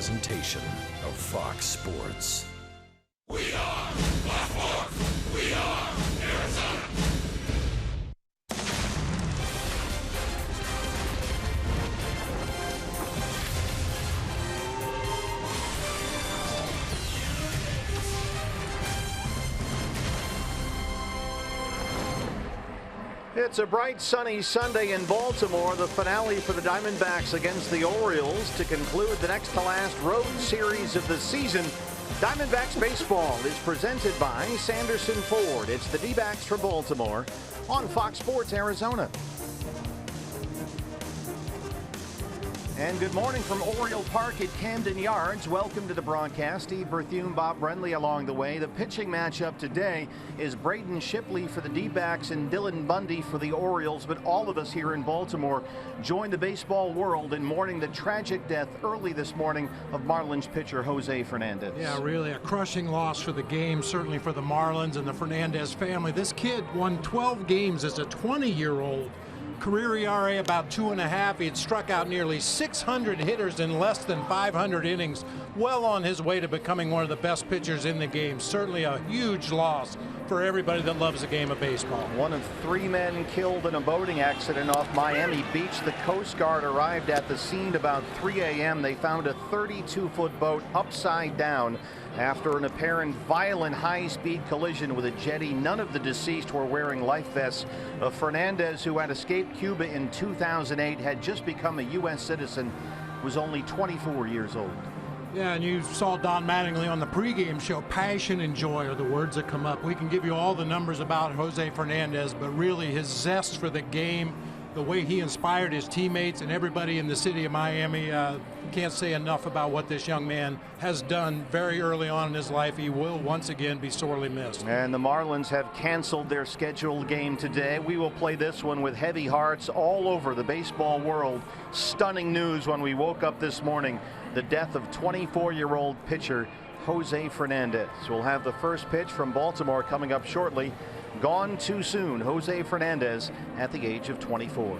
presentation of Fox Sports. We are Baltimore. We are Arizona. It's a bright, sunny Sunday in Baltimore, the finale for the Diamondbacks against the Orioles to conclude the next-to-last road series of the season. Diamondbacks baseball is presented by Sanderson Ford. It's the D-backs from Baltimore on Fox Sports Arizona. And good morning from Oriole Park at Camden Yards. Welcome to the broadcast. Steve Berthune, Bob Brenly along the way. The pitching matchup today is Braden Shipley for the D-backs and Dylan Bundy for the Orioles. But all of us here in Baltimore join the baseball world in mourning the tragic death early this morning of Marlins pitcher Jose Fernandez. Yeah, really a crushing loss for the game, certainly for the Marlins and the Fernandez family. This kid won 12 games as a 20-year-old. Career ERA about 2.5. He had struck out nearly 600 hitters in less than 500 innings. Well on his way to becoming one of the best pitchers in the game. Certainly a huge loss for everybody that loves the game of baseball. One of 3 men killed in a boating accident off Miami Beach. The Coast Guard arrived at the scene about 3 a.m. They found a 32-foot boat upside down after an apparent violent high-speed collision with a jetty. None of the deceased were wearing life vests. Fernandez, who had escaped Cuba in 2008, had just become a U.S. citizen, was only 24 years old. Yeah, and you saw Don Mattingly on the pregame show. Passion and joy are the words that come up. We can give you all the numbers about Jose Fernandez, but really his zest for the game, the way he inspired his teammates and everybody in the city of Miami, can't say enough about what this young man has done very early on in his life. He will once again be sorely missed. And the Marlins have canceled their scheduled game today. We will play this one with heavy hearts all over the baseball world. Stunning news when we woke up this morning. The death of 24-year-old pitcher Jose Fernandez. We'll have the first pitch from Baltimore coming up shortly. Gone too soon, Jose Fernandez at the age of 24.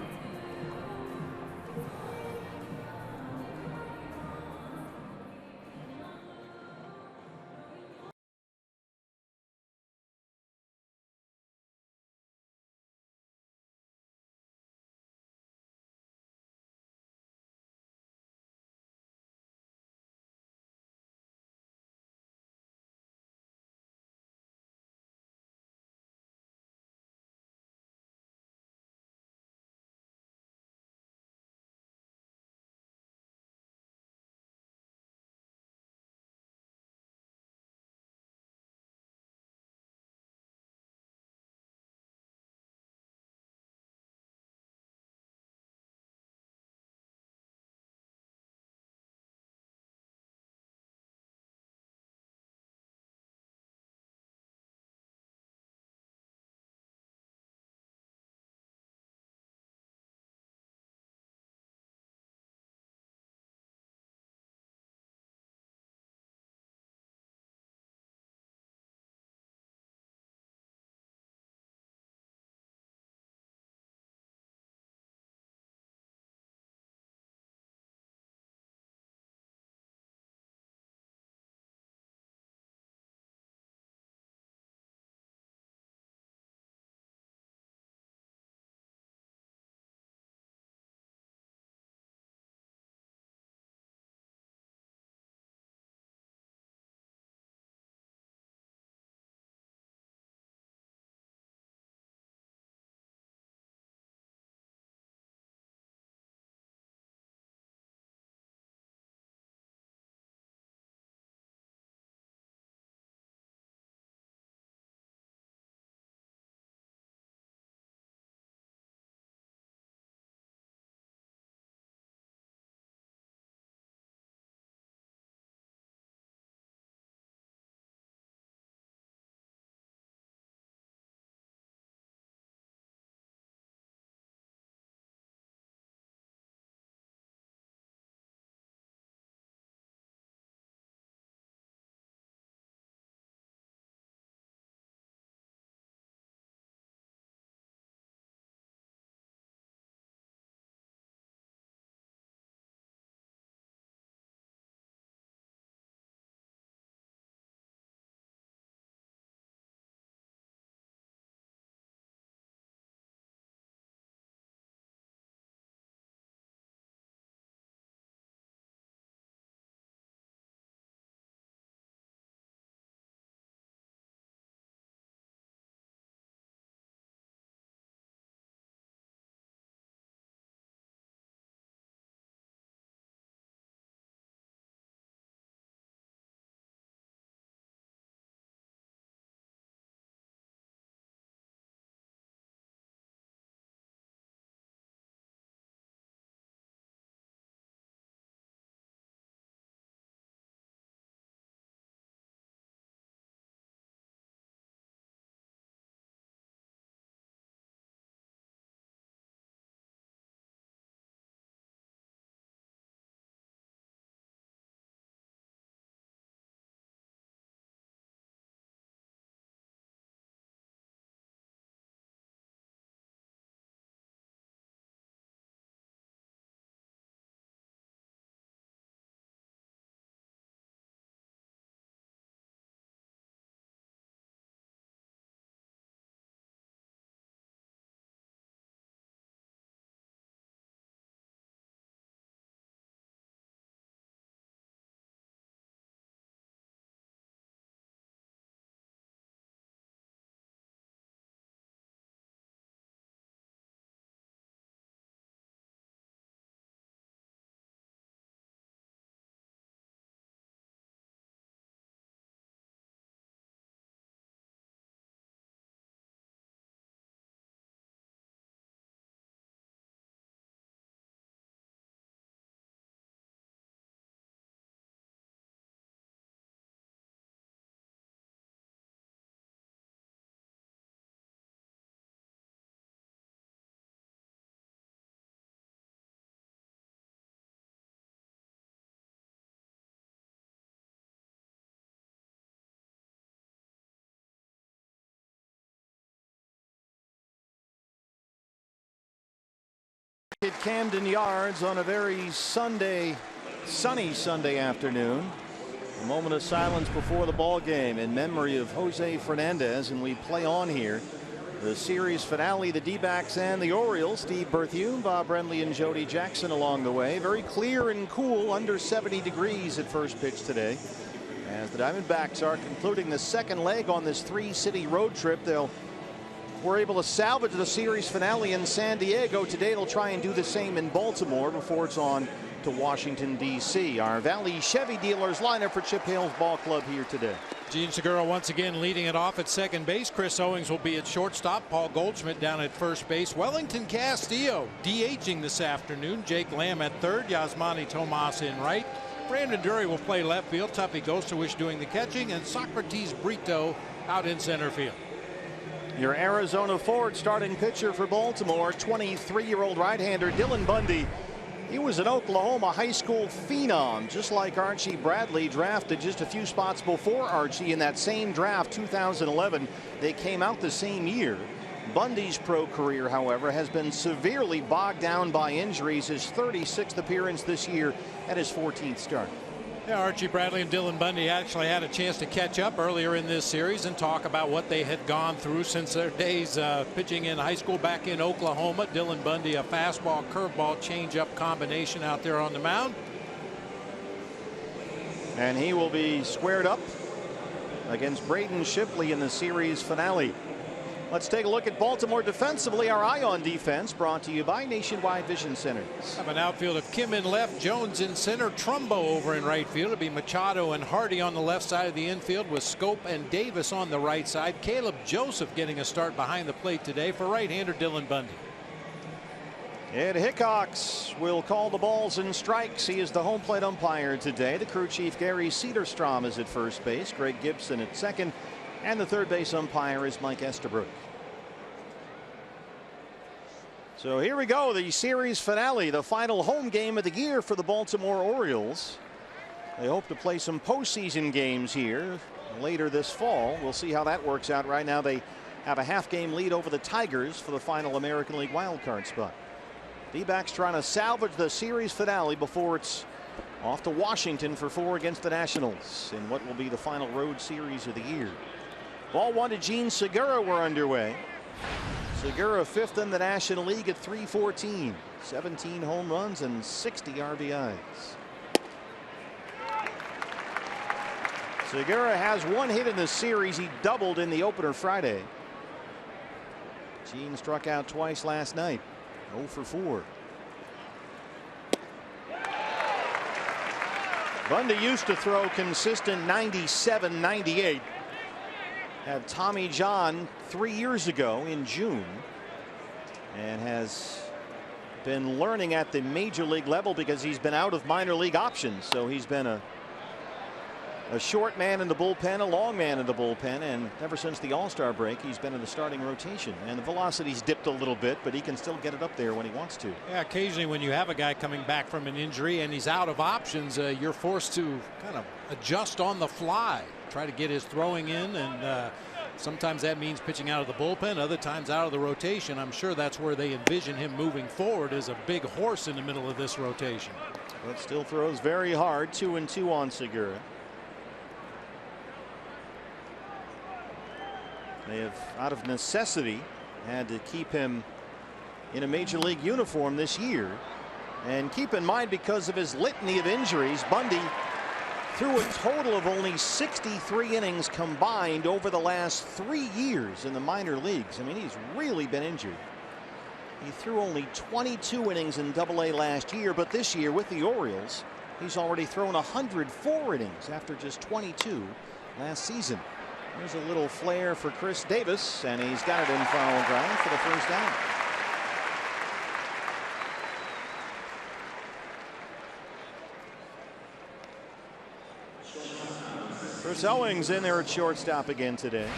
At Camden Yards on a very sunny Sunday afternoon. A moment of silence before the ball game in memory of Jose Fernandez, and we play on here the series finale, the D-backs and the Orioles. Steve Berthune, Bob Brenly, and Jody Jackson along the way. Very clear and cool, under 70 degrees at first pitch today, as the Diamondbacks are concluding the second leg on this 3-city road trip. We're able to salvage the series finale in San Diego. Today they'll try and do the same in Baltimore before it's on to Washington, D.C. Our Valley Chevy dealers lineup for Chip Hale's ball club here today. Gene Segura once again leading it off at second base. Chris Owings will be at shortstop. Paul Goldschmidt down at first base. Wellington Castillo DHing this afternoon. Jake Lamb at third. Yasmany Tomas in right. Brandon Drury will play left field. Tuffy Gostiwish doing the catching, and Socrates Brito out in center field. Your Arizona forward starting pitcher for Baltimore, 23-year-old right-hander Dylan Bundy. He was an Oklahoma high school phenom, just like Archie Bradley, drafted just a few spots before Archie in that same draft, 2011. They came out the same year. Bundy's pro career, however, has been severely bogged down by injuries. His 36th appearance this year at his 14th start. Yeah, Archie Bradley and Dylan Bundy actually had a chance to catch up earlier in this series and talk about what they had gone through since their days pitching in high school back in Oklahoma. Dylan Bundy, a fastball, curveball, changeup combination out there on the mound. And he will be squared up against Braden Shipley in the series finale. Let's take a look at Baltimore defensively. Our eye on defense, brought to you by Nationwide Vision Centers. Have an outfield of Kim in left, Jones in center, Trumbo over in right field. It'll be Machado and Hardy on the left side of the infield, with Scope and Davis on the right side. Caleb Joseph getting a start behind the plate today for right-hander Dylan Bundy. Ed Hickox will call the balls and strikes. He is the home plate umpire today. The crew chief Gary Cederstrom is at first base. Greg Gibson at second. And the third base umpire is Mike Estabrook. So here we go, the series finale, the final home game of the year for the Baltimore Orioles. They hope to play some postseason games here later this fall. We'll see how that works out. Right now they have a half-game lead over the Tigers for the final American League wildcard spot. D-backs trying to salvage the series finale before it's off to Washington for 4 against the Nationals in what will be the final road series of the year. Ball one to Gene Segura. We're underway. Segura 5th in the National League at .314, 17 home runs and 60 RBIs. Segura has 1 hit in the series. He doubled in the opener Friday. Gene struck out twice last night. 0 for 4. Bundy used to throw consistent 97, 98. Had Tommy John 3 years ago in June, and has been learning at the major league level because he's been out of minor league options. So he's been a short man in the bullpen, a long man in the bullpen, and ever since the All-Star break he's been in the starting rotation. And the velocity's dipped a little bit, but he can still get it up there when he wants to. Yeah, occasionally when you have a guy coming back from an injury and he's out of options, you're forced to kind of adjust on the fly, try to get his throwing in, and sometimes that means pitching out of the bullpen, other times out of the rotation. I'm sure that's where they envision him moving forward, as a big horse in the middle of this rotation. But still throws very hard. 2-2 on Segura. They have, out of necessity, had to keep him in a major league uniform this year. And keep in mind, because of his litany of injuries, Bundy threw a total of only 63 innings combined over the last 3 years in the minor leagues. I mean, he's really been injured. He threw only 22 innings in AA last year, but this year with the Orioles, he's already thrown 104 innings after just 22 last season. There's a little flare for Chris Davis, and he's got it in foul ground for the first out. Chris Owings in there at shortstop again today.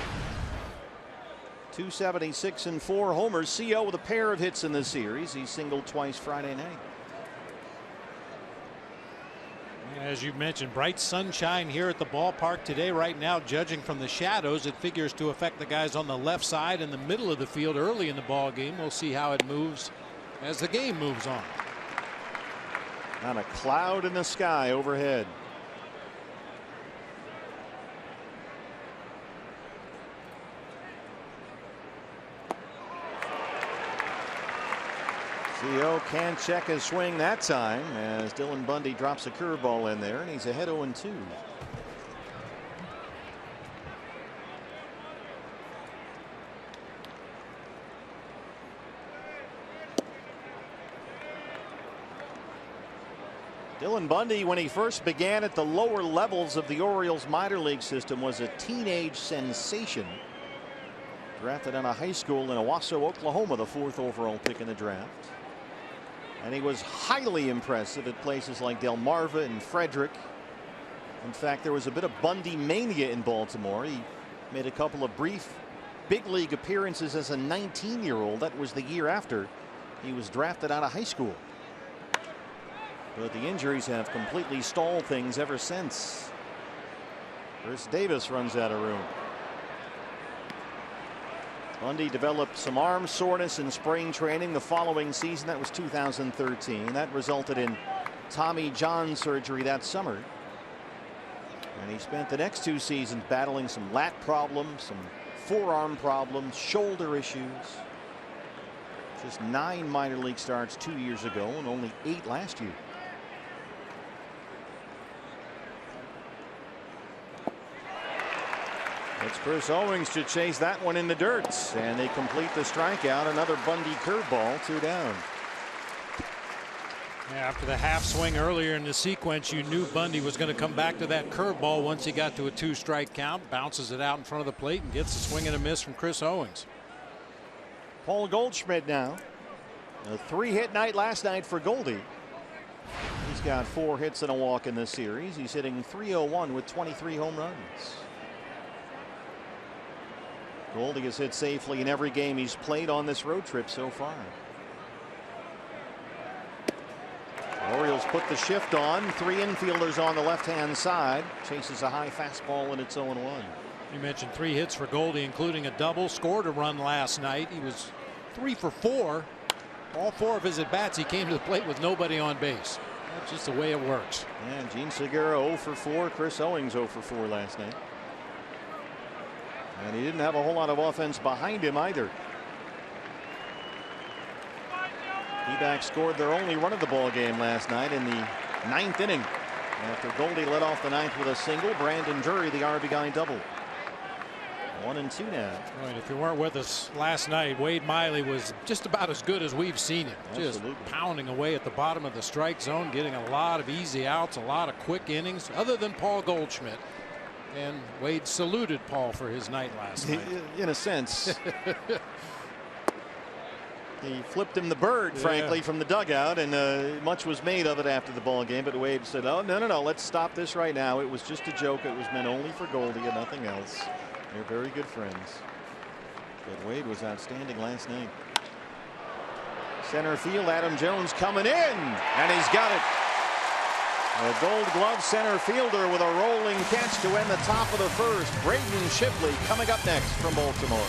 276 and 4 homers. CO with a pair of hits in this series. He singled twice Friday night. As you mentioned, bright sunshine here at the ballpark today. Right now, judging from the shadows, it figures to affect the guys on the left side in the middle of the field early in the ball game. We'll see how it moves as the game moves on. Not a cloud in the sky overhead. CO can't check his swing that time as Dylan Bundy drops a curveball in there, and he's ahead 0-2. Dylan Bundy, when he first began at the lower levels of the Orioles minor league system, was a teenage sensation. Drafted out of high school in Owasso, Oklahoma, the 4th overall pick in the draft. And he was highly impressive at places like Delmarva and Frederick. In fact, there was a bit of Bundy mania in Baltimore. He made a couple of brief big league appearances as a 19-year-old. That was the year after he was drafted out of high school. But the injuries have completely stalled things ever since. Chris Davis runs out of room. Bundy developed some arm soreness in spring training the following season. That was 2013. That resulted in Tommy John surgery that summer. And he spent the next 2 seasons battling some lat problems, some forearm problems, shoulder issues. Just 9 minor league starts 2 years ago and only 8 last year. It's Chris Owings to chase that one in the dirt, and they complete the strikeout. Another Bundy curveball, 2 down. Yeah, after the half swing earlier in the sequence, you knew Bundy was going to come back to that curveball once he got to a 2-strike count. Bounces it out in front of the plate and gets a swing and a miss from Chris Owings. Paul Goldschmidt now. A 3-hit night last night for Goldie. He's got 4 hits and a walk in this series. He's hitting .301 with 23 home runs. Goldie has hit safely in every game he's played on this road trip so far. The Orioles put the shift on. 3 infielders on the left-hand side. Chases a high fastball, and it's 0-1. You mentioned 3 hits for Goldie, including a double. Scored a run last night. He was 3 for 4. All 4 of his at-bats, he came to the plate with nobody on base. That's just the way it works. And Gene Segura 0 for 4. Chris Owings 0 for 4 last night. And he didn't have a whole lot of offense behind him either. D-backs scored their only run of the ball game last night in the 9th inning. After Goldie led off the 9th with a single, Brandon Drury the RBI double. 1-2 now. Right, if you weren't with us last night, Wade Miley was just about as good as we've seen him. Absolutely. Just pounding away at the bottom of the strike zone, getting a lot of easy outs, a lot of quick innings, other than Paul Goldschmidt. And Wade saluted Paul for his night last night. In a sense. He flipped him the bird, frankly, from the dugout, and much was made of it after the ball game. But Wade said, "Oh, no, let's stop this right now. It was just a joke. It was meant only for Goldie and nothing else." They're very good friends. But Wade was outstanding last night. Center field, Adam Jones coming in, and he's got it. A Gold Glove center fielder with a rolling catch to end the top of the first. Braden Shipley coming up next from Baltimore.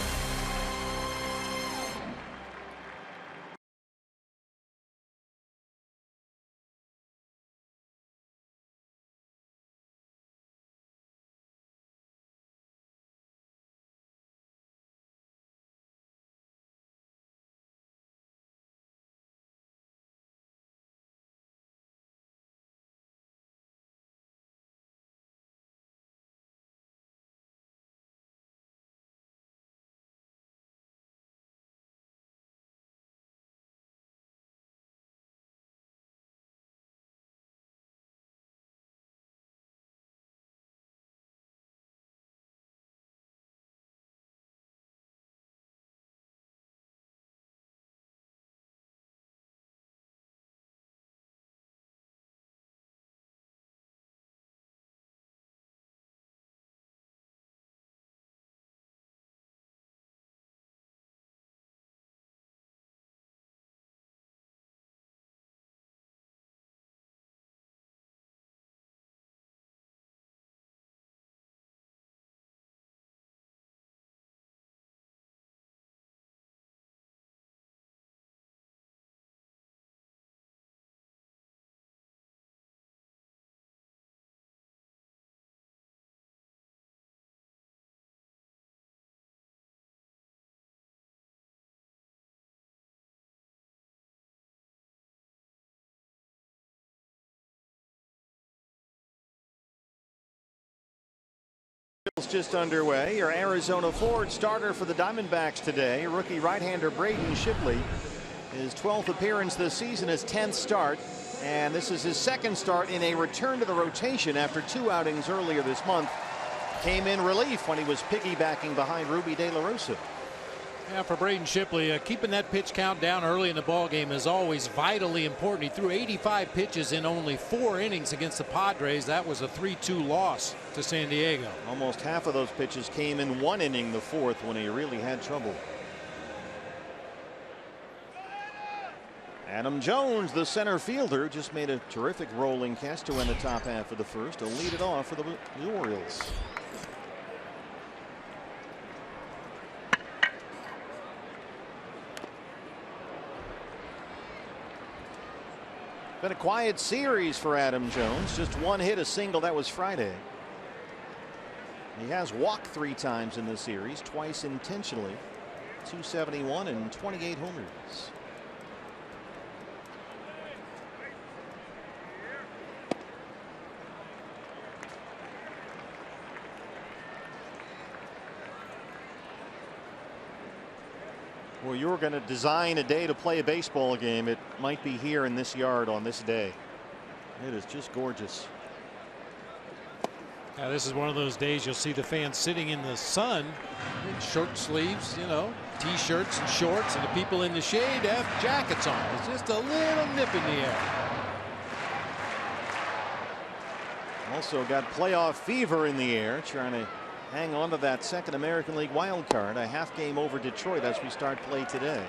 Orioles just underway. Your Arizona Ford starter for the Diamondbacks today. Rookie right-hander Braden Shipley. His 12th appearance this season, his 10th start. And this is his second start in a return to the rotation after 2 outings earlier this month. Came in relief when he was piggybacking behind Ruby De La Rosa. Yeah, for Braden Shipley, keeping that pitch count down early in the ball game is always vitally important. He threw 85 pitches in only 4 innings against the Padres. That was a 3-2 loss to San Diego. Almost half of those pitches came in 1 inning, the 4th, when he really had trouble. Adam Jones, the center fielder, just made a terrific rolling catch to end the top half of the first to lead it off for the Orioles. Been a quiet series for Adam Jones. Just 1 hit, a single. That was Friday. He has walked 3 times in the series, twice intentionally. 271 and 28 homers. Well, you're going to design a day to play a baseball game. It might be here in this yard on this day. It is just gorgeous. Now, this is one of those days you'll see the fans sitting in the sun in short sleeves, you know, t-shirts and shorts, and the people in the shade have jackets on. It's just a little nip in the air. Also got playoff fever in the air, trying to hang on to that second American League wild card. A half game over Detroit as we start play today.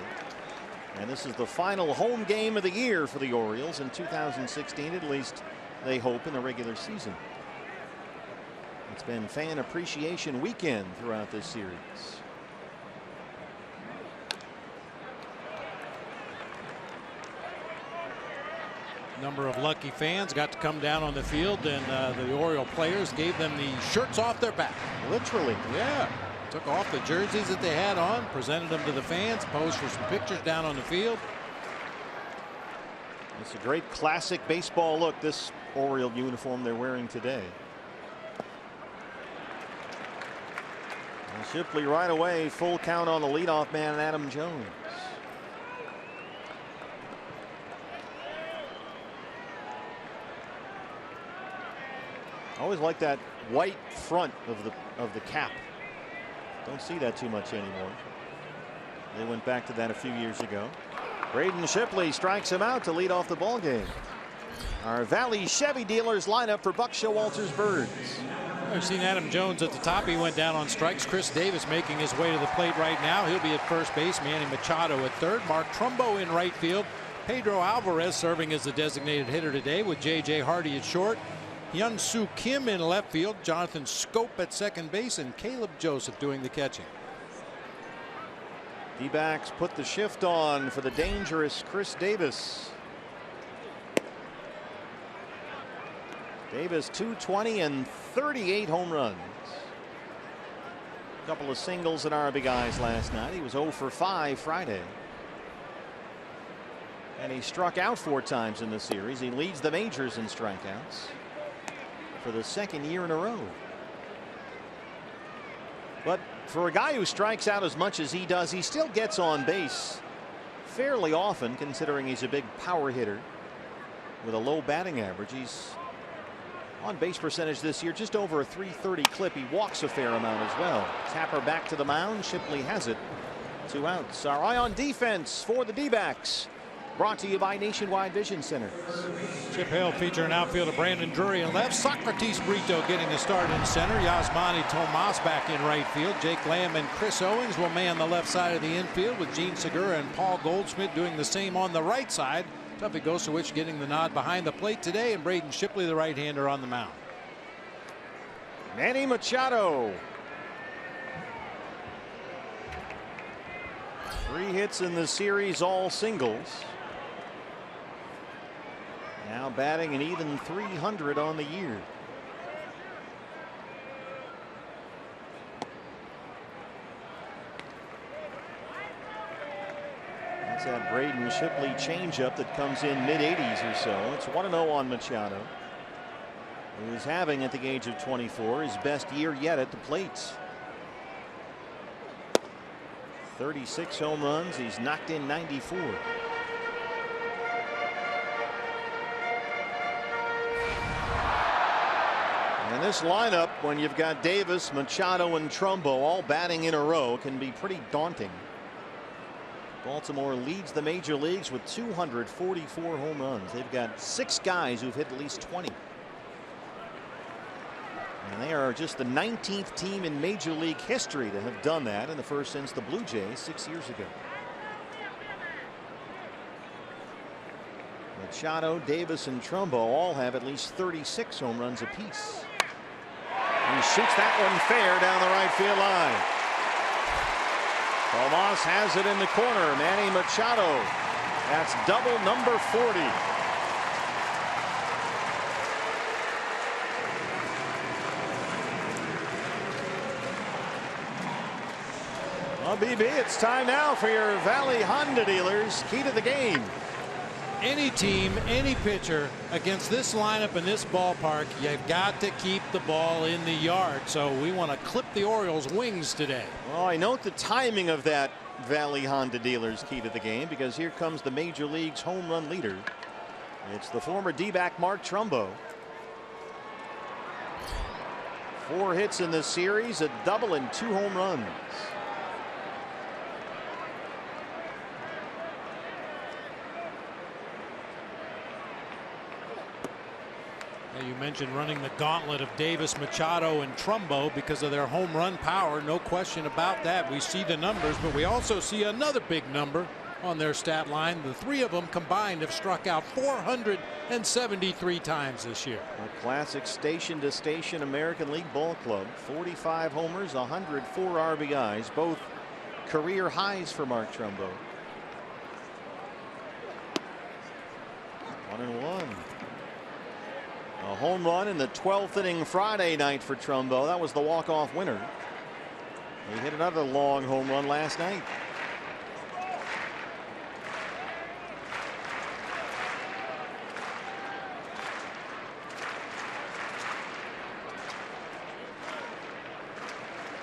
And this is the final home game of the year for the Orioles in 2016, at least they hope, in the regular season. It's been fan appreciation weekend throughout this series. Number of lucky fans got to come down on the field, and the Oriole players gave them the shirts off their back. Literally. Yeah. Took off the jerseys that they had on, presented them to the fans, posed for some pictures down on the field. It's a great classic baseball look, this Oriole uniform they're wearing today. And Shipley right away, full count on the leadoff man, Adam Jones. I always like that white front of the cap. Don't see that too much anymore. They went back to that a few years ago. Braden Shipley strikes him out to lead off the ball game. Our Valley Chevy dealers line up for Buck Showalter's Birds. I've seen Adam Jones at the top. He went down on strikes. Chris Davis making his way to the plate right now. He'll be at first base. Manny Machado at third. Mark Trumbo in right field. Pedro Alvarez serving as the designated hitter today with J.J. Hardy at short. Hyun Soo Kim in left field, Jonathan Scope at second base, and Caleb Joseph doing the catching. D-backs put the shift on for the dangerous Chris Davis. Davis 220 and 38 home runs. A couple of singles and RBIs last night. He was 0 for 5 Friday. And he struck out 4 times in the series. He leads the majors in strikeouts for the second year in a row. But for a guy who strikes out as much as he does, he still gets on base fairly often, considering he's a big power hitter with a low batting average. He's on base percentage this year just over a .330 clip. He walks a fair amount as well. Tapper back to the mound. Shipley has it. 2 outs. Our eye on defense for the D-backs, brought to you by Nationwide Vision Center. Chip Hale featuring outfielder Brandon Drury in left. Socrates Brito getting a start in center. Yasmany Tomas back in right field. Jake Lamb and Chris Owings will man the left side of the infield, with Gene Segura and Paul Goldschmidt doing the same on the right side. Tuffy Gosowich getting the nod behind the plate today, and Braden Shipley, the right-hander, on the mound. Manny Machado. 3 hits in the series, all singles. Now batting an even .300 on the year. That's that Braden Shipley changeup that comes in mid-80s or so. It's 1-0 on Machado. who is having at the age of 24 his best year yet at the plate. 36 home runs. He's knocked in 94. And this lineup, when you've got Davis, Machado, and Trumbo all batting in a row, can be pretty daunting. Baltimore leads the major leagues with 244 home runs. They've got 6 guys who've hit at least 20. And they are just the 19th team in Major League history to have done that, and the first since the Blue Jays 6 years ago. Machado, Davis, and Trumbo all have at least 36 home runs apiece. He shoots that one fair down the right field line. Tomas has it in the corner. Manny Machado. That's double number 40. Well, BB, it's time now for your Valley Honda dealers. Key to the game. Any team, any pitcher against this lineup in this ballpark, you've got to keep the ball in the yard. So we want to clip the Orioles' wings today. Well, I note the timing of that Valley Honda dealers key to the game, because here comes the Major League's home run leader. It's the former D-back Mark Trumbo. 4 hits in this series, a double and 2 home runs. You mentioned running the gauntlet of Davis, Machado, and Trumbo because of their home run power. No question about that. We see the numbers, but we also see another big number on their stat line. The 3 of them combined have struck out 473 times this year. A classic station to station American League ball club. 45 homers, 104 RBIs, both career highs for Mark Trumbo. 1-1. A home run in the 12th inning Friday night for Trumbo. That was the walk-off winner. He hit another long home run last night.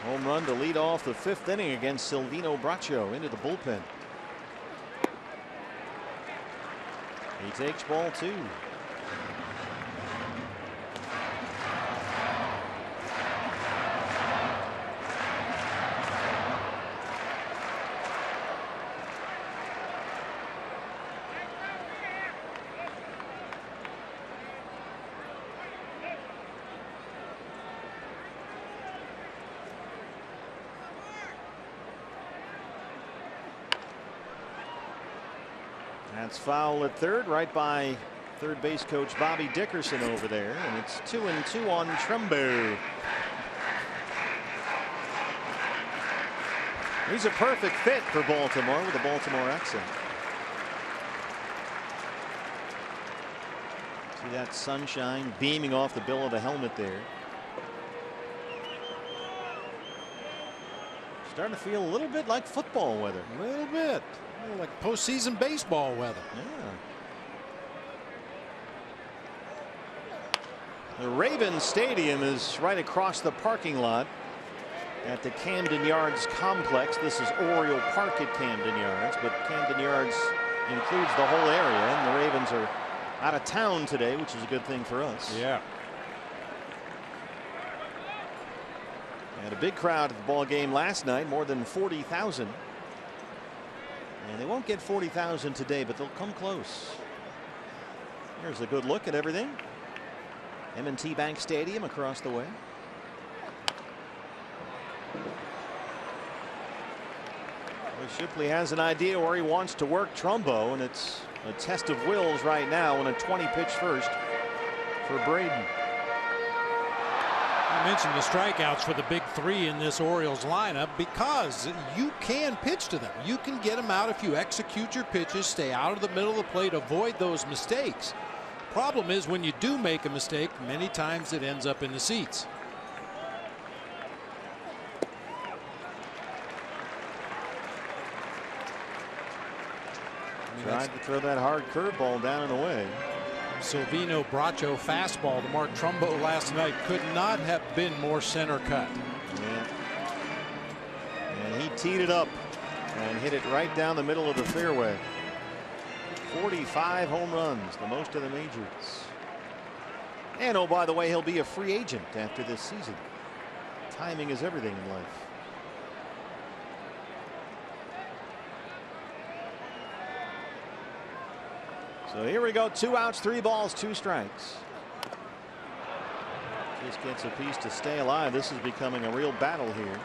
Home run to lead off the 5th inning against Silvino Braccio into the bullpen. He takes ball 2. That's foul at third, right by third base coach Bobby Dickerson over there, and it's 2-2 on Trumbo. He's a perfect fit for Baltimore with a Baltimore accent. See that sunshine beaming off the bill of the helmet there. Starting to feel a little bit like football weather. A little bit. Like postseason baseball weather. Yeah. The Ravens Stadium is right across the parking lot at the Camden Yards complex. This is Oriole Park at Camden Yards, but Camden Yards includes the whole area, and the Ravens are out of town today, which is a good thing for us. Yeah. Had a big crowd at the ball game last night, more than 40,000. And they won't get 40,000 today, but they'll come close. Here's a good look at everything. M&T Bank Stadium across the way. Well, Shipley has an idea where he wants to work Trumbo, and it's a test of wills right now on a 20-pitch first for Braden. I mentioned the strikeouts for the big 3 in this Orioles lineup because you can pitch to them. You can get them out if you execute your pitches, stay out of the middle of the plate, avoid those mistakes. Problem is, when you do make a mistake, many times it ends up in the seats. Tried to throw that hard curveball down and away. Silvino Bracho fastball to Mark Trumbo last night could not have been more center cut. Yeah. And he teed it up and hit it right down the middle of the fairway. 45 home runs, the most of the majors. And oh, by the way, he'll be a free agent after this season. Timing is everything in life. So here we go. 2 outs, 3 balls, 2 strikes. Just gets a piece to stay alive. This is becoming a real battle here.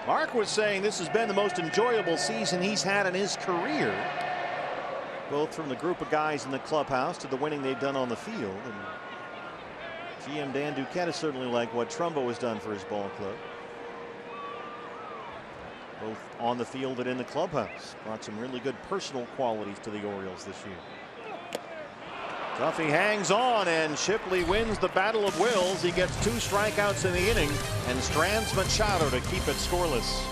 Mark was saying this has been the most enjoyable season he's had in his career, both from the group of guys in the clubhouse to the winning they've done on the field. And GM Dan Duquette is certainly like what Trumbo has done for his ball club, both on the field and in the clubhouse. Brought some really good personal qualities to the Orioles this year. Duffy hangs on, and Shipley wins the battle of wills. He gets 2 strikeouts in the inning and strands Machado to keep it scoreless.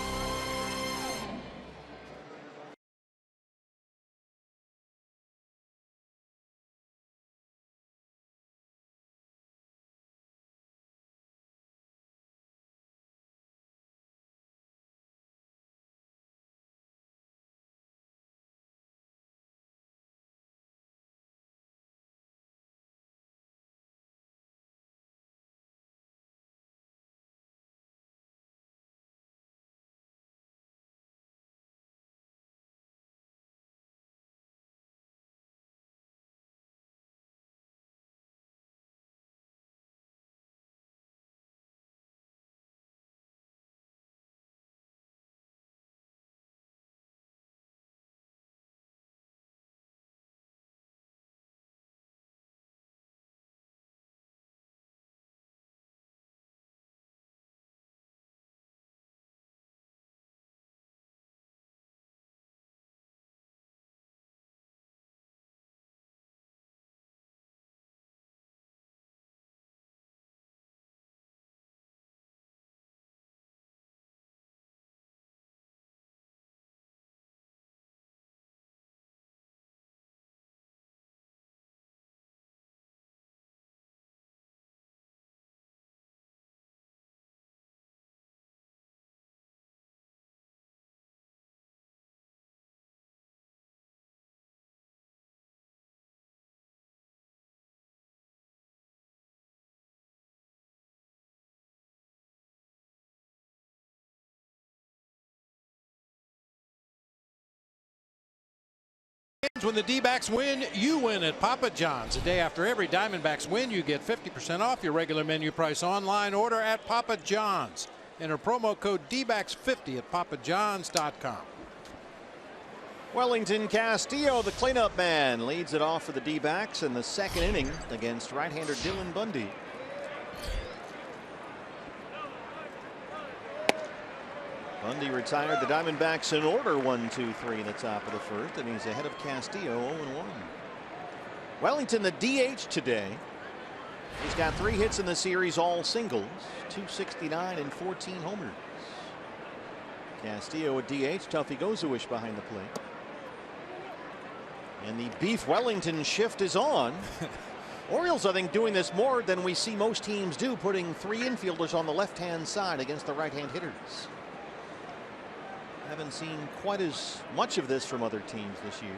When the D-backs win, you win at Papa John's. A day after every Diamondbacks win, you get 50% off your regular menu price online order at Papa John's. Enter promo code DBACKS50 at papajohns.com. Wellington Castillo, the cleanup man, leads it off for the D-backs in the 2nd inning against right-hander Dylan Bundy. Bundy retired the Diamondbacks in order 1-2-3 in the top of the 1st, and he's ahead of Castillo 0-1. Wellington the DH today. He's got 3 hits in the series, all singles, 269 and 14 homers. Castillo a DH, Tuffy Gozuish behind the plate. And the Beef Wellington shift is on. Orioles, I think, doing this more than we see most teams do, putting 3 infielders on the left-hand side against the right-hand hitters. Haven't seen quite as much of this from other teams this year.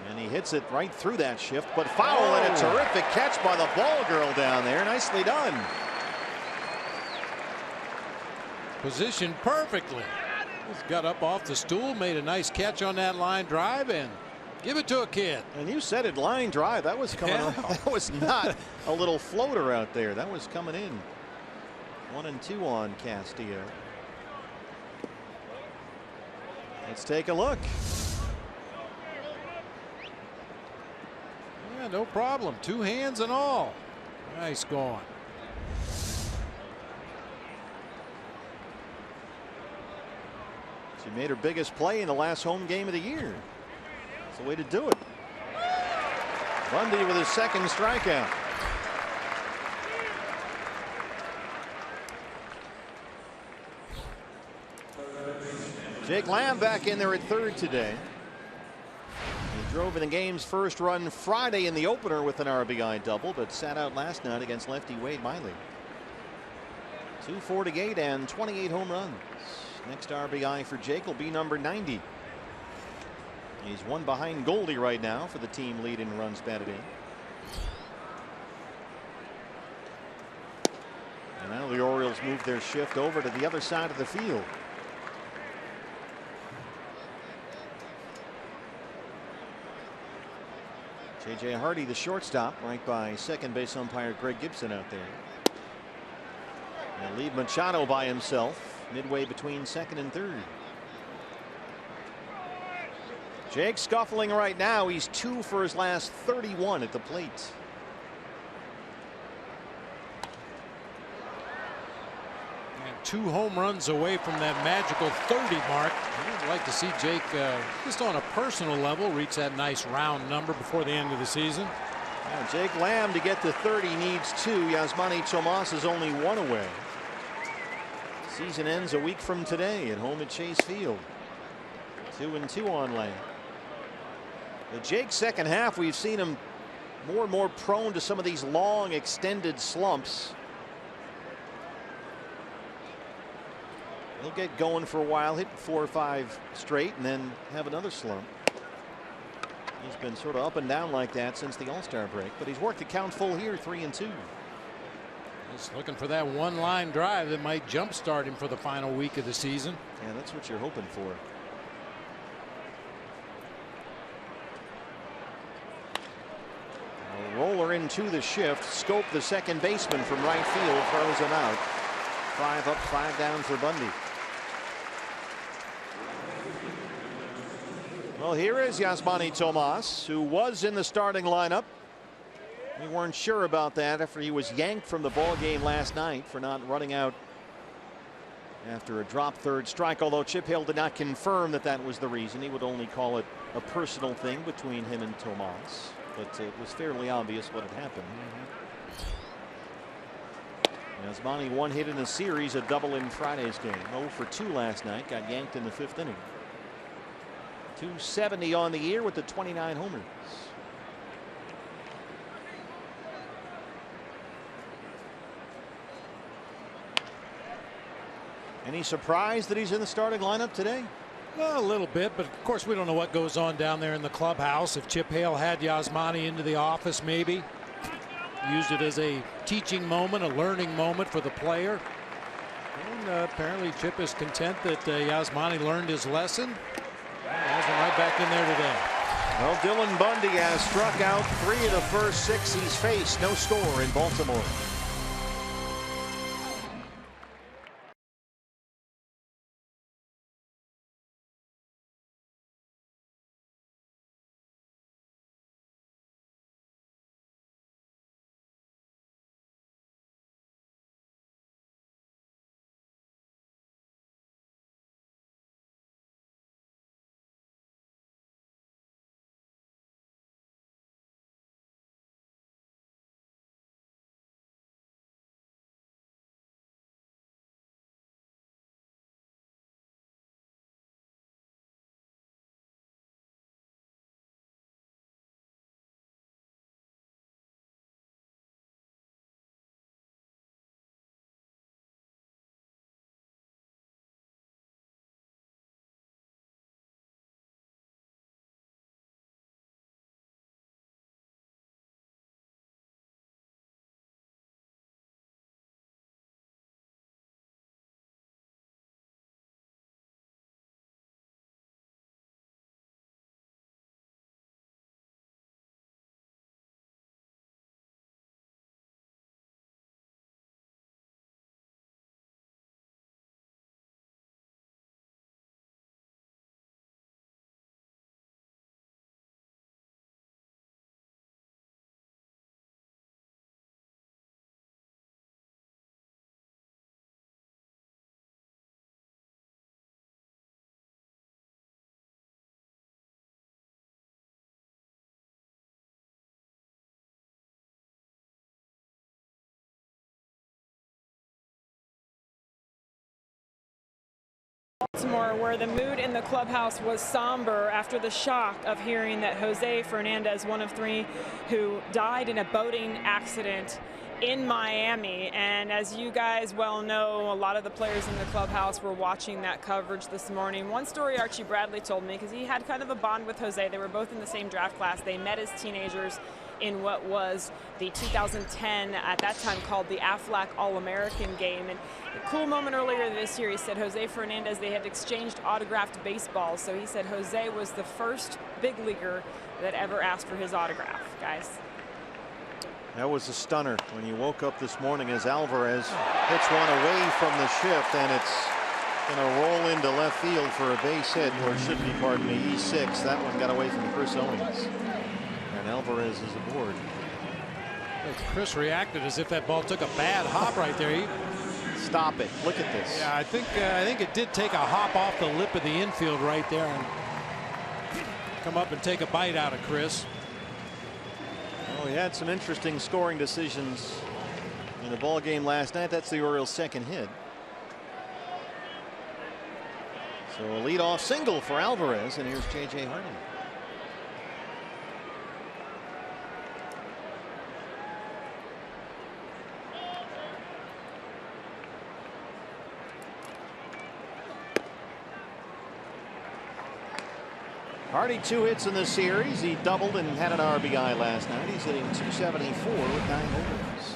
And he hits it right through that shift, but foul, and a terrific catch by the ball girl down there. Nicely done. Positioned perfectly. He's got up off the stool, made a nice catch on that line drive, and give it to a kid. And you said it, line drive. That was coming out. That was not a little floater out there. That was coming in. 1-2 on Castillo. Let's take a look. Yeah, no problem. 2 hands and all. Nice going. She made her biggest play in the last home game of the year. That's the way to do it. Bundy with his 2nd strikeout. Jake Lamb back in there at third today. He drove in the game's first run Friday in the opener with an RBI double, but sat out last night against lefty Wade Miley. 248 and 28 home runs. Next RBI for Jake will be number 90. He's one behind Goldie right now for the team lead in runs batted in. And now the Orioles move their shift over to the other side of the field. J.J. Hardy, the shortstop, right by second base umpire Greg Gibson out there. And leave Machado by himself midway between second and third. Jake scuffling right now. He's 2 for his last 31 at the plate. And 2 home runs away from that magical 30 mark. I'd like to see Jake just on a personal level reach that nice round number before the end of the season. Now Jake Lamb to get to 30 needs 2. Yasmany Tomas is only 1 away. Season ends a week from today at home at Chase Field. 2-2 on Lamb. The Jake second half, we've seen him more and more prone to some of these long extended slumps. He'll get going for a while, hit 4 or 5 straight, and then have another slump. He's been sort of up and down like that since the All-Star break, but he's worked the count full here, 3-2. Just looking for that one-line drive that might jumpstart him for the final week of the season. Yeah, that's what you're hoping for. A roller into the shift. Scope, the second baseman from right field, throws him out. 5 up, 5 down for Bundy. Well, here is Yasmany Tomas, who was in the starting lineup. We weren't sure about that after he was yanked from the ball game last night for not running out after a drop third strike, although Chip Hale did not confirm that that was the reason. He would only call it a personal thing between him and Tomas, but it was fairly obvious what had happened. Yasmany 1 hit in the series, a double in Friday's game. 0 for 2 last night, got yanked in the 5th inning. 270 on the year with the 29 homers. Any surprise that he's in the starting lineup today? Well, a little bit, but of course we don't know what goes on down there in the clubhouse. If Chip Hale had Yasmany into the office, maybe used it as a teaching moment, a learning moment for the player. And apparently Chip is content that Yasmany learned his lesson. Has him right back in there today. Well, Dylan Bundy has struck out 3 of the first 6 he's faced. No score in Baltimore. Baltimore, where the mood in the clubhouse was somber after the shock of hearing that Jose Fernandez, one of 3 who died in a boating accident in Miami. And as you guys well know, a lot of the players in the clubhouse were watching that coverage this morning. One story Archie Bradley told me, because he had kind of a bond with Jose. They were both in the same draft class. They met as teenagers in what was the 2010, at that time called the Aflac All-American game. And a cool moment earlier this year, he said Jose Fernandez, they had exchanged autographed baseballs. So he said Jose was the first big leaguer that ever asked for his autograph, guys. That was a stunner when you woke up this morning as Alvarez hits one away from the shift, and it's going to roll into left field for a base hit, or it should be, pardon me, E6. That one got away from Chris Owings. And Alvarez is aboard. Chris reacted as if that ball took a bad hop right there. Stop it. Look at this. Yeah, I think it did take a hop off the lip of the infield right there and come up and take a bite out of Chris. Oh, he had some interesting scoring decisions in the ball game last night. That's the Orioles' second hit. So a leadoff single for Alvarez, and here's J.J. Hardy. Hardy 2 hits in the series. He doubled and had an RBI last night. He's hitting .274 with 9 homers.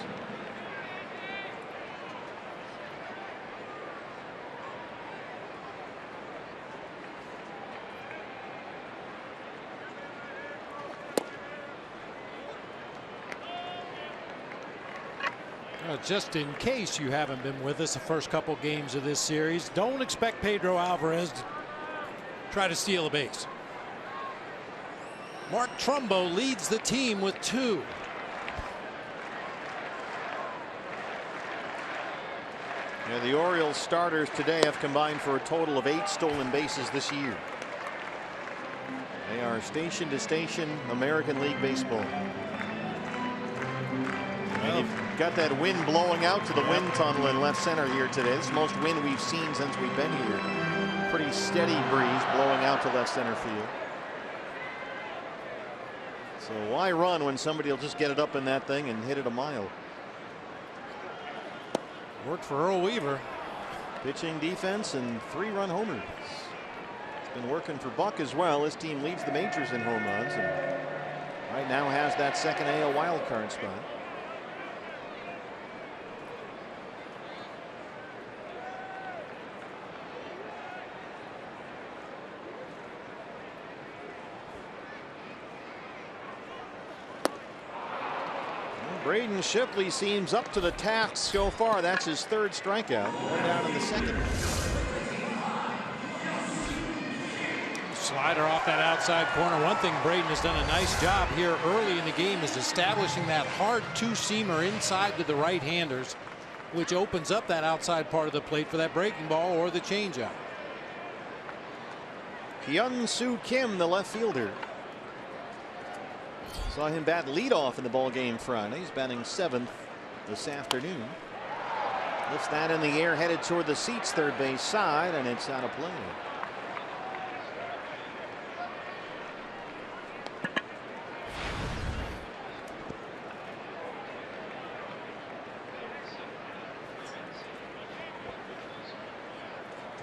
Just in case you haven't been with us the first couple games of this series, don't expect Pedro Alvarez to try to steal a base. Mark Trumbo leads the team with 2. Yeah, the Orioles starters today have combined for a total of 8 stolen bases this year. They are station to station American League Baseball. And you've got that wind blowing out to the wind tunnel in left center here today. It's the most wind we've seen since we've been here. Pretty steady breeze blowing out to left center field. So why run when somebody will just get it up in that thing and hit it a mile? Worked for Earl Weaver. Pitching, defense, and 3-run homers. It's been working for Buck as well. His team leads the majors in home runs and right now has that second AL wild card spot. Braden Shipley seems up to the task so far. That's his 3rd strikeout. One down in the 2nd. Slider off that outside corner. One thing Braden has done a nice job here early in the game is establishing that hard 2-seamer inside to the right-handers, which opens up that outside part of the plate for that breaking ball or the changeup. Hyun-Soo Kim, the left fielder. Saw him bat leadoff in the ball game Friday. He's batting 7th this afternoon. Lifts that in the air, headed toward the seats, third base side, and it's out of play.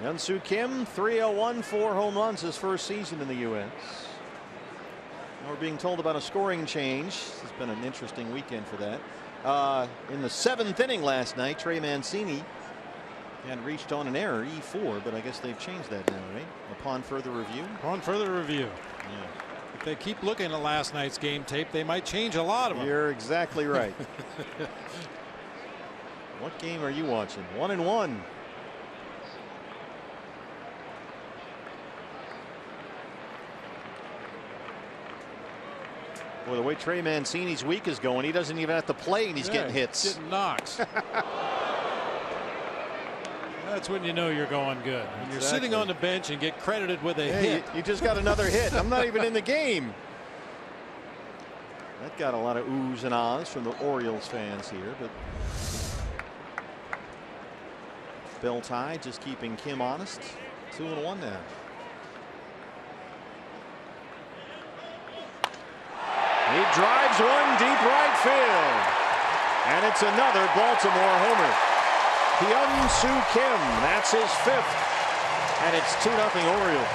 Hyun-Soo Kim, 301, 4 home runs his first season in the U.S. We're being told about a scoring change. It's been an interesting weekend for that. In the 7th inning last night, Trey Mancini had reached on an error, E4, but I guess they've changed that now, right? Upon further review? Upon further review. Yeah. If they keep looking at last night's game tape, they might change a lot of them. You're exactly right. What game are you watching? 1-1. Well, the way Trey Mancini's week is going, he doesn't even have to play and he's getting hits. Getting knocks. That's when you know you're going good. When you're sitting on the bench and get credited with a hit. You just got another hit. I'm not even in the game. That got a lot of oohs and ahs from the Orioles fans here, but Bill Ty just keeping Kim honest. 2-1 now. He drives one deep right field. And it's another Baltimore homer. Hyun-Soo Kim, that's his 5th. And it's 2-0 Orioles.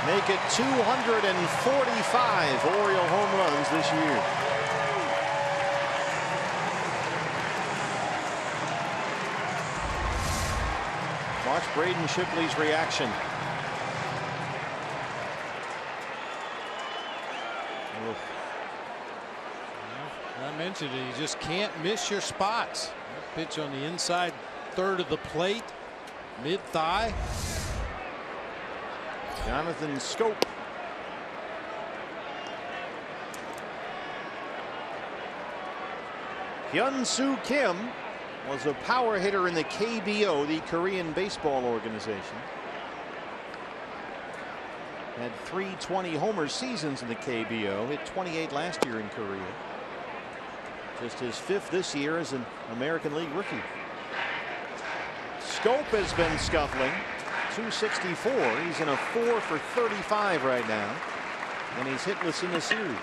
Make it 245 Oriole home runs this year. Watch Braden Shipley's reaction. I mentioned it, you just can't miss your spots. Pitch on the inside third of the plate, mid-thigh. Jonathan Schoop. Hyun-Soo Kim was a power hitter in the KBO, the Korean baseball organization. Had 320 homer seasons in the KBO, hit 28 last year in Korea. Just his 5th this year as an American League rookie. Schoop has been scuffling. 264. He's in a 4 for 35 right now, and he's hitless in the series.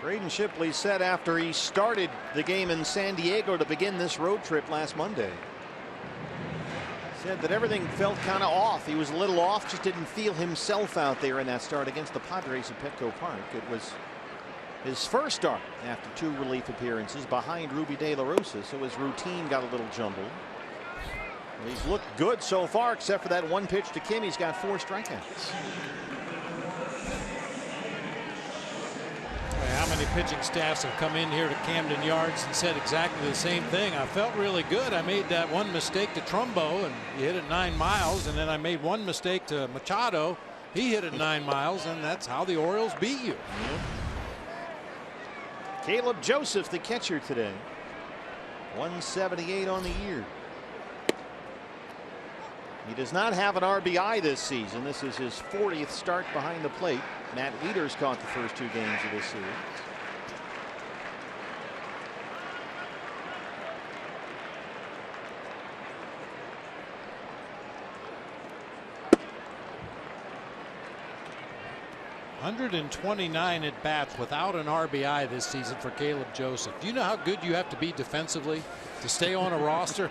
Braden Shipley said after he started the game in San Diego to begin this road trip last Monday, said that everything felt kind of off. He was a little off, just didn't feel himself out there in that start against the Padres at Petco Park. It was his first start after 2 relief appearances behind Ruby De La Rosa, so his routine got a little jumbled. He's looked good so far, except for that 1 pitch to Kim. He's got 4 strikeouts. How many pitching staffs have come in here to Camden Yards and said exactly the same thing? I felt really good. I made that 1 mistake to Trumbo and he hit it 9 miles, and then I made 1 mistake to Machado. He hit it 9 miles, and that's how the Orioles beat you. Caleb Joseph, the catcher today. 178 on the year. He does not have an RBI this season. This is his 40th start behind the plate. Matt Wieters caught the first 2 games of this series. .129 at bats without an RBI this season for Caleb Joseph. Do you know how good you have to be defensively to stay on a roster?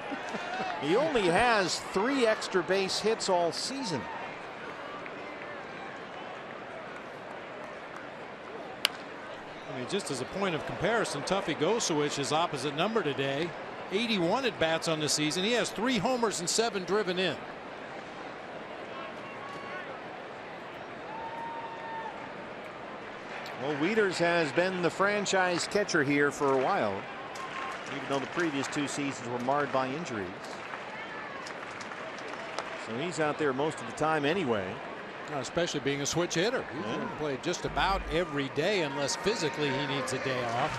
He only has 3 extra base hits all season. I mean, just as a point of comparison, Tuffy Gosowicz, his opposite number today, 81 at bats on the season. He has 3 homers and 7 driven in. Well, Wieters has been the franchise catcher here for a while, even though the previous 2 seasons were marred by injuries. So he's out there most of the time anyway. Especially being a switch hitter. He's going to play just about every day unless physically he needs a day off.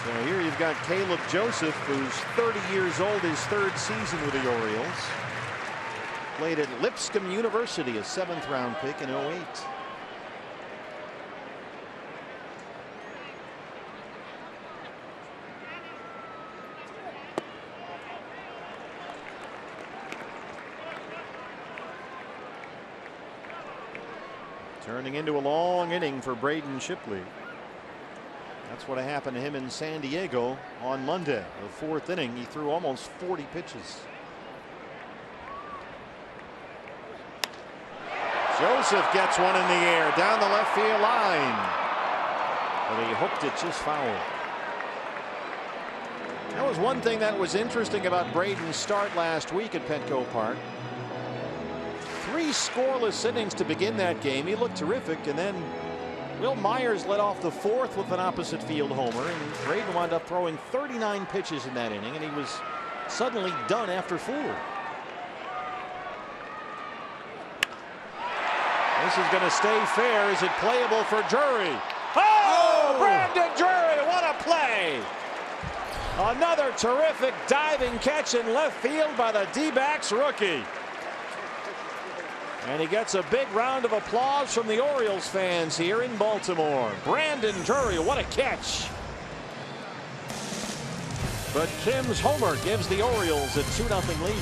So here you've got Caleb Joseph, who's 30 years old, his 3rd season with the Orioles. Played at Lipscomb University, a 7th round pick in 08. Turning into a long inning for Braden Shipley. That's what happened to him in San Diego on Monday. The 4th inning, he threw almost 40 pitches. Joseph gets one in the air down the left field line, but he hooked it just foul. That was one thing that was interesting about Braden's start last week at Petco Park. 3 scoreless innings to begin that game. He looked terrific, and then Will Myers led off the 4th with an opposite field homer, and Braden wound up throwing 39 pitches in that inning, and he was suddenly done after 4. This is going to stay fair. Is it playable for Drury? Oh, Brandon Drury, what a play! Another terrific diving catch in left field by the D-backs rookie. And he gets a big round of applause from the Orioles fans here in Baltimore. Brandon Drury, what a catch. But Kim's homer gives the Orioles a 2-0 lead.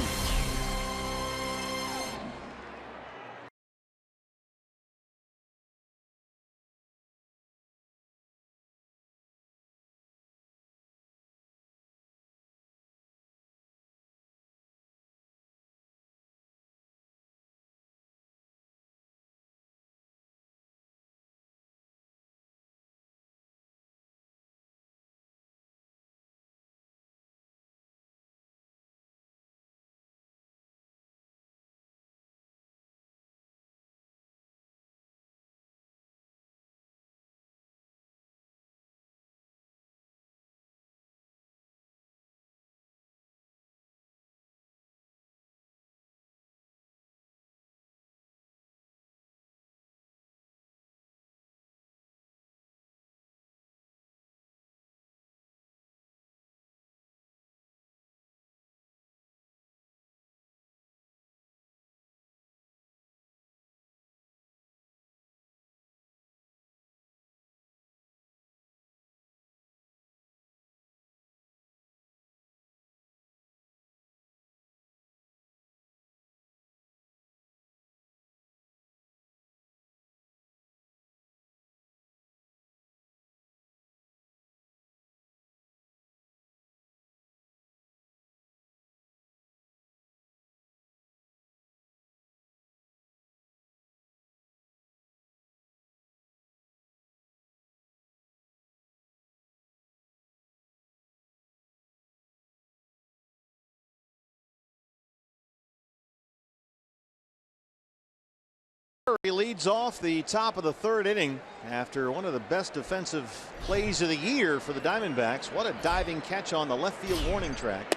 He leads off the top of the third inning after one of the best defensive plays of the year for the Diamondbacks. What a diving catch on the left field warning track.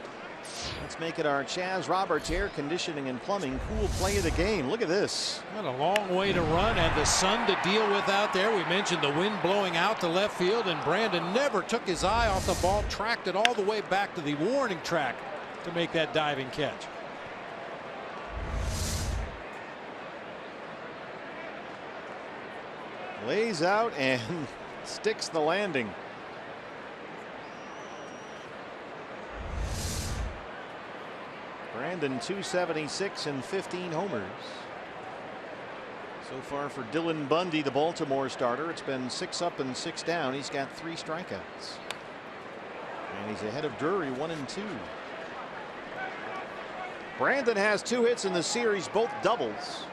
Let's make it our Chaz Roberts Air Conditioning and Plumbing cool play of the game. Look at this. What a long way to run, and the sun to deal with out there. We mentioned the wind blowing out to left field, and Brandon never took his eye off the ball, tracked it all the way back to the warning track to make that diving catch. Lays out and sticks the landing. Brandon 276 and 15 homers. So far for Dylan Bundy, the Baltimore starter, it's been 6 up and 6 down. He's got 3 strikeouts. And he's ahead of Drury 1-2. Brandon has 2 hits in the series, both doubles.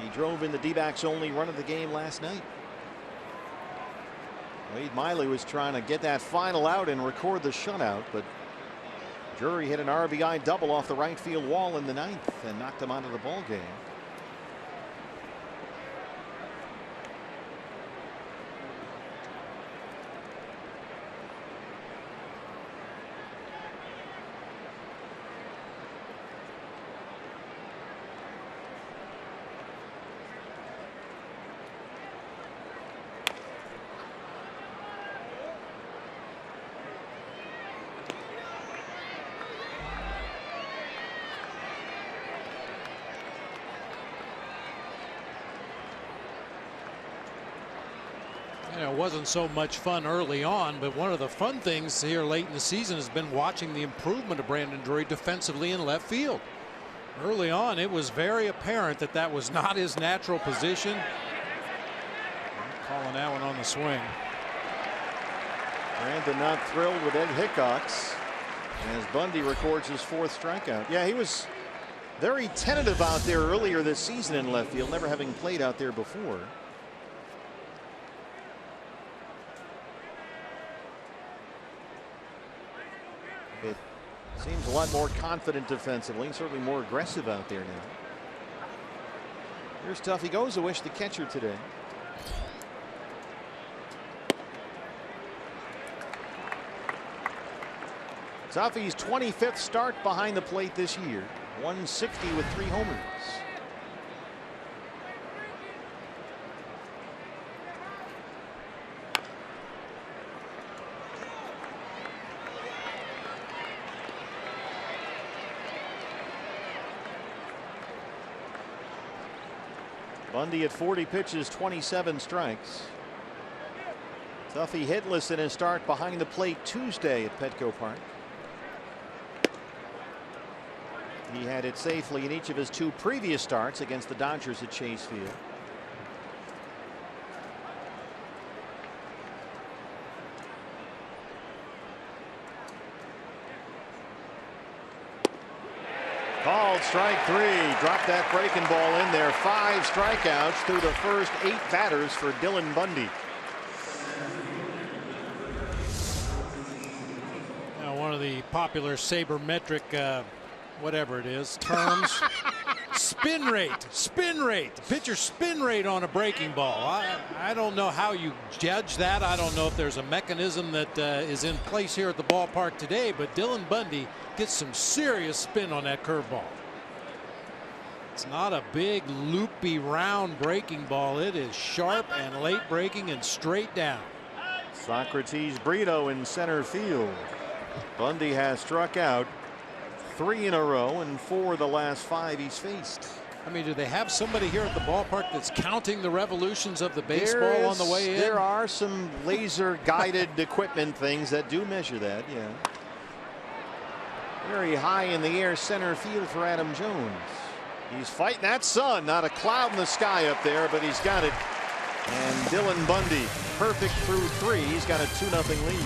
He drove in the D-backs only run of the game last night. Wade Miley was trying to get that final out and record the shutout, but Drury hit an RBI double off the right field wall in the 9th and knocked him out of the ball game. It wasn't so much fun early on, but one of the fun things here late in the season has been watching the improvement of Brandon Drury defensively in left field. Early on, it was very apparent that that was not his natural position. Calling that one on the swing. Brandon not thrilled with Ed Hickox as Bundy records his 4th strikeout. Yeah, he was very tentative out there earlier this season in left field, never having played out there before. It seems a lot more confident defensively, certainly more aggressive out there now. Here's Tuffy goes to wish the catcher today. Tuffy's 25th start behind the plate this year. 160 with 3 homers. Bundy at 40 pitches, 27 strikes. Tuffy hitless in his start behind the plate Tuesday at Petco Park. He had it safely in each of his 2 previous starts against the Dodgers at Chase Field. Called strike 3. Dropped that breaking ball in there. 5 strikeouts through the first 8 batters for Dylan Bundy. Now, one of the popular sabermetric whatever it is terms. Spin rate. The pitcher's spin rate on a breaking ball. I don't know how you judge that. I don't know if there's a mechanism that is in place here at the ballpark today, but Dylan Bundy gets some serious spin on that curveball. It's not a big loopy round breaking ball. It is sharp and late breaking and straight down. Socrates Brito in center field. Bundy has struck out 3 in a row and 4 of the last 5 he's faced. I mean, do they have somebody here at the ballpark that's counting the revolutions of the baseball on the way in? There are some laser guided equipment things that do measure that. Yeah. Very high in the air center field for Adam Jones. He's fighting that sun. Not a cloud in the sky up there, but he's got it. And Dylan Bundy perfect through 3. He's got a 2-0 lead.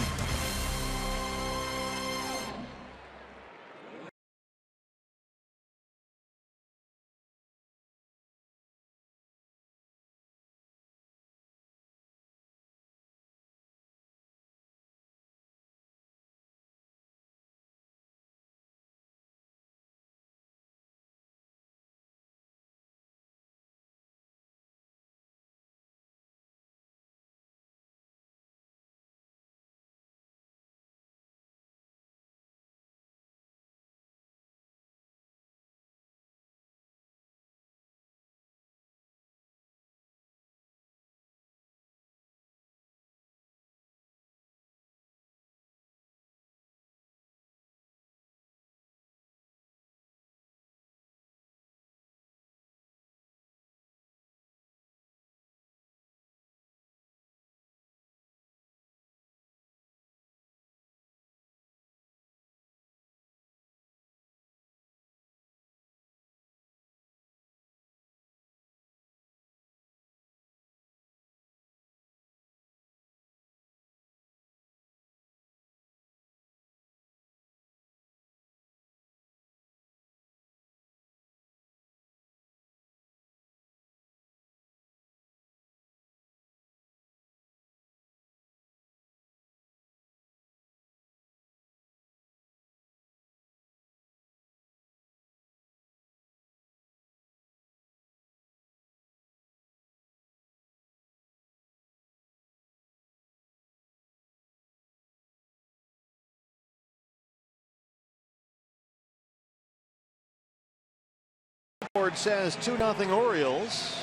Board says 2-0 Orioles.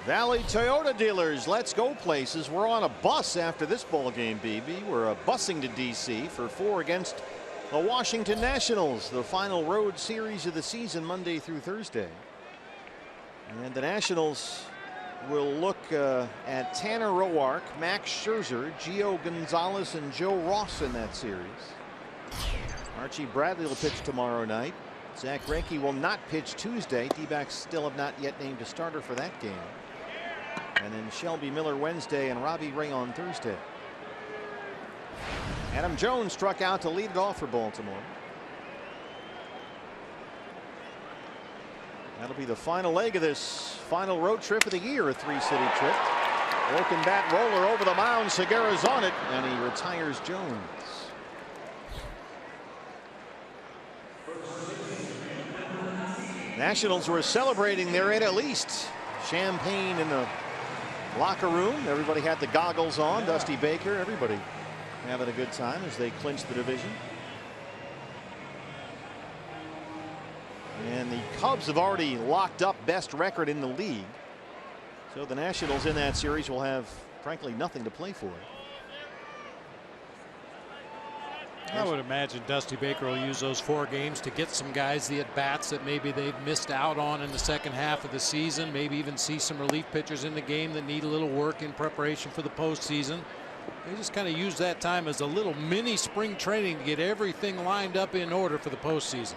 Valley Toyota dealers, let's go places. We're on a bus after this ball game, BB. We're busing to DC for 4 against the Washington Nationals, the final road series of the season, Monday through Thursday. And the Nationals will look at Tanner Roark, Max Scherzer, Gio Gonzalez, and Joe Ross in that series. Archie Bradley will pitch tomorrow night. Zach Greinke will not pitch Tuesday. D-backs still have not yet named a starter for that game. And then Shelby Miller Wednesday and Robbie Ray on Thursday. Adam Jones struck out to lead it off for Baltimore. That'll be the final leg of this final road trip of the year, a 3-city trip. Broken bat roller over the mound. Segura's on it, and he retires Jones. Nationals were celebrating their at least. Champagne in the locker room. Everybody had the goggles on. Dusty Baker, everybody having a good time as they clinched the division. And the Cubs have already locked up best record in the league. So the Nationals in that series will have, frankly, nothing to play for. I would imagine Dusty Baker will use those 4 games to get some guys the at-bats that maybe they've missed out on in the second half of the season. Maybe even see some relief pitchers in the game that need a little work in preparation for the postseason. They just kind of use that time as a little mini spring training to get everything lined up in order for the postseason.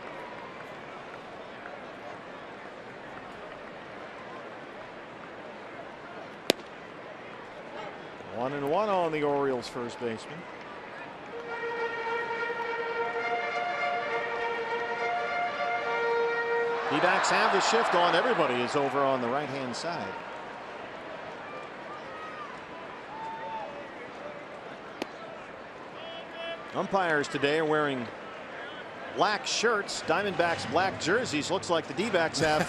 One and one on the Orioles first baseman. D-backs have the shift on. Everybody is over on the right-hand side. Umpires today are wearing black shirts, Diamondbacks black jerseys. Looks like the D-backs have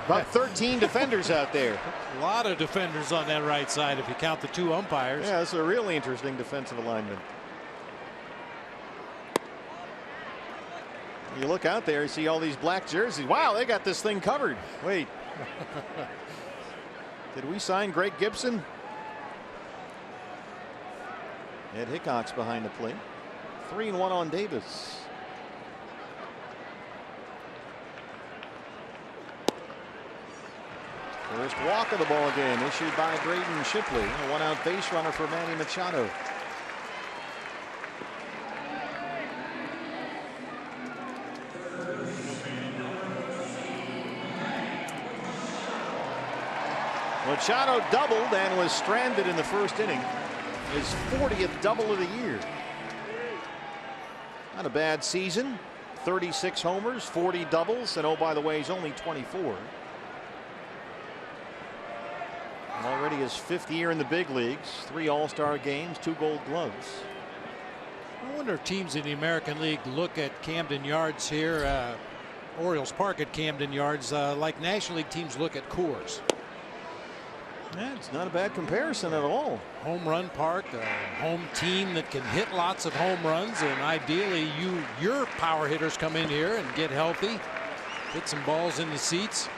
about 13 defenders out there. A lot of defenders on that right side if you count the 2 umpires. Yeah, it's a really interesting defensive alignment. You look out there, you see all these black jerseys. Wow, they got this thing covered. Wait. Did we sign Greg Gibson? Ed Hickok's behind the plate. 3-1 on Davis. First walk of the ball game issued by Braden Shipley. A 1-out base runner for Manny Machado. Machado doubled and was stranded in the first inning. His 40th double of the year. Not a bad season. 36 homers, 40 doubles, and oh, by the way, he's only 24. Already his 5th year in the big leagues. 3 All-Star games, 2 Gold Gloves. I wonder if teams in the American League look at Camden Yards here, Orioles Park at Camden Yards, like National League teams look at Coors. Yeah, it's not a bad comparison at all. Home run park, a home team that can hit lots of home runs, and ideally your power hitters come in here and get healthy, hit some balls in the seats.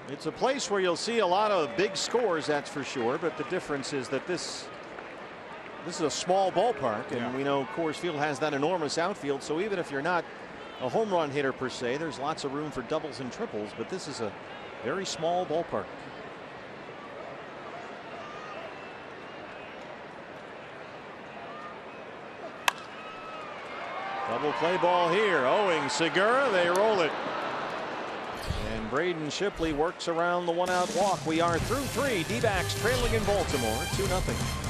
It's a place where you'll see a lot of big scores, that's for sure, but the difference is that this is a small ballpark, and we know Coors Field has that enormous outfield, so even if you're not a home run hitter per se, there's lots of room for doubles and triples, but this is a very small ballpark. Double play ball here. Owings, Segura, they roll it. And Braden Shipley works around the 1-out walk. We are through 3. D-backs trailing in Baltimore 2-0.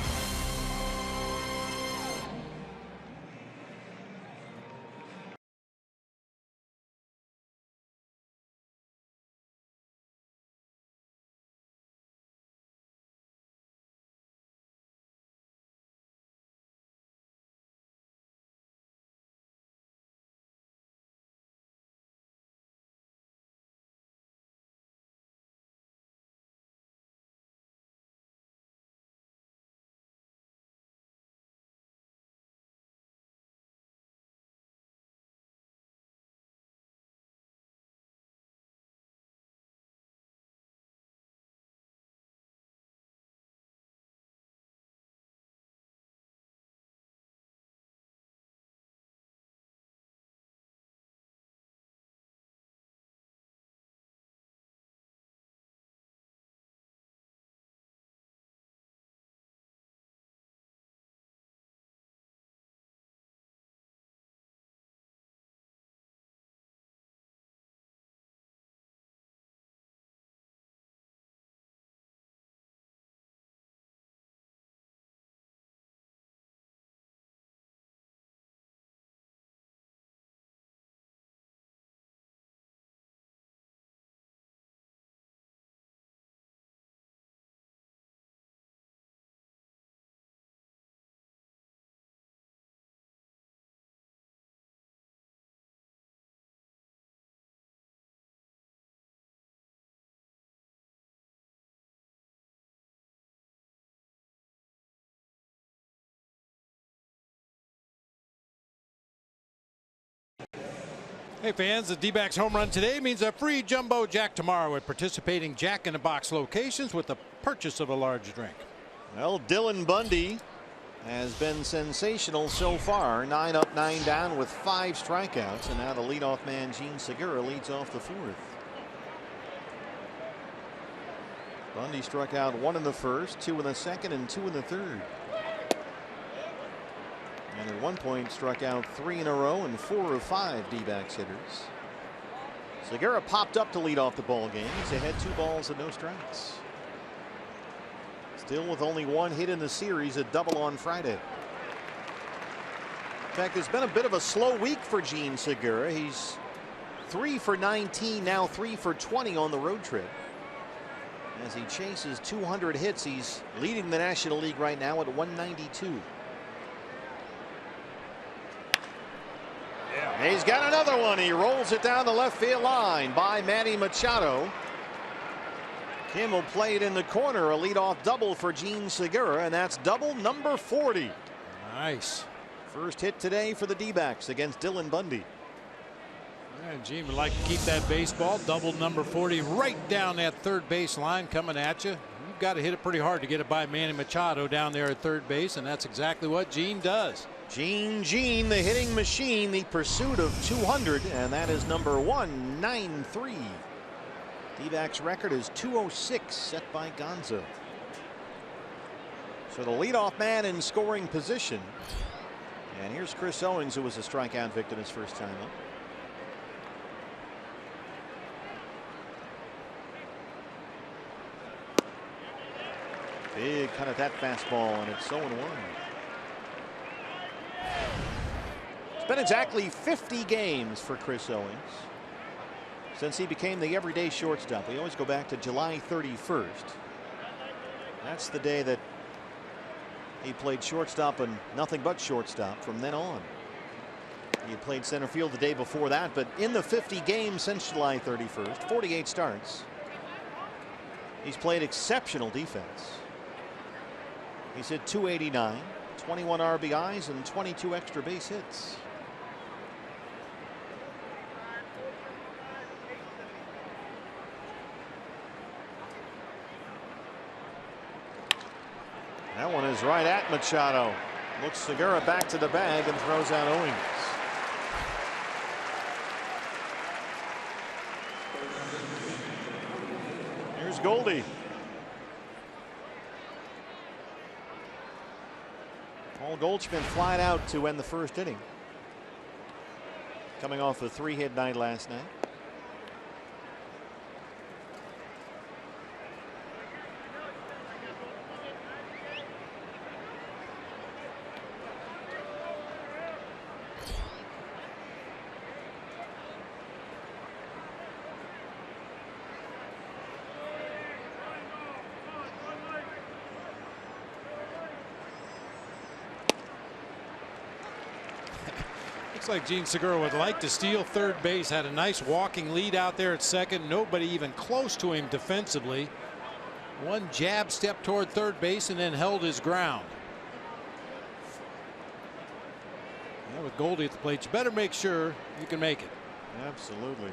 Hey fans, the D-backs home run today means a free jumbo jack tomorrow at participating Jack in the Box locations with the purchase of a large drink. Well, Dylan Bundy has been sensational so far. 9 up, 9 down with 5 strikeouts, and now the leadoff man Gene Segura leads off the 4th. Bundy struck out 1 in the first, 2 in the second, and 2 in the third. And at one point struck out 3 in a row and 4 of 5 D-backs hitters. Segura popped up to lead off the ball game. He's ahead 2 balls and no strikes. Still with only 1 hit in the series, a double on Friday. In fact, there's been a bit of a slow week for Gene Segura. He's 3 for 19, now 3 for 20 on the road trip. As he chases 200 hits, he's leading the National League right now at 192. He's got another one. He rolls it down the left field line by Manny Machado. Kim will play it in the corner. A leadoff double for Gene Segura, and that's double number 40. Nice. First hit today for the D-backs against Dylan Bundy. And Gene would like to keep that baseball. Double number 40 right down that third base line coming at you. You've got to hit it pretty hard to get it by Manny Machado down there at third base, and that's exactly what Gene does. Gene, the hitting machine, the pursuit of 200, and that is number 193. D-backs record is 206, set by Gonzo. So the leadoff man in scoring position. And here's Chris Owings, who was a strikeout victim his first time up. Big cut at that fastball, and it's 0-1. It's been exactly 50 games for Chris Owings since he became the everyday shortstop. We always go back to July 31st. That's the day that he played shortstop and nothing but shortstop from then on. He had played center field the day before that, but in the 50 games since July 31st, 48 starts, he's played exceptional defense. He's hit .289, 21 RBIs, and 22 extra base hits. That one is right at Machado. Looks Segura back to the bag and throws out Owings. Here's Goldie. Paul Goldschmidt flied out to end the first inning. Coming off a 3-hit night last night. Looks like Gene Segura would like to steal third base. Had a nice walking lead out there at second. Nobody even close to him defensively. One jab step toward third base and then held his ground. Yeah, with Goldie at the plate, you better make sure you can make it. Absolutely.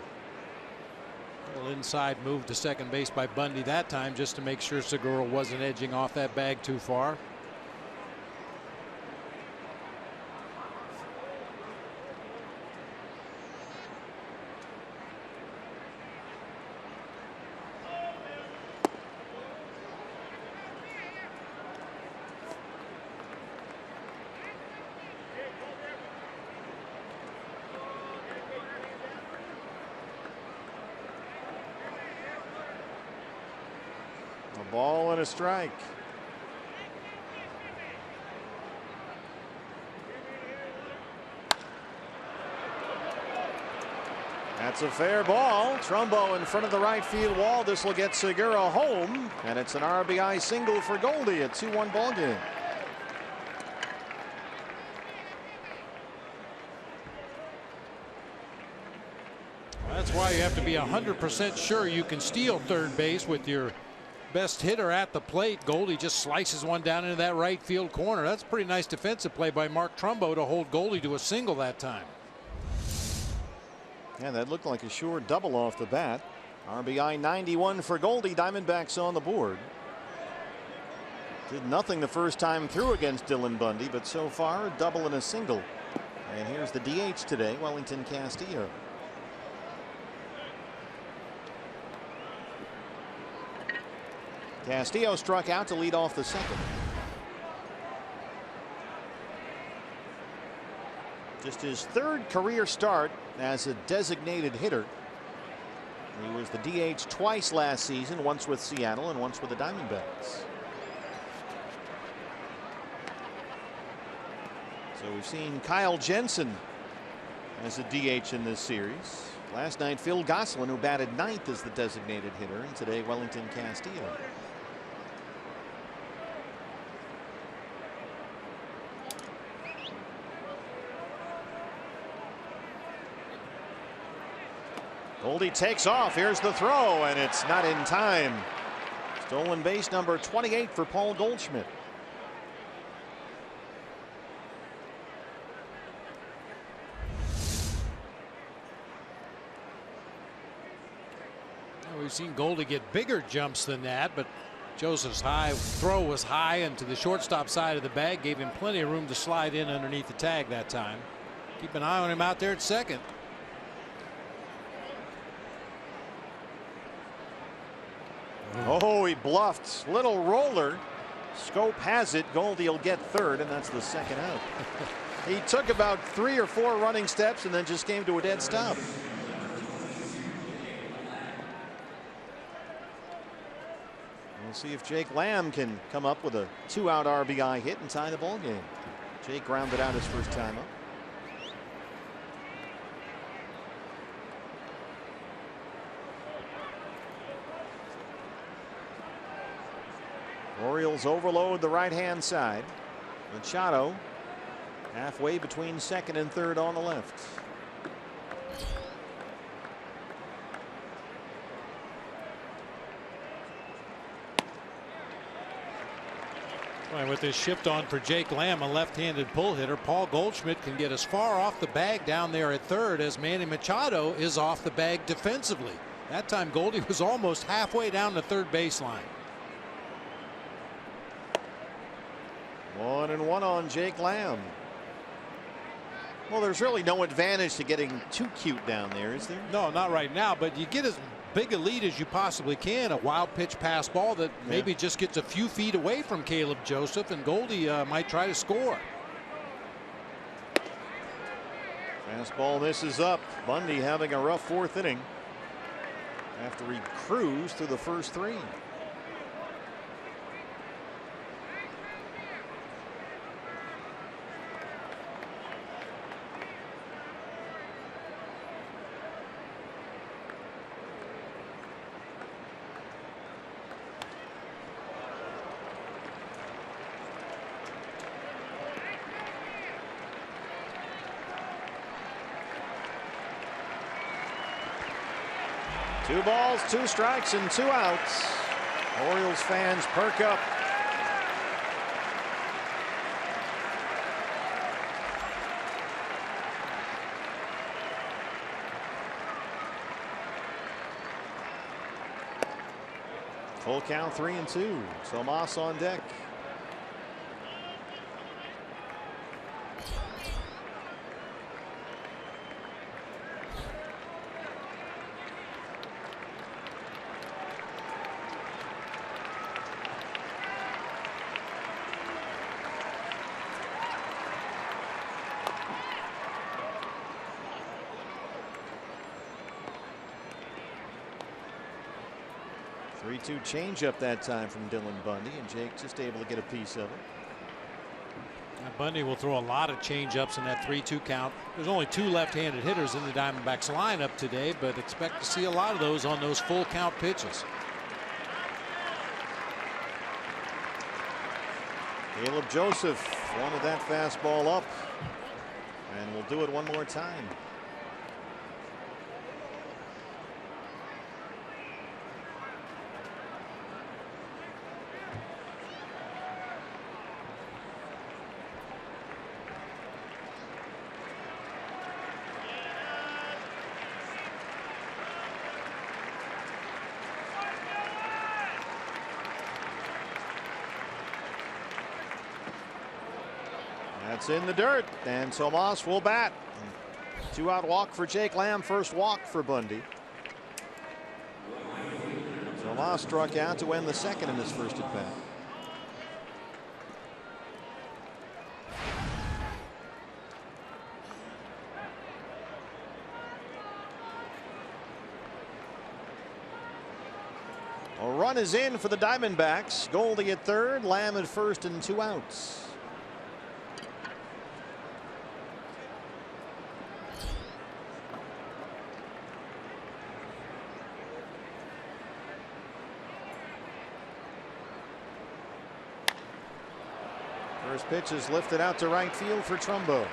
A little inside move to second base by Bundy that time, just to make sure Segura wasn't edging off that bag too far. A ball and a strike. That's a fair ball. Trumbo in front of the right field wall. This will get Segura home, and it's an RBI single for Goldie. A 2-1 ball game. That's why you have to be 100% sure you can steal third base with your best hitter at the plate. Goldie just slices one down into that right field corner. That's a pretty nice defensive play by Mark Trumbo to hold Goldie to a single that time. Yeah, that looked like a sure double off the bat. RBI 91 for Goldie. Diamondbacks on the board. Did nothing the first time through against Dylan Bundy, but so far a double and a single. And here's the DH today, Wellington Castillo. Castillo struck out to lead off the second. Just his third career start as a designated hitter. He was the DH twice last season, once with Seattle and once with the Diamondbacks. So we've seen Kyle Jensen as a DH in this series. Last night, Phil Gosselin, who batted ninth as the designated hitter, and today Wellington Castillo. Goldie takes off. Here's the throw, and it's not in time. Stolen base number 28 for Paul Goldschmidt. We've seen Goldie get bigger jumps than that, but Joseph's high throw was high and to the shortstop side of the bag, gave him plenty of room to slide in underneath the tag that time. Keep an eye on him out there at second. Oh, he bluffed. Little roller. Scope has it. Goldie will get third, and that's the second out. He took about 3 or 4 running steps and then just came to a dead stop. We'll see if Jake Lamb can come up with a 2-out RBI hit and tie the ball game. Jake grounded out his first time up. Orioles overload the right-hand side. Machado halfway between second and third on the left. Well, with this shift on for Jake Lamb, a left-handed pull hitter, Paul Goldschmidt can get as far off the bag down there at third as Manny Machado is off the bag defensively. That time Goldie was almost halfway down the third baseline. 1-1 on Jake Lamb. Well, there's really no advantage to getting too cute down there, is there? No, not right now, but you get as big a lead as you possibly can. A wild pitch pass ball that maybe just gets a few feet away from Caleb Joseph, and Goldie might try to score. Fastball misses up. Bundy having a rough fourth inning after he cruised through the first 3. Two balls, 2 strikes, and 2 outs. Orioles fans perk up. Full count, 3-2. Tomas on deck. Two changeup that time from Dylan Bundy, and Jake just able to get a piece of it. Bundy will throw a lot of changeups in that 3-2 count. There's only 2 left-handed hitters in the Diamondbacks lineup today, but expect to see a lot of those on those full count pitches. Caleb Joseph wanted that fastball up, and we'll do it one more time. That's in the dirt, and Tomas will bat. 2-out walk for Jake Lamb, first walk for Bundy. Tomas struck out to end the second in his first at bat. A run is in for the Diamondbacks. Goldie at third, Lamb at first, and 2 outs. First pitch is lifted out to right field for Trumbo.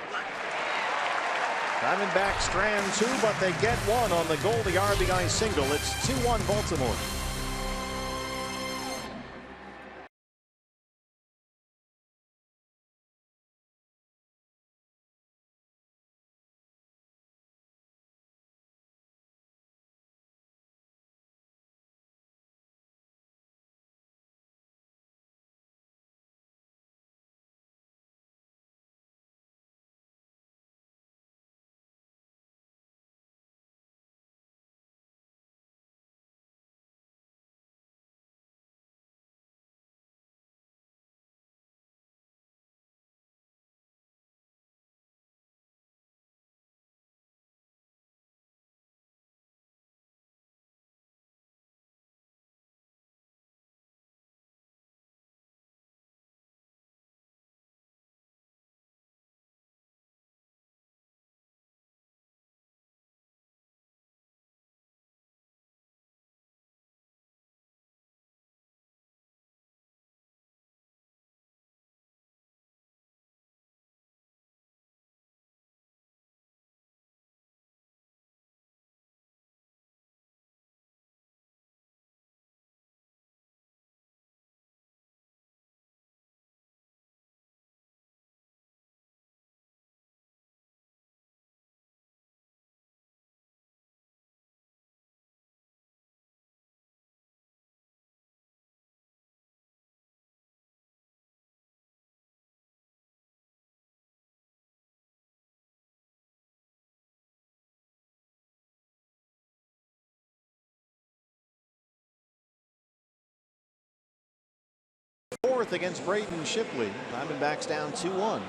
Diamondbacks strand 2, but they get 1 on the Goldie RBI single. It's 2-1 Baltimore. Fourth against Braden Shipley. Diamondbacks down 2-1.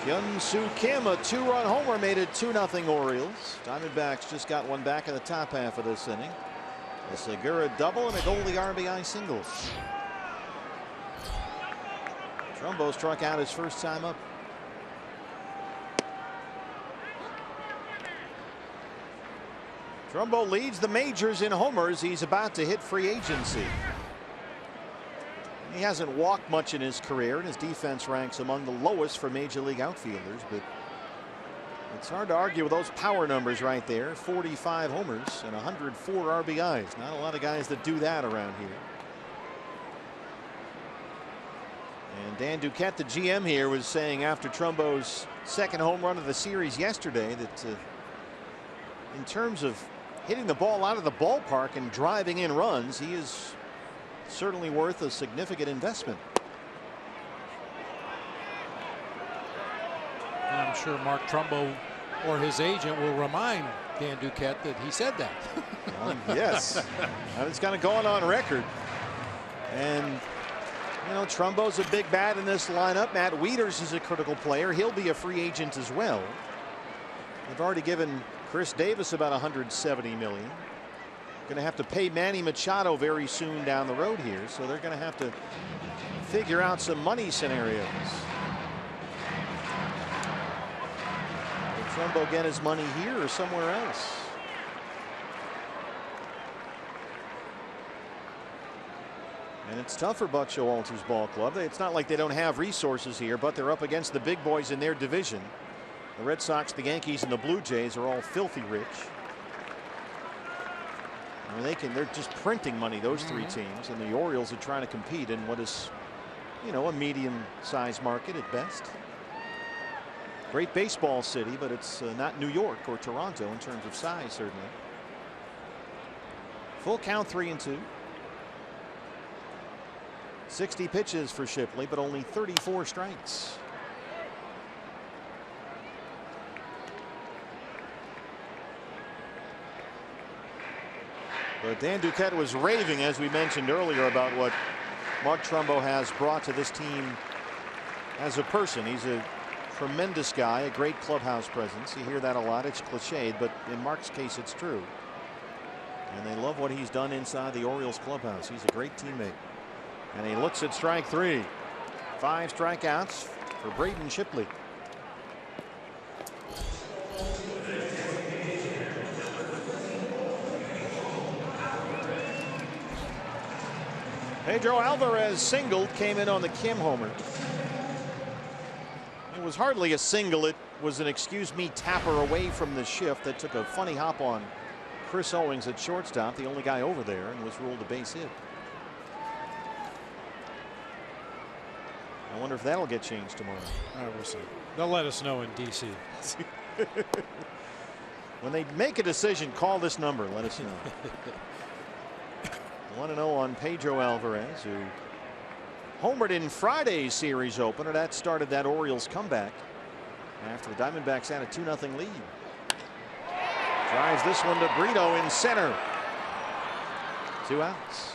Hyun-Soo Kim, a 2-run homer, made it 2-0 Orioles. Diamondbacks just got one back in the top half of this inning. A SEGURA double and a Goldie RBI single. Trumbo struck out his first time up. Trumbo leads the majors in homers. He's about to hit free agency. He hasn't walked much in his career, and his defense ranks among the lowest for major league outfielders, but it's hard to argue with those power numbers right there. 45 homers and 104 RBIs. Not a lot of guys that do that around here. And Dan Duquette, the GM here, was saying after Trumbo's second home run of the series yesterday that in terms of hitting the ball out of the ballpark and driving in runs, he is certainly worth a significant investment. I'm sure Mark Trumbo or his agent will remind Dan Duquette that he said that. Yes, it's kind of going on record. And you know, Trumbo's a big bat in this lineup. Matt Wieters is a critical player. He'll be a free agent as well. They've already given Chris Davis about $170 million. Going to have to pay Manny Machado very soon down the road here, so they're going to have to figure out some money scenarios. Will Trumbo get his money here or somewhere else? And it's tough for Buck Showalter's ball club. It's not like they don't have resources here, but they're up against the big boys in their division. The Red Sox, the Yankees, and the Blue Jays are all filthy rich. I mean, they're just printing money, those three teams, and the Orioles are trying to compete in what is, you know, a medium-sized market at best. Great baseball city, but it's not New York or Toronto in terms of size, certainly. Full count, 3-2. 60 pitches for Shipley, but only 34 strikes. But Dan Duquette was raving, as we mentioned earlier, about what Mark Trumbo has brought to this team as a person. He's a tremendous guy, a great clubhouse presence. You hear that a lot. It's cliched, but in Mark's case, it's true. And they love what he's done inside the Orioles clubhouse. He's a great teammate. And he looks at strike 3. 5 strikeouts for Braden Shipley. Pedro Alvarez singled, came in on the Kim homer. It was hardly a single. It was an excuse me tapper away from the shift that took a funny hop on Chris Owings at shortstop, the only guy over there, and was ruled a base hit. I wonder if that'll get changed tomorrow. We'll see. They'll let us know in DC. When they make a decision, call this number. Let us know. 1-0 on Pedro Alvarez, who homered in Friday's series opener. That started that Orioles comeback after the Diamondbacks had a 2-0 lead. Drives this one to Brito in center. 2 outs.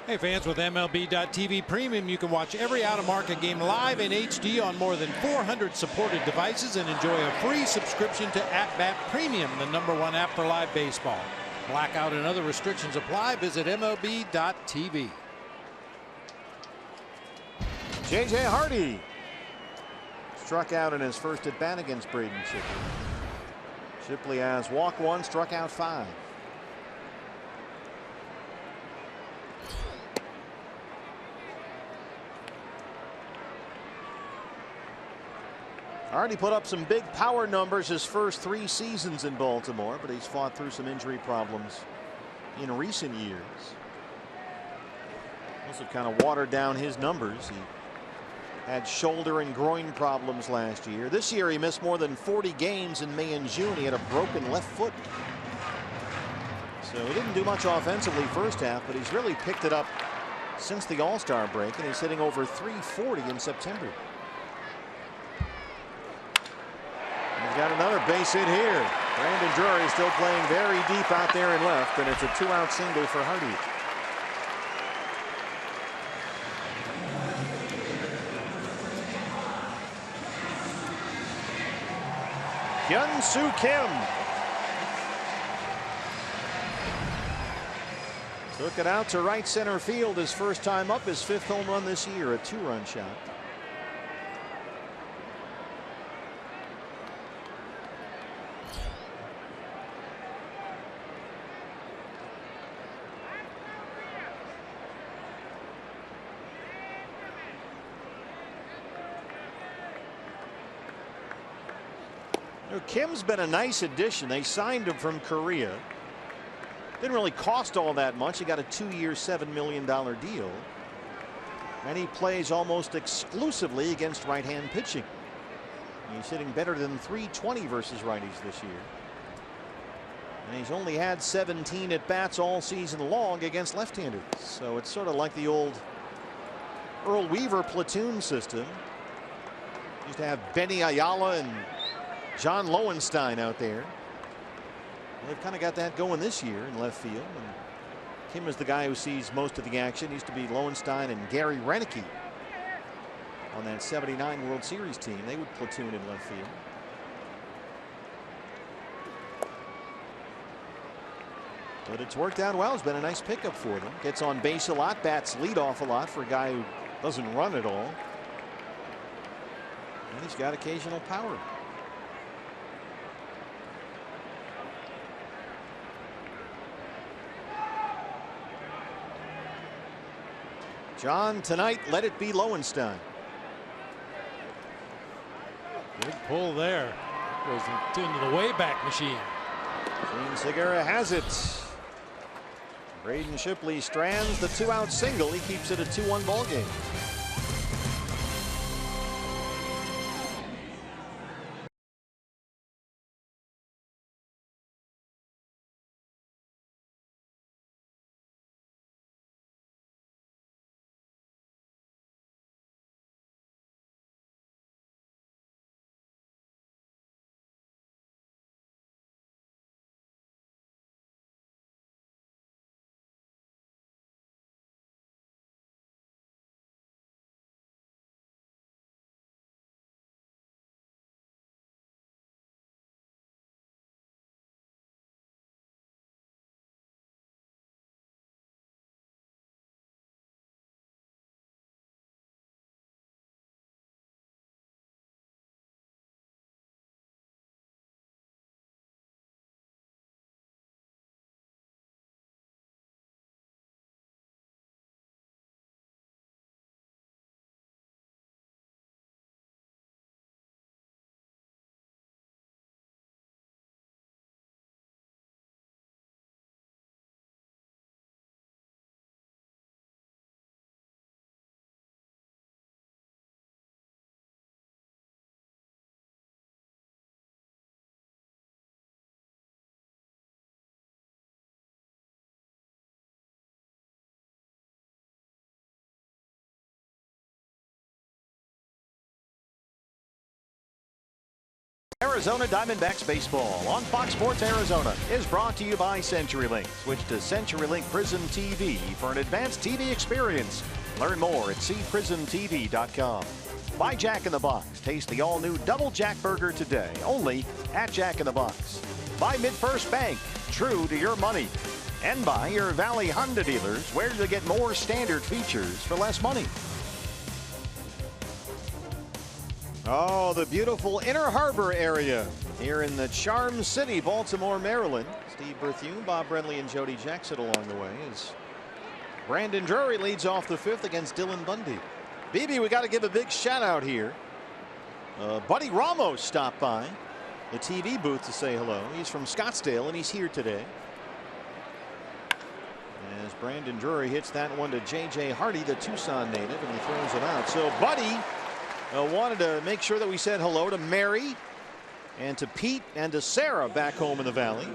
Hey fans, with MLB.TV Premium, you can watch every out-of-market game live in HD on more than 400 supported devices and enjoy a free subscription to At Bat Premium, the #1 app for live baseball. Blackout and other restrictions apply. Visit MLB.TV. J.J. Hardy struck out in his first at bat against Braden Shipley. Shipley has walked 1, struck out 5. Hardy put up some big power numbers his first 3 seasons in Baltimore, but he's fought through some injury problems in recent years. Also kind of watered down his numbers. He had shoulder and groin problems last year. This year he missed more than 40 games in May and June. He had a broken left foot. So he didn't do much offensively first half, but he's really picked it up since the All-Star break, and he's hitting over .340 in September. He's got another base hit here. Brandon Drury still playing very deep out there in left, and it's a 2-out single for Hardy. Hyun-Soo Kim took it out to right center field his first time up, his 5th home run this year, a 2-run shot. Kim's been a nice addition. They signed him from Korea. Didn't really cost all that much. He got a 2-year, $7 million deal. And he plays almost exclusively against right-hand pitching. He's hitting better than .320 versus righties this year. And he's only had 17 at-bats all season long against left-handers. So it's sort of like the old Earl Weaver platoon system. Used to have Benny Ayala and John Lowenstein out there. They've kind of got that going this year in left field. And Kim is the guy who sees most of the action. Used to be Lowenstein and Gary Renicky on that '79 World Series team. They would platoon in left field. But it's worked out well. It's been a nice pickup for them. Gets on base a lot, bats lead off a lot for a guy who doesn't run at all. And he's got occasional power. John, tonight, let it be Lowenstein. Big pull there. Goes into the Wayback Machine. SEGURA has it. Braden Shipley strands the 2-out single. He keeps it a 2-1 ball game. Arizona Diamondbacks baseball on Fox Sports Arizona is brought to you by CenturyLink. Switch to CenturyLink Prism TV for an advanced TV experience. Learn more at cprismtv.com. By Jack in the Box. Taste the all-new Double Jack Burger today, only at Jack in the Box. By MidFirst Bank, true to your money. And by your Valley Honda dealers, where you get more standard features for less money. Oh, the beautiful Inner Harbor area here in the Charm City, Baltimore, Maryland. Steve Berthune, Bob Brenly, and Jody Jackson along the way as Brandon Drury leads off the fifth against Dylan Bundy. BB, we got to give a big shout out here. Buddy Ramos stopped by the TV booth to say hello. He's from Scottsdale and he's here today. As Brandon Drury hits that one to J.J. Hardy, the Tucson native, and he throws it out. So Buddy wanted to make sure that we said hello to Mary and to Pete and to Sarah back home in the Valley.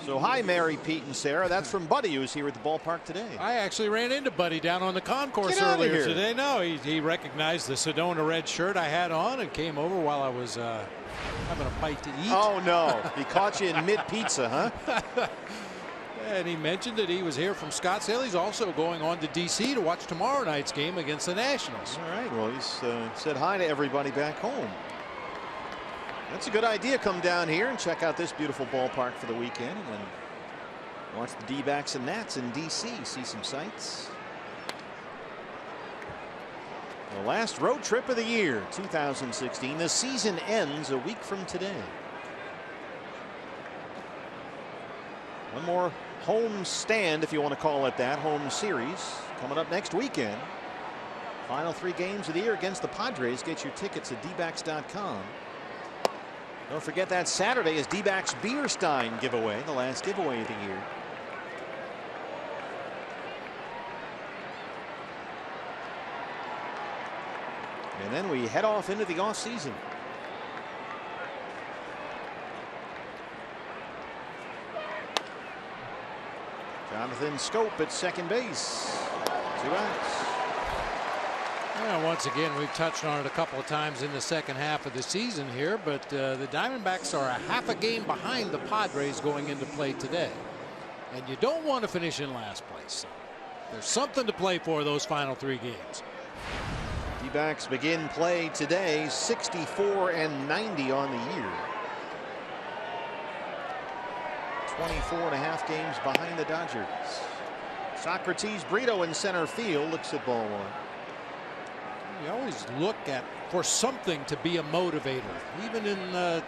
So hi, Mary, Pete, and Sarah. That's from Buddy, who's here at the ballpark today. I actually ran into Buddy down on the concourse earlier today. No, he recognized the Sedona red shirt I had on and came over while I was having a bite to eat. Oh, no. He caught you in mid-pizza, huh? And he mentioned that he was here from Scottsdale. He's also going on to D.C. to watch tomorrow night's game against the Nationals. All right. Well, he's said hi to everybody back home. That's a good idea. Come down here and check out this beautiful ballpark for the weekend and then watch the D-backs and Nats in D.C. See some sights. The last road trip of the year, 2016. The season ends a week from today. One more home stand, if you want to call it that, home series coming up next weekend. Final 3 games of the year against the Padres. Get your tickets at dbacks.com. Don't forget that Saturday is D-backs Beer Stein giveaway, the last giveaway of the year. And then we head off into the off season. Jonathan Scope at second base. 2 outs. Well, once again, we've touched on it a couple of times in the second half of the season here, but the Diamondbacks are a half a game behind the Padres going into play today. And you don't want to finish in last place. There's something to play for those final 3 games. D-backs begin play today 64-90 on the year. 24.5 games behind the Dodgers. Socrates Brito in center field looks at ball 1. You always look for something to be a motivator, even in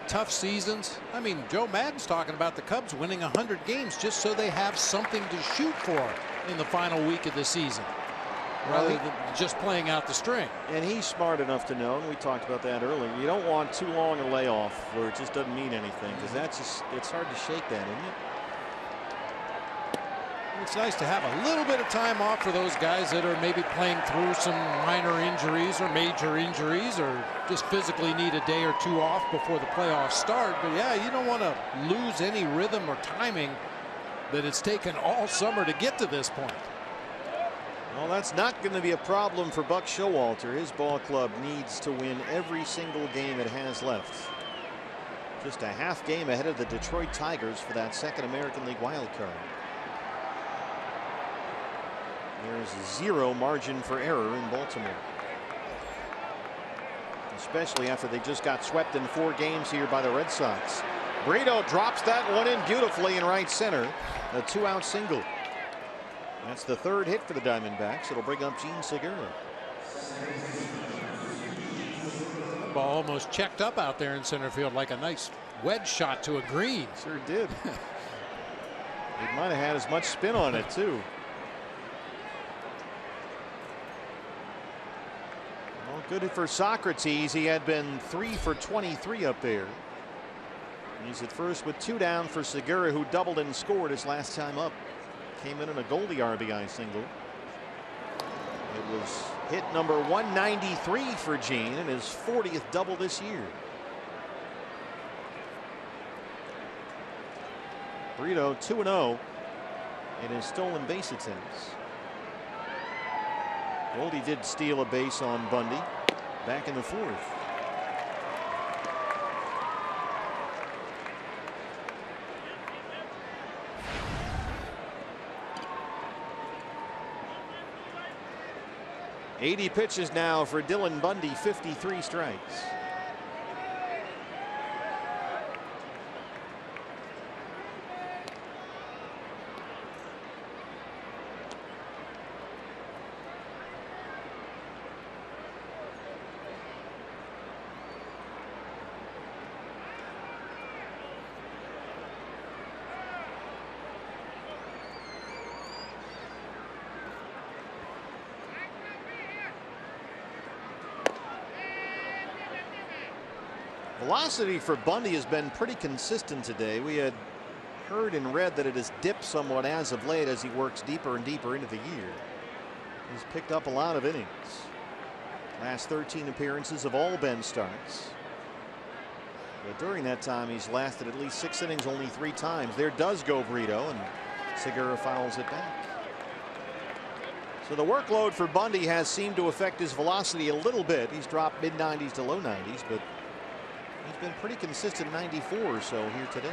tough seasons. I mean, Joe Maddon's talking about the Cubs winning 100 games just so they have something to shoot for in the final week of the season, rather than just playing out the string. And he's smart enough to know, and we talked about that earlier, you don't want too long a layoff where it just doesn't mean anything, because that's just, it's hard to shake that, isn't it? It's nice to have a little bit of time off for those guys that are maybe playing through some minor injuries or major injuries or just physically need a day or 2 off before the playoffs start. But yeah, you don't want to lose any rhythm or timing that it's taken all summer to get to this point. Well, that's not going to be a problem for Buck Showalter. His ball club needs to win every single game it has left. Just a half game ahead of the Detroit Tigers for that second American League wild card. There's 0 margin for error in Baltimore, especially after they just got swept in 4 games here by the Red Sox. Brito drops that one in beautifully in right center. A 2-out single. That's the 3rd hit for the Diamondbacks. It'll bring up Gene Segura. Ball almost checked up out there in center field like a nice wedge shot to a green. Sure did. It might have had as much spin on it too. Good for Socrates. He had been 3 for 23 up there. He's at first with 2 down for Segura, who doubled and scored his last time up. Came in a Goldie RBI single. It was hit number 193 for Gene and his 40th double this year. Brito 2-0 in his stolen base attempts. Goldie did steal a base on Bundy back in the 4th. 80 pitches now for Dylan Bundy, 53 strikes. Velocity for Bundy has been pretty consistent today. We had heard and read that it has dipped somewhat as of late as he works deeper and deeper into the year. He's picked up a lot of innings. Last 13 appearances have all been starts. But during that time, he's lasted at least 6 innings only 3 times. There does go Brito, and Segura fouls it back. So the workload for Bundy has seemed to affect his velocity a little bit. He's dropped mid-90s to low 90s, but he's been pretty consistent 94 or so here today.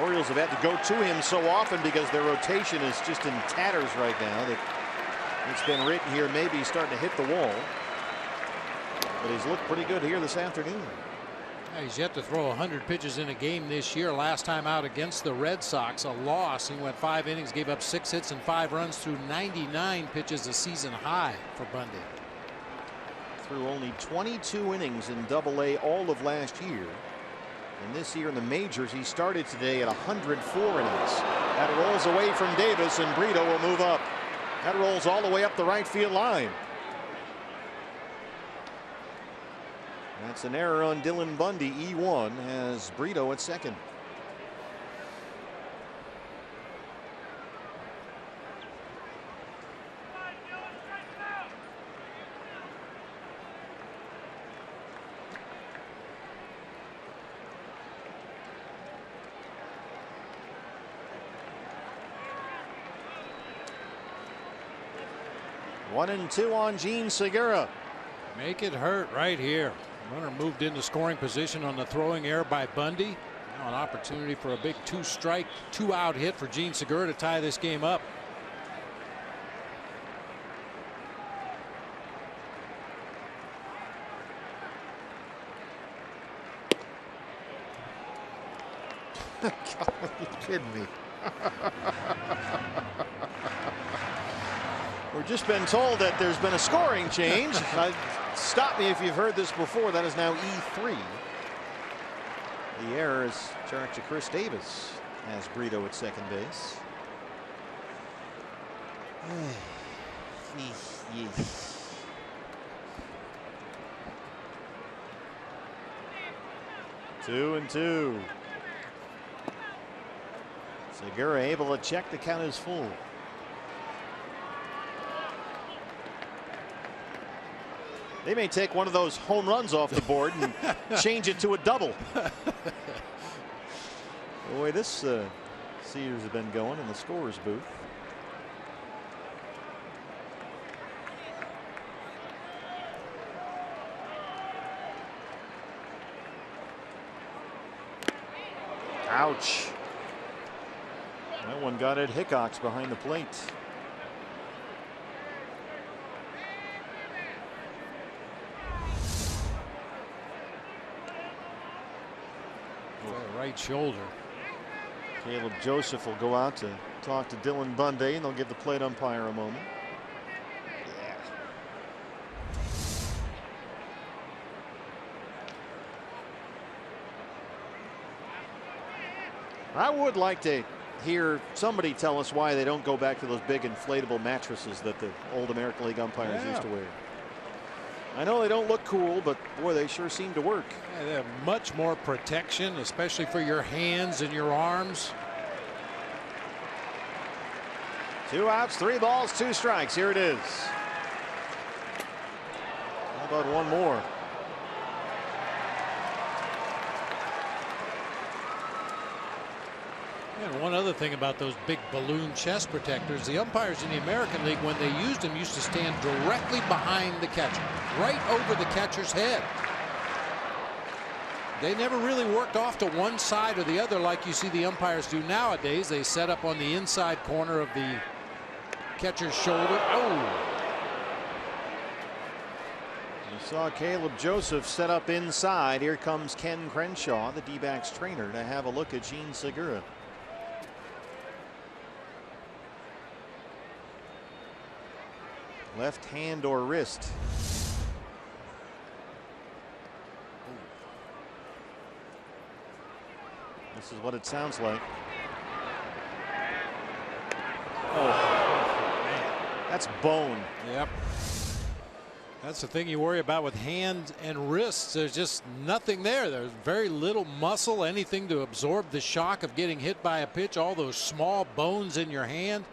Orioles have had to go to him so often because their rotation is just in tatters right now. That it's been written here, maybe he's starting to hit the wall. But he's looked pretty good here this afternoon. Yeah, he's yet to throw 100 pitches in a game this year. Last time out against the Red Sox, a loss. He went 5 innings, gave up 6 hits and 5 runs through 99 pitches, a season high for Bundy. Through only 22 innings in Double-A all of last year. And this year in the majors, he started today at 104 innings. That rolls away from Davis, and Brito will move up. That rolls all the way up the right field line. That's an error on Dylan Bundy. E1 has Brito at second. One and two on Gene Segura. Make it hurt right here. Runner moved into scoring position on the throwing error by Bundy. Now an opportunity for a big 2-strike, 2-out hit for Gene Segura to tie this game up. God, are you kidding me? We've just been told that there's been a scoring change. Stop me if you've heard this before. That is now E3. The error is charged to Chris Davis as Brito at second base. Two and two. Segura able to check. The count is full. They may take one of those home runs off the board and change it to a double. The way this series have been going in the scorer's booth. Ouch. That one got Ed Hickox behind the plate. Right shoulder. Caleb Joseph will go out to talk to Dylan Bundy, and they'll give the plate umpire a moment. Yeah. I would like to hear somebody tell us why they don't go back to those big inflatable mattresses that the old American League umpires used to wear. I know they don't look cool, but boy, they sure seem to work. Yeah, they have much more protection, especially for your hands and your arms. 2 outs, 3 balls, 2 strikes. Here it is. How about one more? And one other thing about those big balloon chest protectors, the umpires in the American League, when they used them, used to stand directly behind the catcher, right over the catcher's head. They never really worked off to one side or the other like you see the umpires do nowadays. They set up on the inside corner of the catcher's shoulder. Oh. You saw Caleb Joseph set up inside. Here comes Ken Crenshaw, the D-backs trainer, to have a look at Jean Segura. Left hand or wrist. This is what it sounds like. Oh, that's bone. Yep. That's the thing you worry about with hands and wrists. There's just nothing there. There's very little muscle, anything to absorb the shock of getting hit by a pitch. All those small bones in your hand.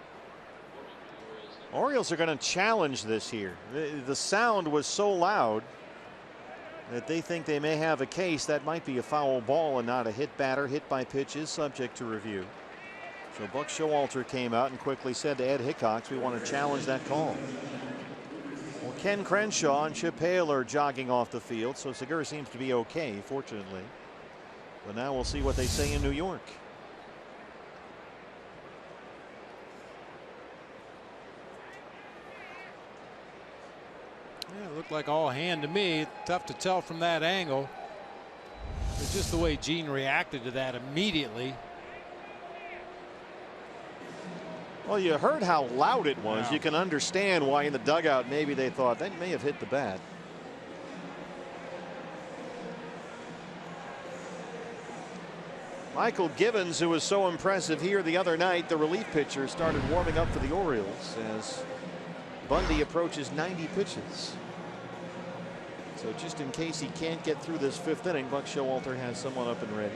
Orioles are going to challenge this here. The sound was so loud that they think they may have a case. That might be a foul ball and not a hit. Batter hit by pitch is subject to review. So Buck Showalter came out and quickly said to Ed Hickox, we want to challenge that call. Well, Ken Crenshaw and Chip Hale are jogging off the field, so Segura seems to be okay, fortunately. But now we'll see what they say in New York. Yeah, it looked like all hand to me. Tough to tell from that angle. It's just the way Gene reacted to that immediately. Well, you heard how loud it was. Yeah. You can understand why in the dugout maybe they thought that may have hit the bat. Michael Givens, who was so impressive here the other night, the relief pitcher, started warming up for the Orioles as Bundy approaches 90 pitches. So just in case he can't get through this fifth inning, Buck Showalter has someone up and ready.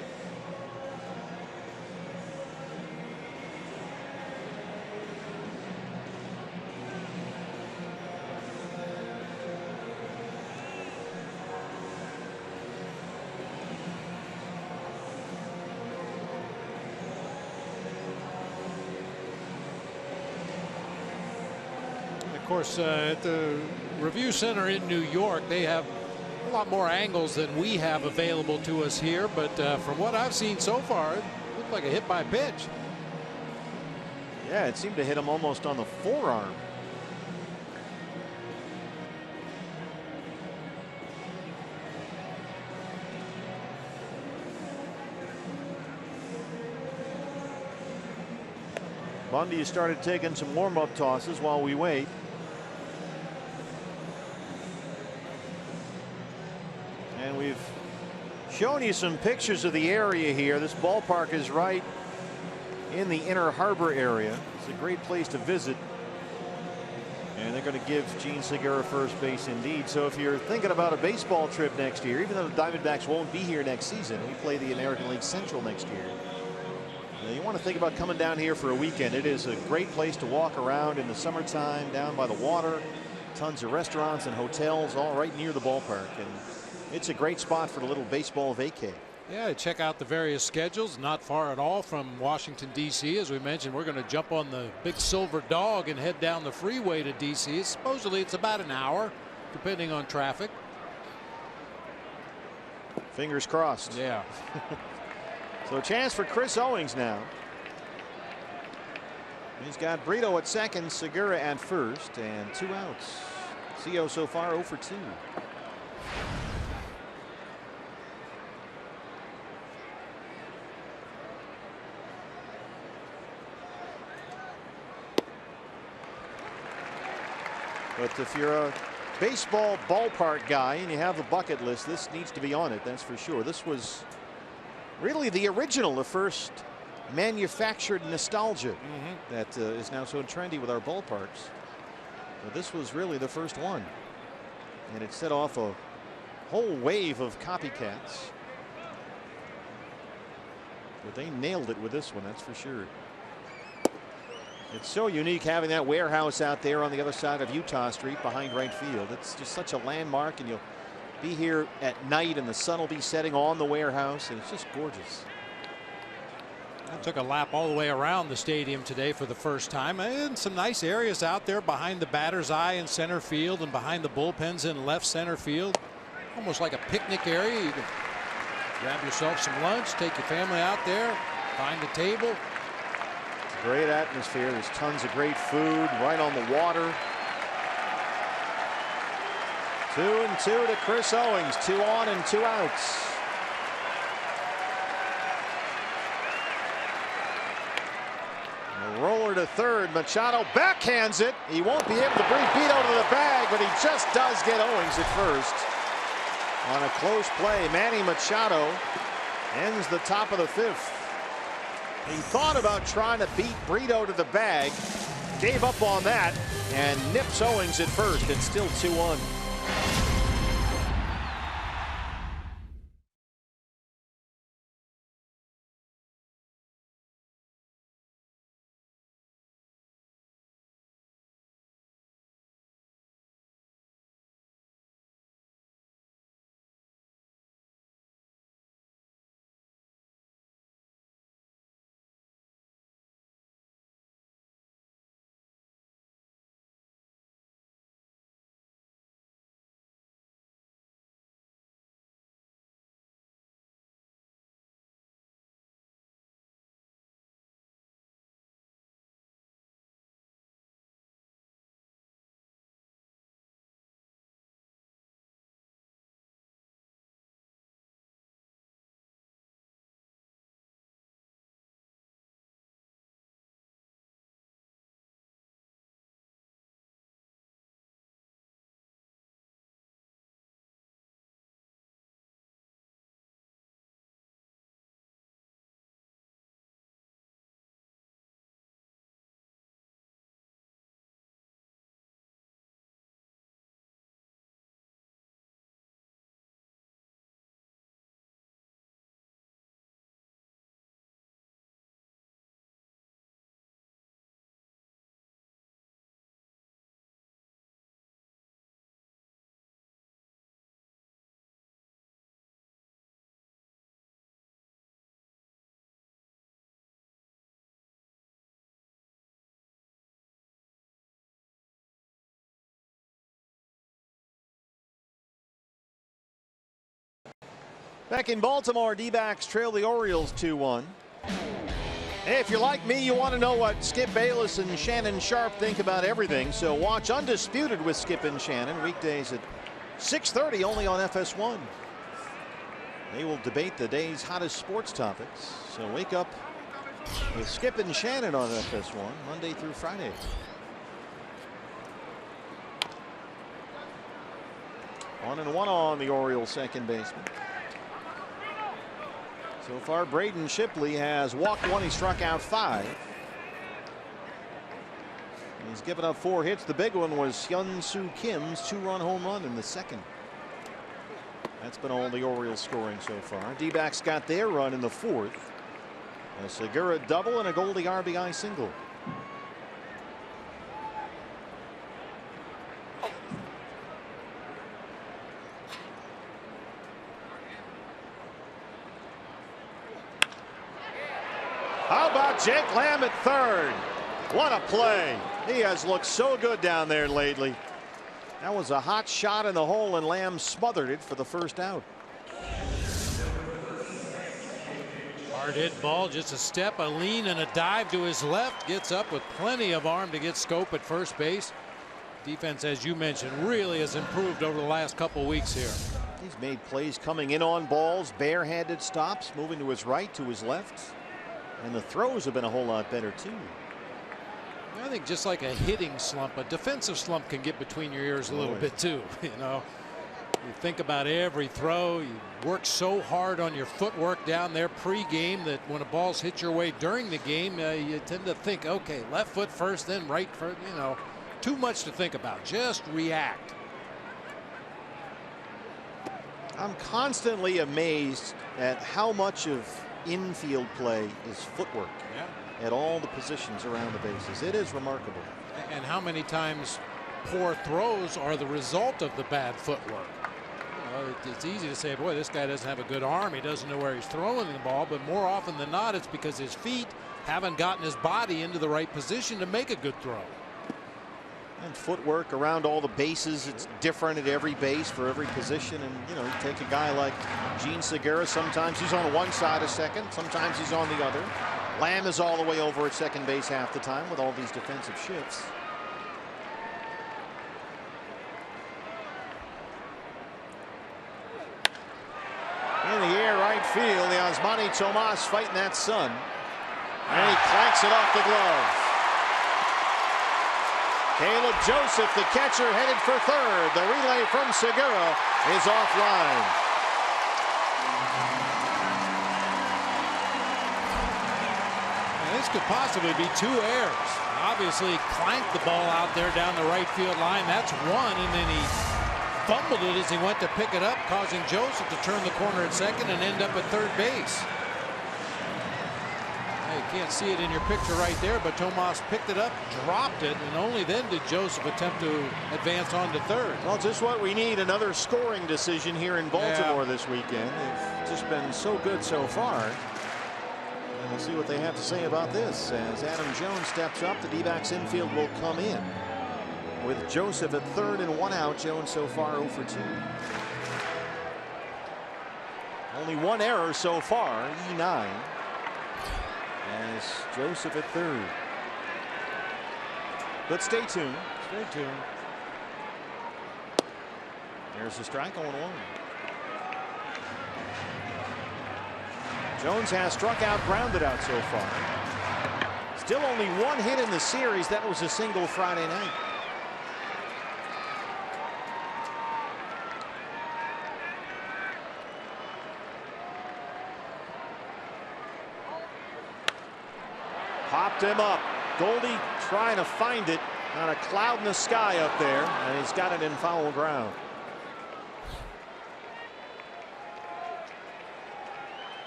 Of course, at the review center in New York, they have a lot more angles than we have available to us here. But from what I've seen so far, it looked like a hit by pitch. Yeah, it seemed to hit him almost on the forearm. Bundy started taking some warm-up tosses while we wait. And we've shown you some pictures of the area here. This ballpark is right in the Inner Harbor area. It's a great place to visit. And they're going to give Jean Segura first base indeed. So if you're thinking about a baseball trip next year, even though the Diamondbacks won't be here next season, we play the American League Central next year. You want to think about coming down here for a weekend. It is a great place to walk around in the summertime down by the water. Tons of restaurants and hotels all right near the ballpark. And it's a great spot for the little baseball vacay. Yeah, check out the various schedules. Not far at all from Washington, D.C. As we mentioned, we're going to jump on the big silver dog and head down the freeway to D.C. Supposedly it's about an hour, depending on traffic. Fingers crossed. Yeah. So a chance for Chris Owings now. He's got Brito at second, Segura at first, and 2 outs. CO so far 0 for 2. But if you're a baseball ballpark guy and you have the bucket list, this needs to be on it, that's for sure. This was really the original, the first manufactured nostalgia that is now so trendy with our ballparks. But this was really the first one, and it set off a whole wave of copycats. But they nailed it with this one, that's for sure. It's so unique having that warehouse out there on the other side of Utah Street behind right field. It's just such a landmark, and you'll be here at night and the sun will be setting on the warehouse, and it's just gorgeous. I took a lap all the way around the stadium today for the first time, and some nice areas out there behind the batter's eye in center field and behind the bullpens in left center field. Almost like a picnic area. You can Grab yourself some lunch, take your family out there, find a table. Great atmosphere. There's tons of great food right on the water. 2-2 to Chris Owings. 2 on and 2 outs. A roller to third. Machado backhands it. He won't be able to bring Vito to the bag, but he just does get Owings at first. On a close play, Manny Machado ends the top of the 5th. He thought about trying to beat Brito to the bag, gave up on that, and nips Owings at first. It's still 2-1. Back in Baltimore, D-backs trail the Orioles 2-1. Hey, if you're like me, you want to know what Skip Bayless and Shannon Sharpe think about everything. So watch Undisputed with Skip and Shannon weekdays at 6:30 only on FS1. They will debate the day's hottest sports topics. So wake up with Skip and Shannon on FS1 Monday through Friday. One and one on the Orioles second baseman. So far, Braden Shipley has walked 1. He struck out 5. He's given up 4 hits. The big one was Hyun-Soo Kim's 2-run home run in the second. That's been all the Orioles scoring so far. D-backs got their run in the 4th. A Segura double and a Goldie RBI single. How about Jake Lamb at third? What a play. He has looked so good down there lately. That was a hot shot in the hole, and Lamb smothered it for the first out. Hard hit ball, just a step, a lean, and a dive to his left. Gets up with plenty of arm to get Schoop at first base. Defense, as you mentioned, really has improved over the last couple weeks here. He's made plays coming in on balls, barehanded stops, moving to his right, to his left. And the throws have been a whole lot better, too. I think just like a hitting slump, a defensive slump can get between your ears a little bit, too. You know, you think about every throw. You work so hard on your footwork down there pre-game that when a ball's hit your way during the game, you tend to think, okay, left foot first, then right foot. You know, too much to think about. Just react. I'm constantly amazed at how much of infield play is footwork. Yeah. At all the positions around the bases. It is remarkable. And how many times poor throws are the result of the bad footwork. You know, it's easy to say, boy, this guy doesn't have a good arm. He doesn't know where he's throwing the ball. But more often than not, it's because his feet haven't gotten his body into the right position to make a good throw. And footwork around all the bases, it's different at every base for every position. And, you know, you take a guy like Gene Segura, sometimes he's on one side of second, sometimes he's on the other. Lamb is all the way over at second base half the time with all these defensive shifts. In the air, right field, the YASMANY TOMAS fighting that sun. And he clanks it off the glove. Caleb Joseph, the catcher, headed for third. The relay from Segura is offline. This could possibly be 2 errors. Obviously clanked the ball out there down the right field line. That's one, and then he fumbled it as he went to pick it up, causing Joseph to turn the corner at second and end up at third base. You can't see it in your picture right there, but Tomas picked it up, dropped it, and only then did Joseph attempt to advance on to third. Well, just what we need, another scoring decision here in Baltimore this weekend. They've just been so good so far. And we'll see what they have to say about this. As Adam Jones steps up, the D-backs infield will come in. With Joseph at third and 1 out, Jones so far 0 for 2. Only 1 error so far, E9. As Joseph at third. But stay tuned. Stay tuned. There's a strike on 1. Jones has struck out, grounded out so far. Still only 1 hit in the series. That was a single Friday night. Popped him up. Goldie trying to find it. Not a cloud in the sky up there, and he's got it in foul ground.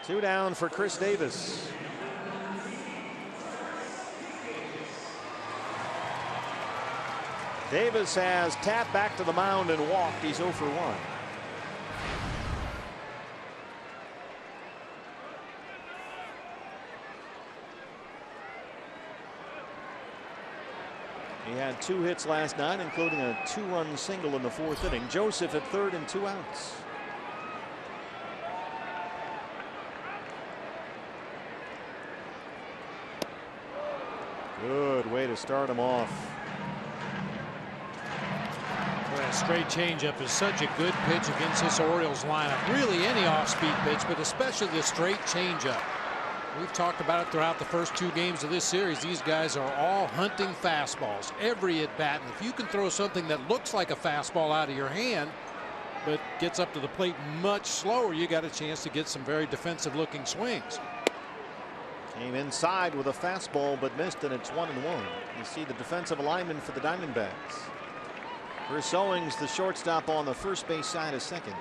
2 down for Chris Davis. Davis has tapped back to the mound and walked. He's 0 for 1. He had 2 hits last night, including a 2-run single in the 4th inning. Joseph at third and 2 outs. Good way to start him off. Boy, a straight changeup is such a good pitch against this Orioles lineup. Really any off-speed pitch, but especially the straight changeup. We've talked about it throughout the first 2 games of this series. These guys are all hunting fastballs every at bat. And if you can throw something that looks like a fastball out of your hand, but gets up to the plate much slower, you got a chance to get some very defensive looking swings. Came inside with a fastball, but missed, and it's 1-1. You see the defensive alignment for the Diamondbacks. Chris Owings, the shortstop, on the first base side of second.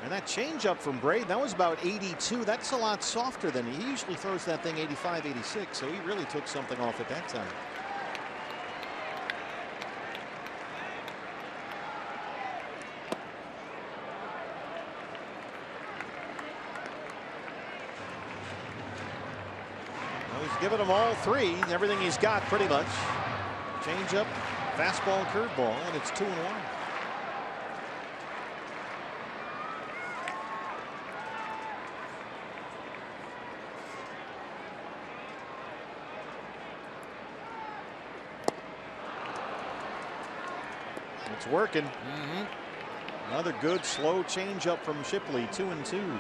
And that changeup from Braden, that was about 82. That's a lot softer than he usually throws that thing 85, 86. So he really took something off at that time. Well, he's given them all 3, everything he's got pretty much. Changeup, fastball, curveball, and it's 2-1. It's working. Another good slow changeup from Shipley. 2-2.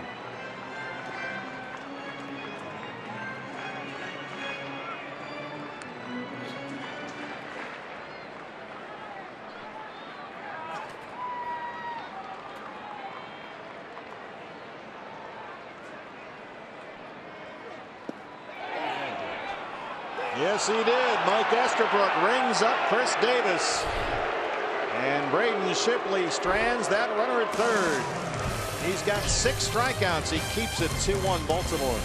Yes, he did. Mike Estabrook rings up Chris Davis. And Braden Shipley strands that runner at third. He's got 6 strikeouts. He keeps it 2-1 Baltimore.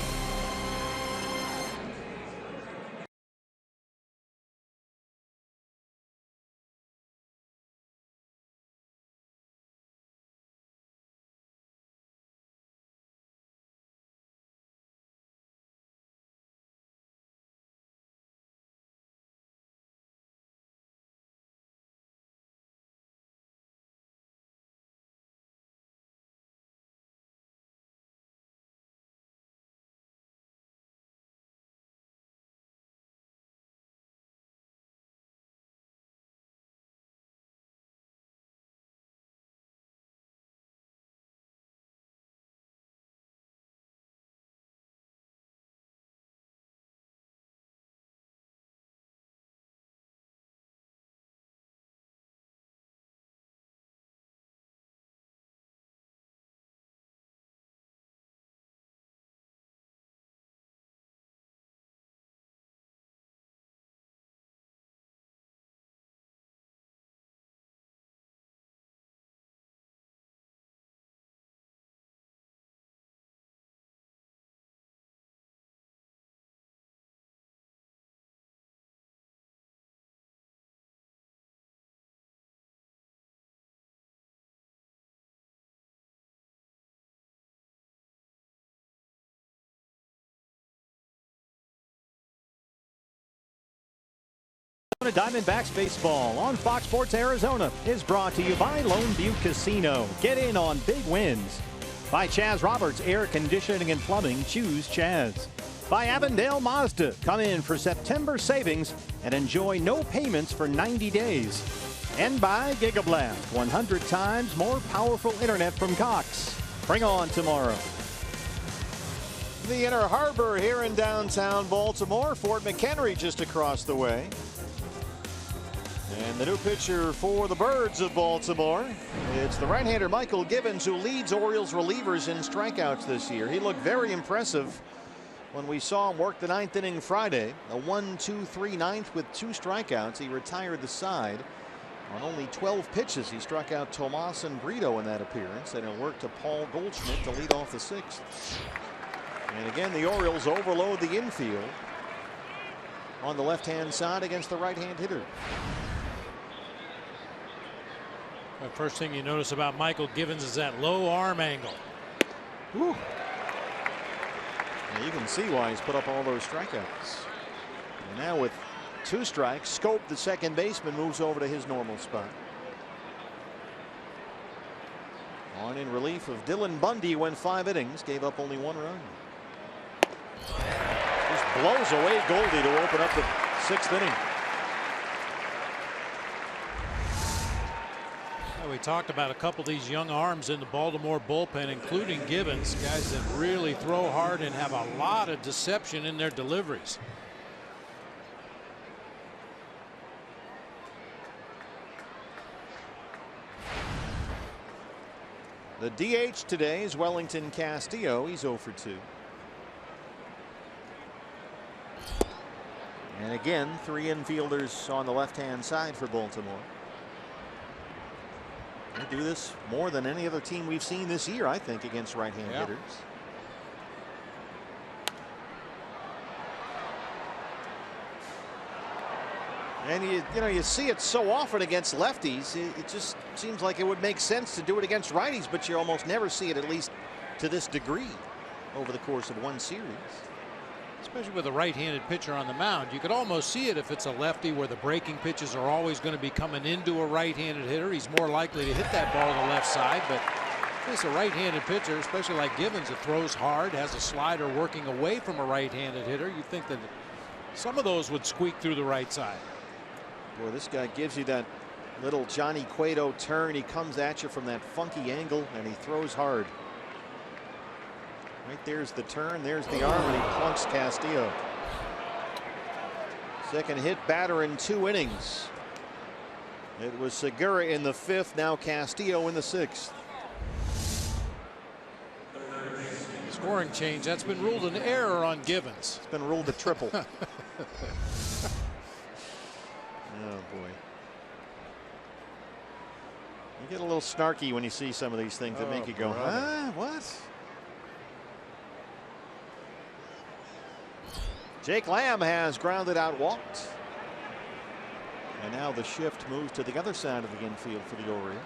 Diamondbacks baseball on Fox Sports Arizona is brought to you by Lone Butte Casino. Get in on big wins. By Chaz Roberts Air Conditioning and Plumbing. Choose Chaz. By Avondale Mazda. Come in for September savings and enjoy no payments for 90 days. And by Gigablast. 100 times more powerful internet from Cox. Bring on tomorrow. The Inner Harbor here in downtown Baltimore. Fort McHenry just across the way. And the new pitcher for the Birds of Baltimore, it's the right-hander Michael Givens, who leads Orioles relievers in strikeouts this year. He looked very impressive when we saw him work the 9th inning Friday. A 1-2-3 ninth with 2 strikeouts. He retired the side on only 12 pitches. He struck out Tomas and Brito in that appearance, and it worked to Paul Goldschmidt to lead off the 6th. And again, the Orioles overload the infield on the left-hand side against the right-hand hitter. The first thing you notice about Michael Givens is that low arm angle. Whew. Now you can see why he's put up all those strikeouts. And now with 2 strikes, Scope, the second baseman, moves over to his normal spot. On in relief of Dylan Bundy, went 5 innings, gave up only 1 run. Just blows away Goldie to open up the 6th inning. We talked about a couple of these young arms in the Baltimore bullpen, including Givens, guys that really throw hard and have a lot of deception in their deliveries. The DH today is Wellington Castillo. He's 0 for 2. And again, 3 infielders on the left-hand side for Baltimore. They do this more than any other team we've seen this year, I think, against right-hand hitters. And you see it so often against lefties. It just seems like it would make sense to do it against righties, but you almost never see it, at least to this degree, over the course of one series. Especially with a right-handed pitcher on the mound, you could almost see it if it's a lefty, where the breaking pitches are always going to be coming into a right-handed hitter. He's more likely to hit that ball on the left side, but if it's a right-handed pitcher, especially like Givens, that throws hard, has a slider working away from a right-handed hitter, you think that some of those would squeak through the right side. Boy, this guy gives you that little Johnny Cueto turn. He comes at you from that funky angle, and he throws hard. Right there's the turn, there's the arm, and he plunks Castillo. Second hit batter in 2 innings. It was Segura in the 5th, now Castillo in the 6th. Scoring change, that's been ruled an error on Givens. It's been ruled a triple. Oh boy. You get a little snarky when you see some of these things that make you go, huh? What? Jake Lamb has grounded out, walked. And now the shift moves to the other side of the infield for the Orioles.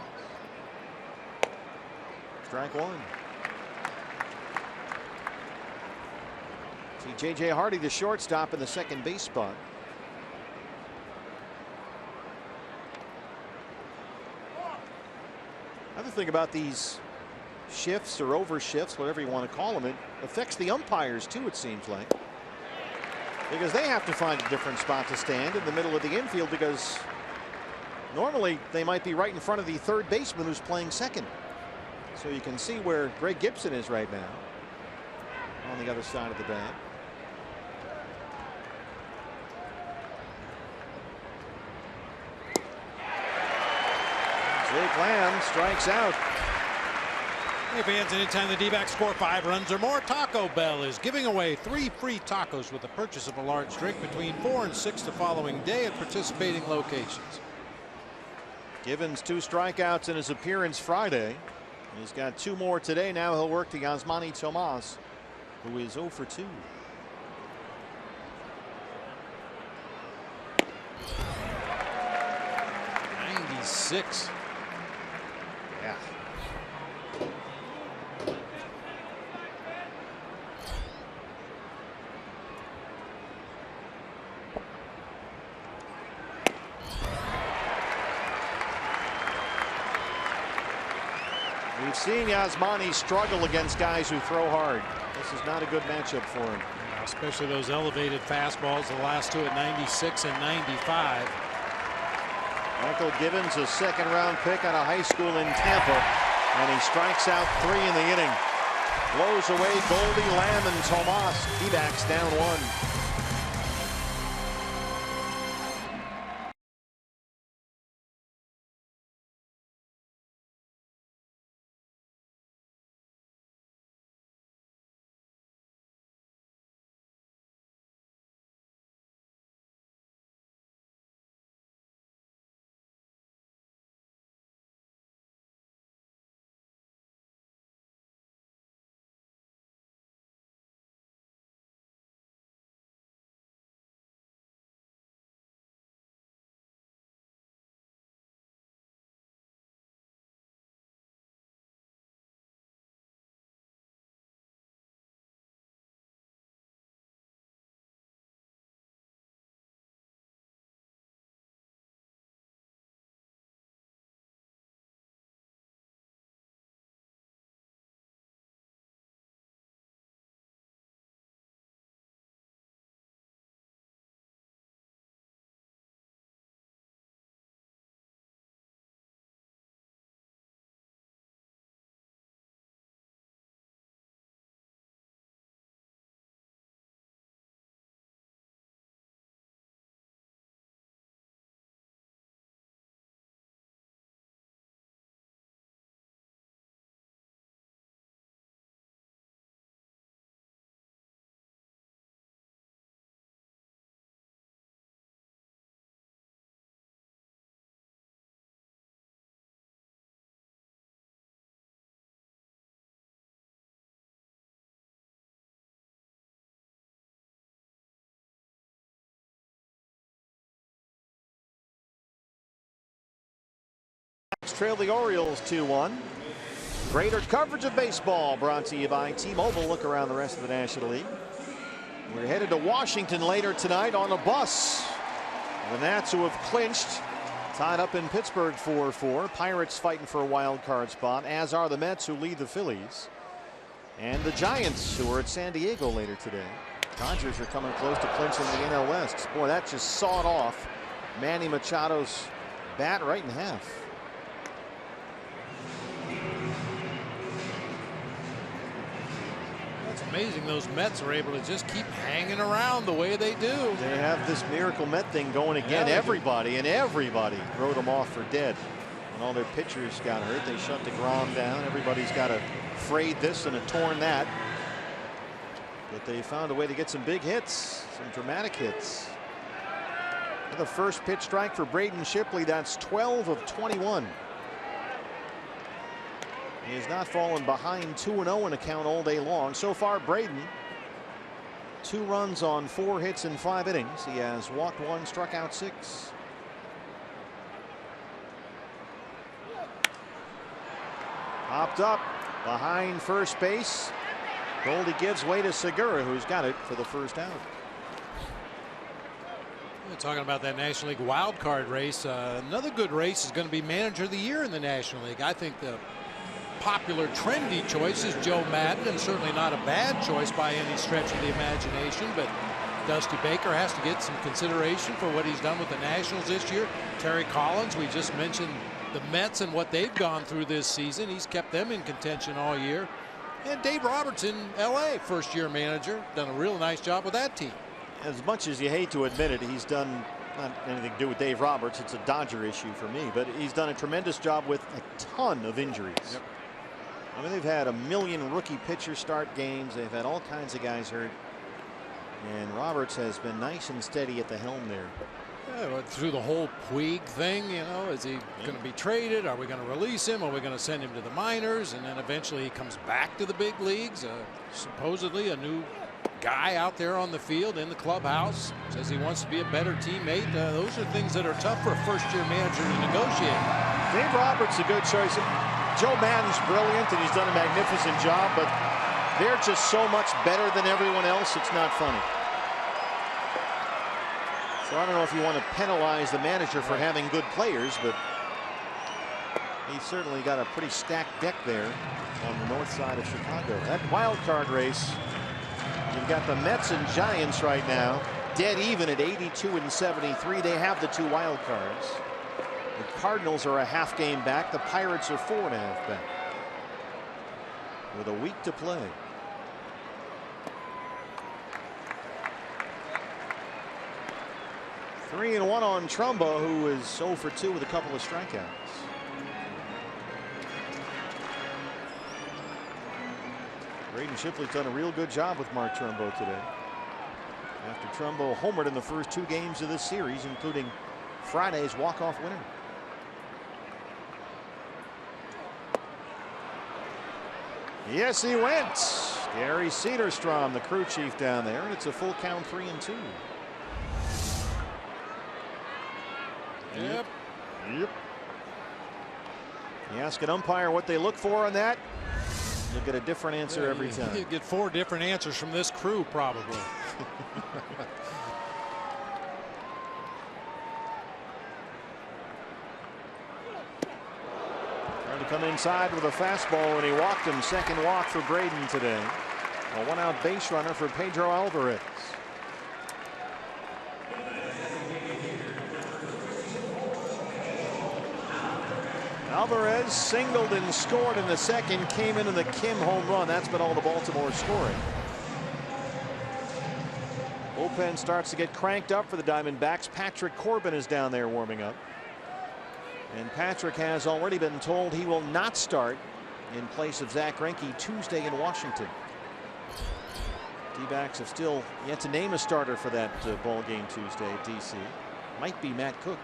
Strike 1. See J.J. Hardy, the shortstop, in the second base spot. Another thing about these shifts or over shifts, whatever you want to call them, it affects the umpires too, it seems like. Because they have to find a different spot to stand in the middle of the infield, because normally they might be right in front of the third baseman who's playing second. So you can see where Greg Gibson is right now on the other side of the bag. Jake Lamb strikes out. Hey fans, anytime the D-backs score 5 runs or more, Taco Bell is giving away 3 free tacos with the purchase of a large drink between 4 and 6 the following day at participating locations. Givens 2 strikeouts in his appearance Friday. He's got 2 more today. Now he'll work to Yasmany Tomas, who is 0 for 2. '96. Yeah. We've seen Yasmani struggle against guys who throw hard. This is not a good matchup for him. Especially those elevated fastballs, the last two at 96 and 95. Michael Gibbons, a second-round pick out of high school in Tampa, and he strikes out 3 in the inning. Blows away Goldie, Lamb, and Tomas. D-backs down 1. Trail the Orioles 2-1. Greater coverage of baseball brought to you by T-Mobile. Look around the rest of the National League. We're headed to Washington later tonight on a bus. The Nats, who have clinched, tied up in Pittsburgh 4-4. Pirates fighting for a wild card spot, as are the Mets, who lead the Phillies. And the Giants, who are at San Diego later today. Dodgers are coming close to clinching the NL West. Boy, that just sawed off Manny Machado's bat right in half. Amazing those Mets are able to just keep hanging around the way they do. They have this miracle Met thing going again. Yeah, everybody wrote them off for dead. When all their pitchers got hurt, they shut DeGrom down. Everybody's got a frayed this and a torn that. But they found a way to get some big hits, some dramatic hits. The first pitch strike for Braden Shipley. That's 12 of 21. He has not fallen behind 2-0 in a count all day long. So far, Braden, 2 runs on 4 hits in 5 innings. He has walked 1, struck out 6. Popped up behind first base. Goldie gives way to Segura, who's got it for the first out. We're talking about that National League wild card race. Another good race is going to be Manager of the Year in the National League. I think the popular trendy choice is Joe Madden, and certainly not a bad choice by any stretch of the imagination, but Dusty Baker has to get some consideration for what he's done with the Nationals this year. Terry Collins, we just mentioned the Mets and what they've gone through this season. He's kept them in contention all year. And Dave Roberts in LA, first-year manager, done a real nice job with that team. As much as you hate to admit it, he's done not anything to do with Dave Roberts. It's a Dodger issue for me, but he's done a tremendous job with a ton of injuries. Yep. I mean, they've had a million rookie pitchers start games. They've had all kinds of guys hurt. And Roberts has been nice and steady at the helm there. Yeah, through the whole Puig thing, you know, is he going to be traded? Are we going to release him? Are we going to send him to the minors? And then eventually he comes back to the big leagues. Supposedly a new guy out there on the field in the clubhouse. Says he wants to be a better teammate. Those are things that are tough for a first-year manager to negotiate. Dave Roberts, a good choice. Joe Madden's brilliant, and he's done a magnificent job, but they're just so much better than everyone else, it's not funny. So I don't know if you want to penalize the manager for having good players, but He's certainly got a pretty stacked deck there on the north side of Chicago. That wild card race, you've got the Mets and Giants right now dead even at 82 and 73. They have the 2 wild cards. The Cardinals are a half game back. The Pirates are 4.5 back with a week to play. Three and 1 on Trumbo, who is 0 for 2 with a couple of strikeouts. Braden Shipley's done a real good job with Mark Trumbo today. After Trumbo homered in the first 2 games of this series, including Friday's walk-off winner. Yes, he went. Gary Cederstrom, the crew chief down there, and it's a full count 3-2. Yep. You ask an umpire what they look for on that, you'll get a different answer every time. You get 4 different answers from this crew, probably. Trying to come inside with a fastball, and he walked him. Second walk for Braden today. A 1-out base runner for Pedro Alvarez. Alvarez singled and scored in the second, came into the Kim home run. That's been all the Baltimore scoring. Bullpen starts to get cranked up for the Diamondbacks. Patrick Corbin is down there warming up. And Patrick has already been told he will not start in place of Zach Greinke Tuesday in Washington. D-backs have still yet to name a starter for that ball game Tuesday at DC. Might be Matt Cook.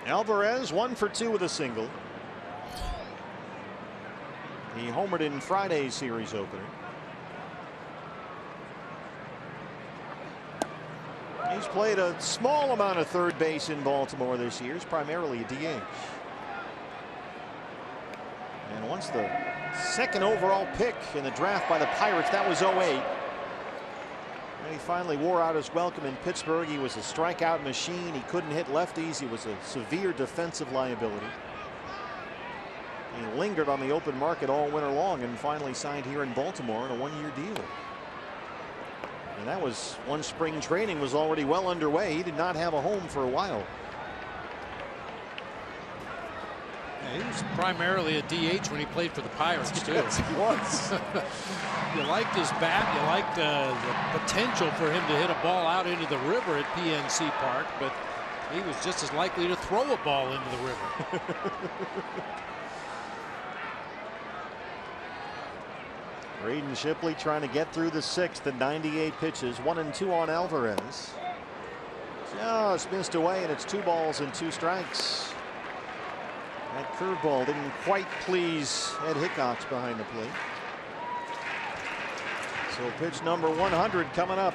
Alvarez 1 for 2 with a single. He homered in Friday's series opener. He's played a small amount of third base in Baltimore this year. He's primarily a DH. And once the second overall pick in the draft by the Pirates, that was 08. And he finally wore out his welcome in Pittsburgh. He was a strikeout machine. He couldn't hit lefties. He was a severe defensive liability. He lingered on the open market all winter long and finally signed here in Baltimore in a 1-year deal. And that was once spring training was already well underway. He did not have a home for a while. Yeah, he was primarily a DH when he played for the Pirates, too. Yes, he was. You liked his bat. You liked the potential for him to hit a ball out into the river at PNC Park, but he was just as likely to throw a ball into the river. Braden Shipley trying to get through the 6th at 98 pitches. 1-2 on Alvarez. Just missed away, and it's 2 balls and 2 strikes. That curveball didn't quite please Ed Hickox behind the plate. So pitch number 100 coming up.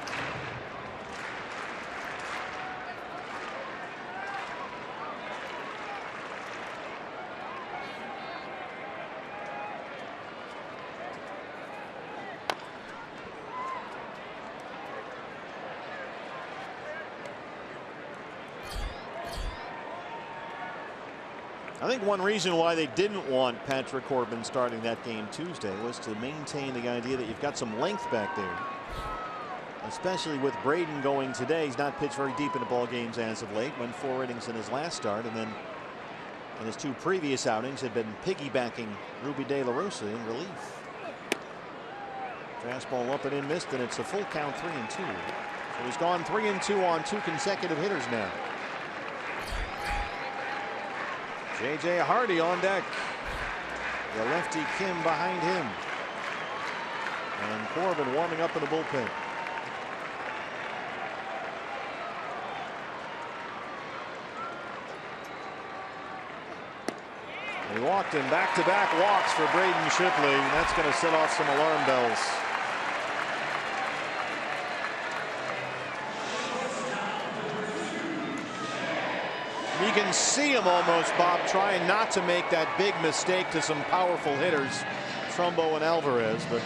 I think one reason why they didn't want Patrick Corbin starting that game Tuesday was to maintain the idea that you've got some length back there. Especially with Braden going today. He's not pitched very deep into ball games as of late. Went 4 innings in his last start, and then in his 2 previous outings had been piggybacking Ruby De La Rosa in relief. Fastball up and in, missed, and it's a full count 3-2. So he's gone 3-2 on 2 consecutive hitters now. J.J. Hardy on deck. The lefty Kim behind him. And Corbin warming up in the bullpen. He walked in back-to-back walks for Braden Shipley, and that's going to set off some alarm bells. can see him almost, Bob, trying not to make that big mistake to some powerful hitters, Trumbo and Alvarez, but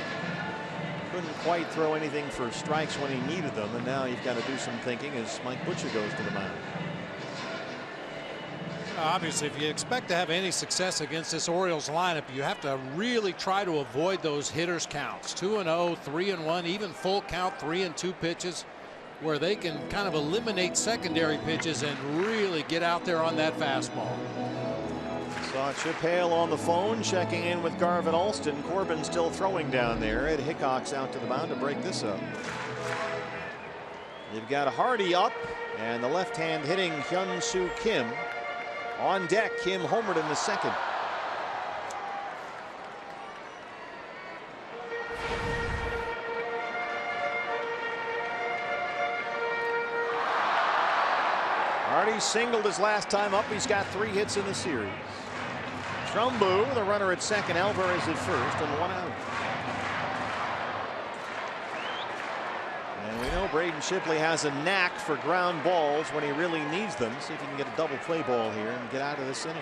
couldn't quite throw anything for strikes when he needed them. And now you've got to do some thinking as Mike Butcher goes to the mound. Obviously, if you expect to have any success against this Orioles lineup, you have to really try to avoid those hitters counts. 2-0, 3-1, even full count 3-2 pitches, where they can kind of eliminate secondary pitches and really get out there on that fastball. Saw Chip Hale on the phone checking in with Garvin Alston. Corbin still throwing down there. Ed Hickok's out to the mound to break this up. You've got Hardy up and the left hand hitting Hyun-Soo Kim. On deck, Kim homered in the second. Hardy singled his last time up. He's got 3 hits in the series. Trumbo, the runner at second, Alvarez at first, and 1 out. And we know Braden Shipley has a knack for ground balls when he really needs them. See if he can get a double play ball here and get out of this inning.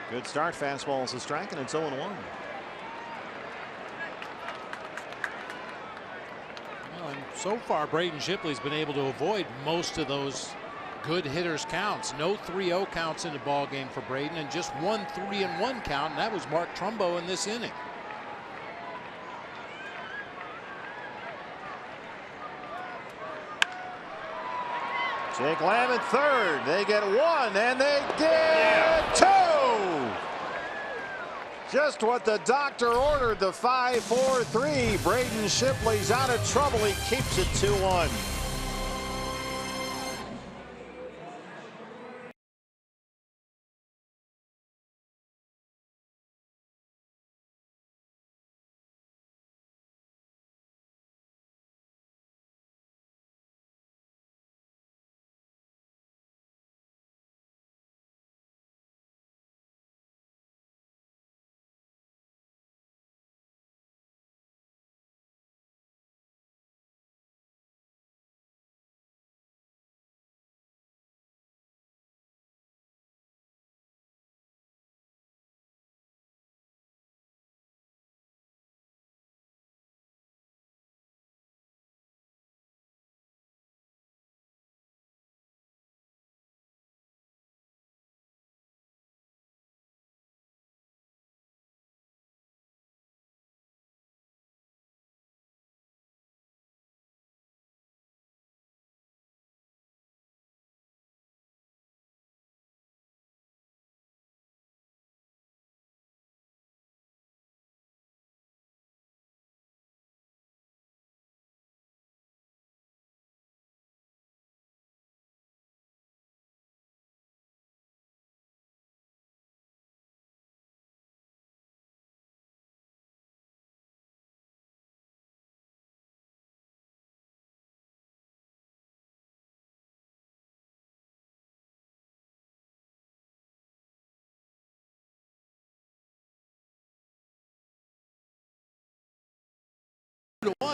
Good start. Fastball is a strike, and it's 0-1. Well, and so far, Braden Shipley's been able to avoid most of those good hitters counts. No 3-0 counts in the ball game for Braden, and just 1 3-1 count, and that was Mark Trumbo in this inning. Jake Lamb at third. They get 1 and they get 2. Just what the doctor ordered. The 5-4-3. Braden Shipley's out of trouble. He keeps it 2-1.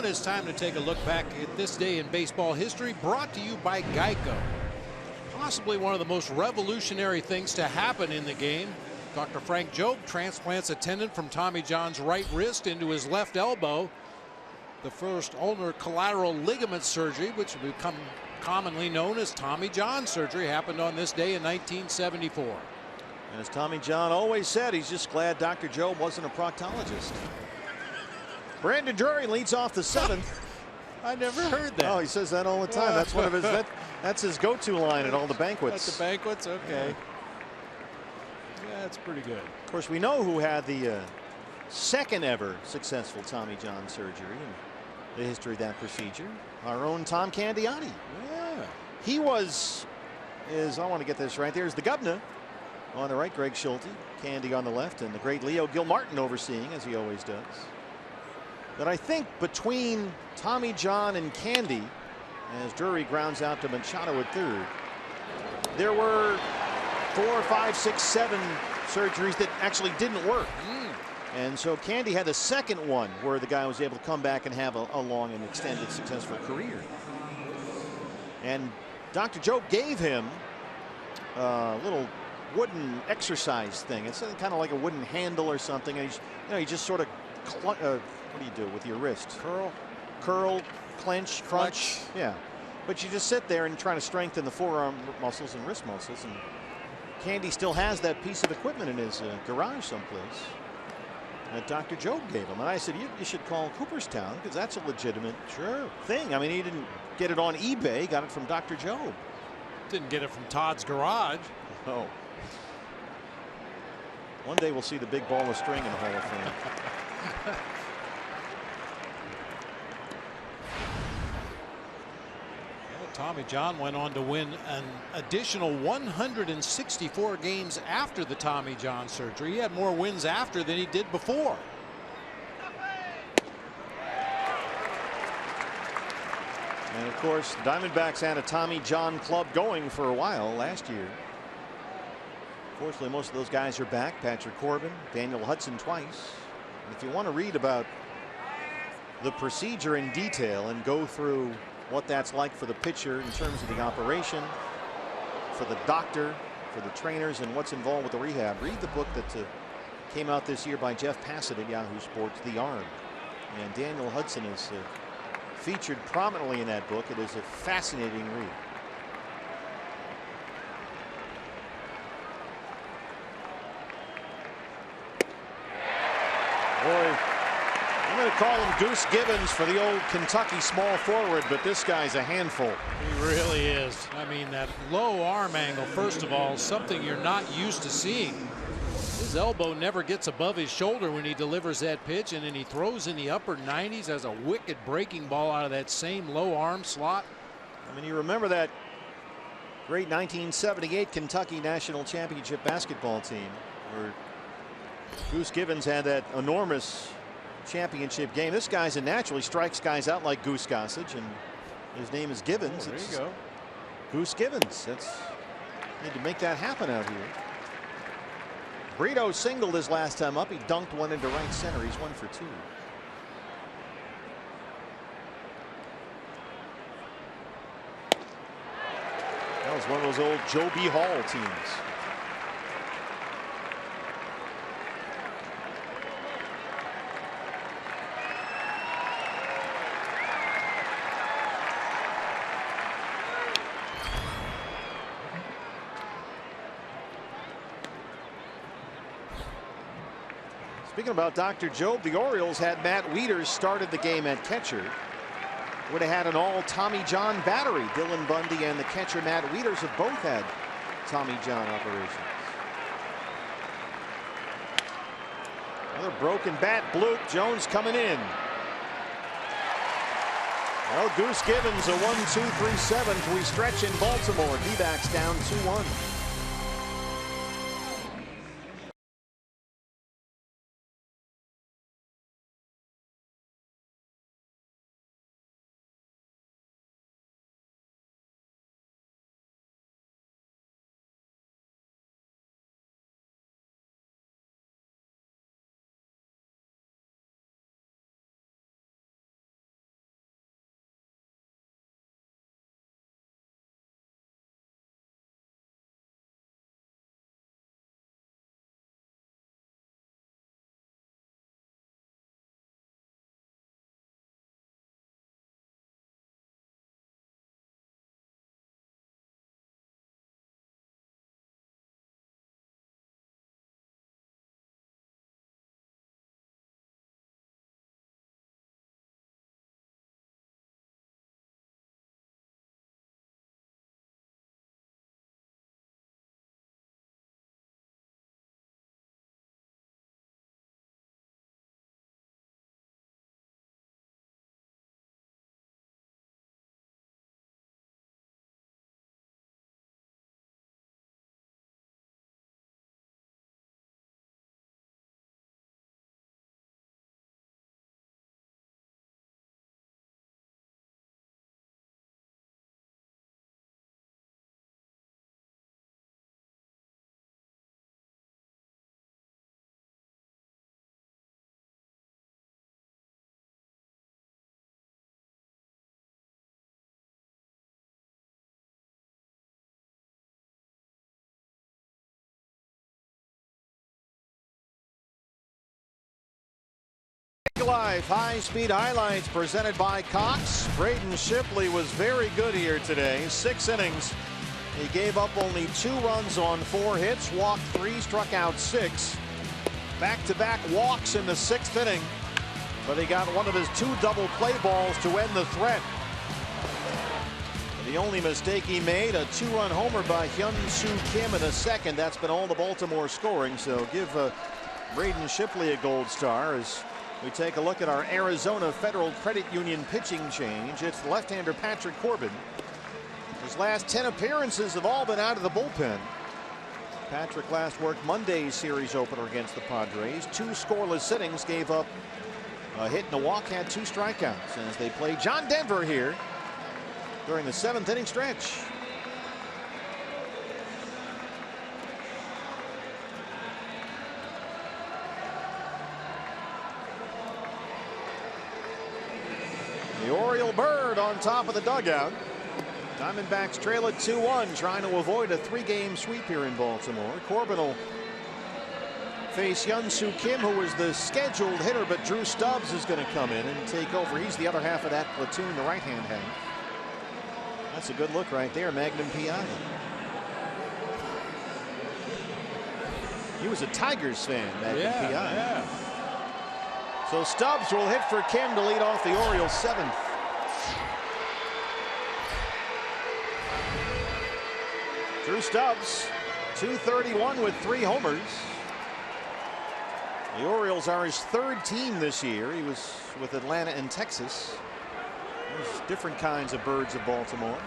It's time to take a look back at this day in baseball history, brought to you by Geico. Possibly one of the most revolutionary things to happen in the game. Dr. Frank Jobe transplants a tendon from Tommy John's right wrist into his left elbow. The first ulnar collateral ligament surgery, which will become commonly known as Tommy John surgery, happened on this day in 1974. And as Tommy John always said, he's just glad Dr. Jobe wasn't a proctologist. Brandon Drury leads off the 7th. I never heard that. Oh, he says that all the time. That's one of his. That's his go-to line at all the banquets. At the banquets, okay. Yeah, that's pretty good. Of course, we know who had the second ever successful Tommy John surgery in the history of that procedure. Our own Tom Candiotti. Yeah. He was, I want to get this right. There's the governor on the right, Greg Schulte, Candy on the left, and the great Leo Gilmartin overseeing, as he always does. But I think between Tommy John and Candy, as Drury grounds out to Machado at third, there were 4, 5, 6, 7 surgeries that actually didn't work. And so Candy had the second one where the guy was able to come back and have a long and extended successful career. And Dr. Job gave him a little wooden exercise thing. It's kind of like a wooden handle or something. And you just sort of, what do you do with your wrist? Curl, clench, crunch. Yeah. But you just sit there and try to strengthen the forearm muscles and wrist muscles. And Candy still has that piece of equipment in his garage someplace that Dr. Job gave him. And I said, you should call Cooperstown because that's a legitimate thing. I mean, he didn't get it on eBay. He got it from Dr. Job. Didn't get it from Todd's garage. Oh. One day we'll see the big ball of string in the Hall of Fame. Tommy John went on to win an additional 164 games after the Tommy John surgery. He had more wins after than he did before. And of course, Diamondbacks had a Tommy John club going for a while last year. Fortunately, most of those guys are back. Patrick Corbin, Daniel Hudson twice. And if you want to read about the procedure in detail and go through what that's like for the pitcher in terms of the operation, for the doctor, for the trainers, and what's involved with the rehab, read the book that came out this year by Jeff Passett at Yahoo Sports, The Arm. And Daniel Hudson is featured prominently in that book. It is a fascinating read. Boy, I'm going to call him Goose Gibbons for the old Kentucky small forward, but this guy's a handful. He really is. I mean, that low arm angle, first of all, is something you're not used to seeing. His elbow never gets above his shoulder when he delivers that pitch, and then he throws in the upper 90s as a wicked breaking ball out of that same low arm slot. I mean, you remember that great 1978 Kentucky National Championship basketball team where Goose Gibbons had that enormous championship game. This guy's a natural. He strikes guys out like Goose Gossage, and his name is Gibbons. There you go. Goose Gibbons. Need to make that happen out here. Brito singled his last time up. He dunked one into right center. He's 1 for 2. That was one of those old Joe B. Hall teams. Speaking about Dr. Job, the Orioles had Matt Wieters started the game at catcher. Would have had an all Tommy John battery. Dylan Bundy and the catcher Matt Wieters have both had Tommy John operations. Another broken bat, Bloop. Jones coming in. Well, Goose Gibbons a 1-2-3 7th. We stretch in Baltimore. D-backs down 2-1. Live high-speed highlights presented by Cox. Braden Shipley was very good here today. 6 innings. He gave up only 2 runs on 4 hits, walked 3, struck out 6. Back-to-back walks in the 6th inning. But he got one of his 2 double play balls to end the threat. The only mistake he made, a 2-run homer by Hyun-Soo Kim in the 2nd. That's been all the Baltimore scoring. So give Braden Shipley a gold star as we take a look at our Arizona Federal Credit Union pitching change. It's left-hander Patrick Corbin. His last 10 appearances have all been out of the bullpen. Patrick last worked Monday's series opener against the Padres. 2 scoreless innings, gave up a hit and a walk, had 2 strikeouts as they play John Denver here during the 7th inning stretch. The Oriole bird on top of the dugout. Diamondbacks trail at 2-1, trying to avoid a 3-game sweep here in Baltimore. Corbin will face Hyun-Soo Kim, who was the scheduled hitter, but Drew Stubbs is going to come in and take over. He's the other half of that platoon, the right-hand half. That's a good look right there, Magnum PI. He was a Tigers fan, Magnum PI. Yeah. So Stubbs will hit for Kim to lead off the Orioles' 7th. Drew Stubbs, .231 with 3 homers. The Orioles are his 3rd team this year. He was with Atlanta and Texas. There's different kinds of birds of Baltimore.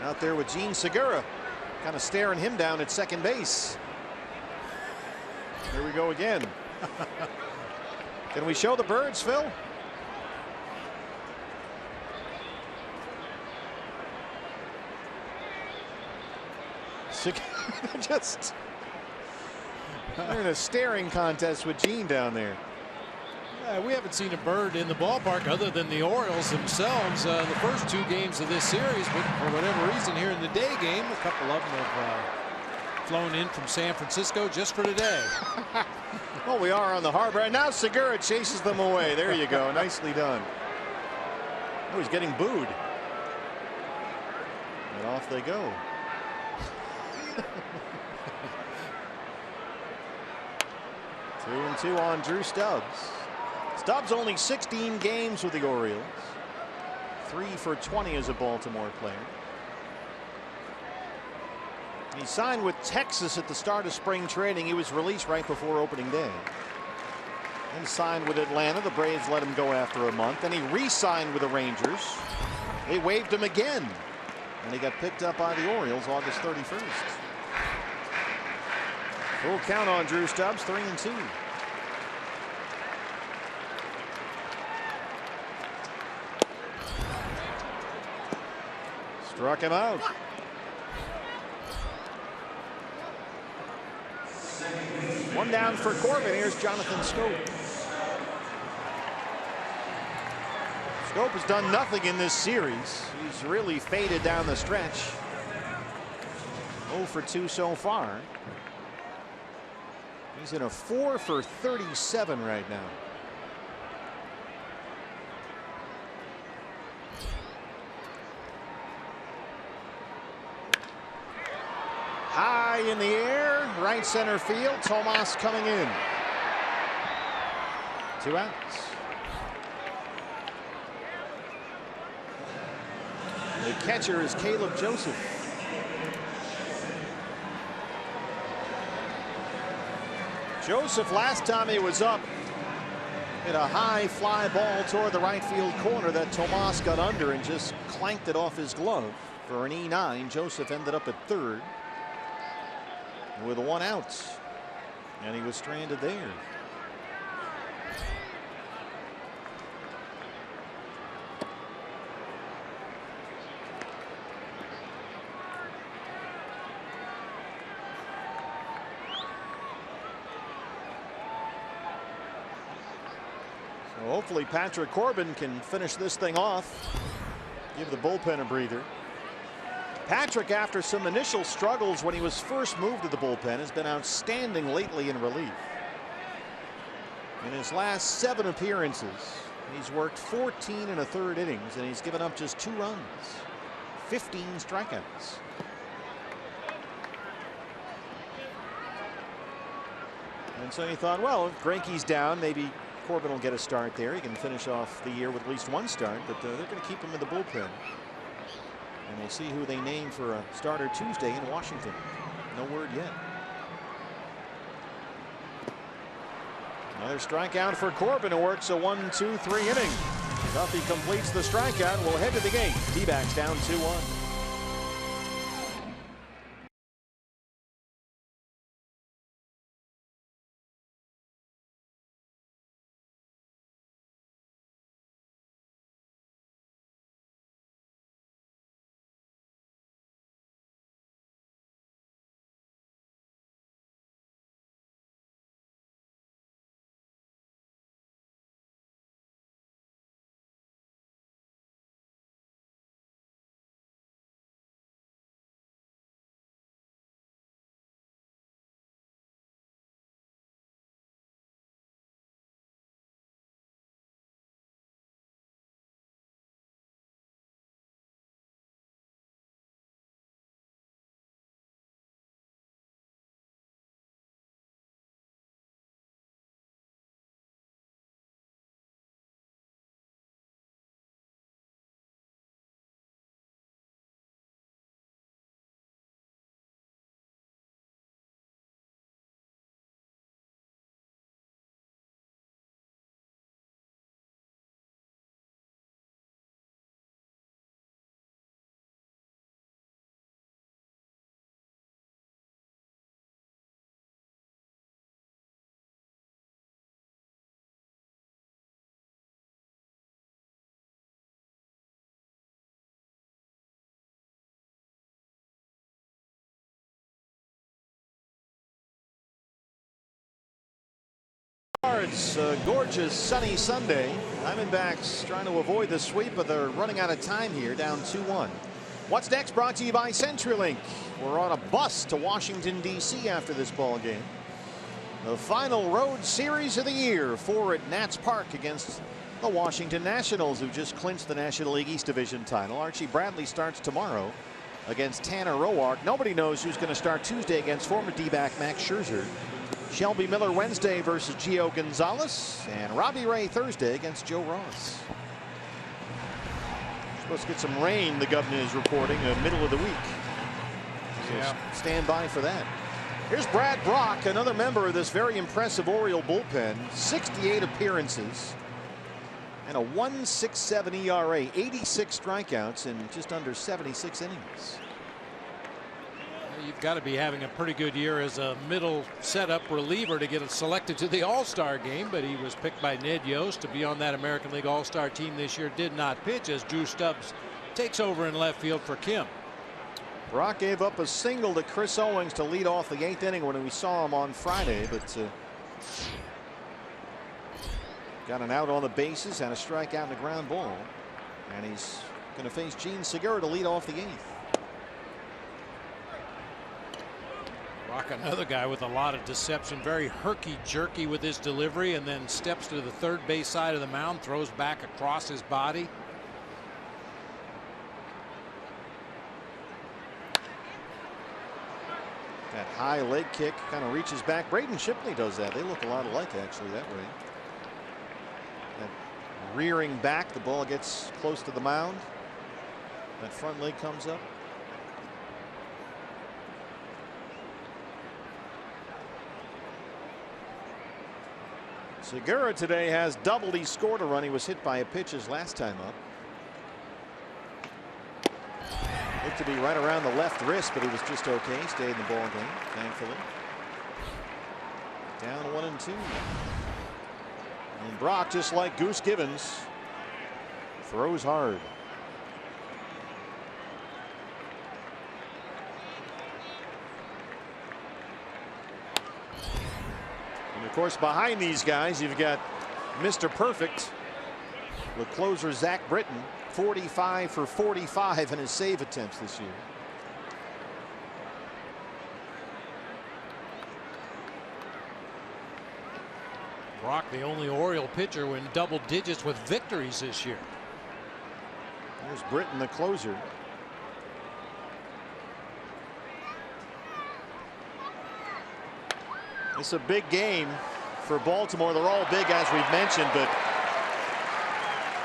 Out there with Gene Segura, kind of staring him down at second base. Here we go again. Can we show the birds, Phil? Just they're in a staring contest with Gene down there. We haven't seen a bird in the ballpark other than the Orioles themselves the first 2 games of this series, but for whatever reason here in the day game, a couple of them have flown in from San Francisco just for today. Well, we are on the harbor, and now Segura chases them away. There you go. Nicely done. Oh, he's getting booed. And off they go. Two and 2 on Drew Stubbs. Stubbs only 16 games with the Orioles. 3 for 20 as a Baltimore player. He signed with Texas at the start of spring training. He was released right before opening day. Then signed with Atlanta. The Braves let him go after a month. Then he re-signed with the Rangers. They waived him again. And he got picked up by the Orioles August 31st. Full count on Drew Stubbs, 3 and 2. Struck him out. One down for Corbin. Here's Jonathan Scope. Scope has done nothing in this series. He's really faded down the stretch. 0 for 2 so far. He's in a 4 for 37 right now. High in the air, right center field. Tomas coming in. 2 outs. The catcher is Caleb Joseph. Joseph, last time he was up, hit a high fly ball toward the right field corner that Tomas got under and just clanked it off his glove for an E9. Joseph ended up at 3rd with 1 out, and he was stranded there. Hopefully Patrick Corbin can finish this thing off, give the bullpen a breather. Patrick, after some initial struggles when he was first moved to the bullpen, has been outstanding lately in relief. In his last 7 appearances, he's worked 14 1/3 innings, and he's given up just 2 runs, 15 strikeouts. And so he thought, well, if Greinke's down, maybe Corbin will get a start there. He can finish off the year with at least 1 start, but they're going to keep him in the bullpen. And we'll see who they name for a starter Tuesday in Washington. No word yet. Another strikeout for Corbin, who works a 1-2-3 inning. Duffy completes the strikeout and will head to the gate. D-backs down 2-1. Gorgeous sunny Sunday. Diamondbacks trying to avoid the sweep, but they're running out of time here, down 2-1. What's next? Brought to you by CenturyLink. We're on a bus to Washington, D.C. after this ball game. The final road series of the year, 4 at Nats Park against the Washington Nationals, who just clinched the National League East Division title. Archie Bradley starts tomorrow against Tanner Roark. Nobody knows who's going to start Tuesday against former D-back Max Scherzer. Shelby Miller Wednesday versus Gio Gonzalez, and Robbie Ray Thursday against Joe Ross. Supposed to get some rain, the governor is reporting, middle of the week. So stand by for that. Here's Brad Brock, another member of this very impressive Oriole bullpen. 68 appearances and a 1.67 ERA, 86 strikeouts in just under 76 innings. You've got to be having a pretty good year as a middle setup reliever to get selected to the All-Star game, but he was picked by Ned Yost to be on that American League All-Star team this year. Did not pitch as Drew Stubbs takes over in left field for Kim. Brock gave up a single to Chris Owings to lead off the 8th inning when we saw him on Friday, but got an out on the bases, had a strikeout and a ground ball, and he's going to face Gene Segura to lead off the 8th. Brock, another guy with a lot of deception, very herky-jerky with his delivery, and then steps to the third base side of the mound, throws back across his body. That high leg kick kind of reaches back. Braden Shipley does that. They look a lot alike actually that way. That rearing back, the ball gets close to the mound. That front leg comes up. Segura today has doubled. He scored a run. He was hit by a pitch his last time up. Looked to be right around the left wrist, but he was just okay. Stayed in the ball game, thankfully. Down 1-2. And Brock, just like Goose Gibbons, throws hard. And of course, behind these guys, you've got Mr. Perfect, the closer Zach Britton, 45 for 45 in his save attempts this year. Brock, the only Oriole pitcher in double digits with victories this year. There's Britton, the closer. It's a big game for Baltimore. They're all big, as we've mentioned, but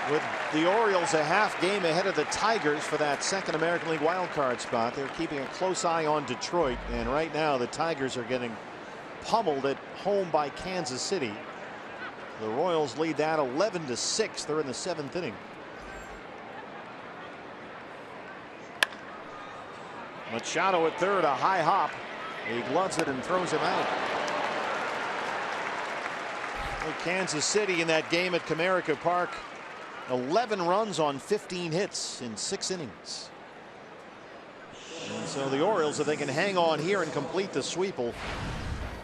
with the Orioles a half game ahead of the Tigers for that second American League wild card spot, they're keeping a close eye on Detroit, and right now the Tigers are getting pummeled at home by Kansas City. The Royals lead that 11-6. They're in the 7th inning. Machado at third, a high hop. He gloves it and throws him out. Kansas City in that game at Comerica Park, 11 runs on 15 hits in 6 innings. And so the Orioles, if they can hang on here and complete the sweep, will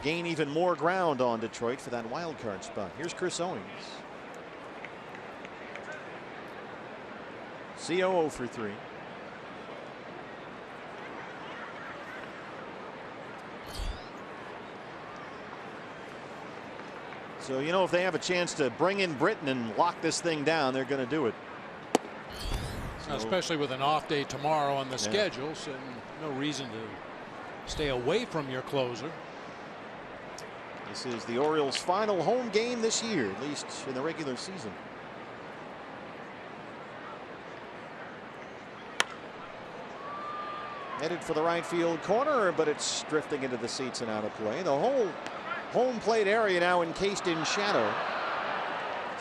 gain even more ground on Detroit for that wild card spot. Here's Chris Owings. CO 0 for 3. So, you know, if they have a chance to bring in Britton and lock this thing down, they're going to do it. So, especially with an off day tomorrow on the schedule, so no reason to stay away from your closer. This is the Orioles' final home game this year, at least in the regular season. Headed for the right field corner, but it's drifting into the seats and out of play. The whole home plate area now encased in shadow.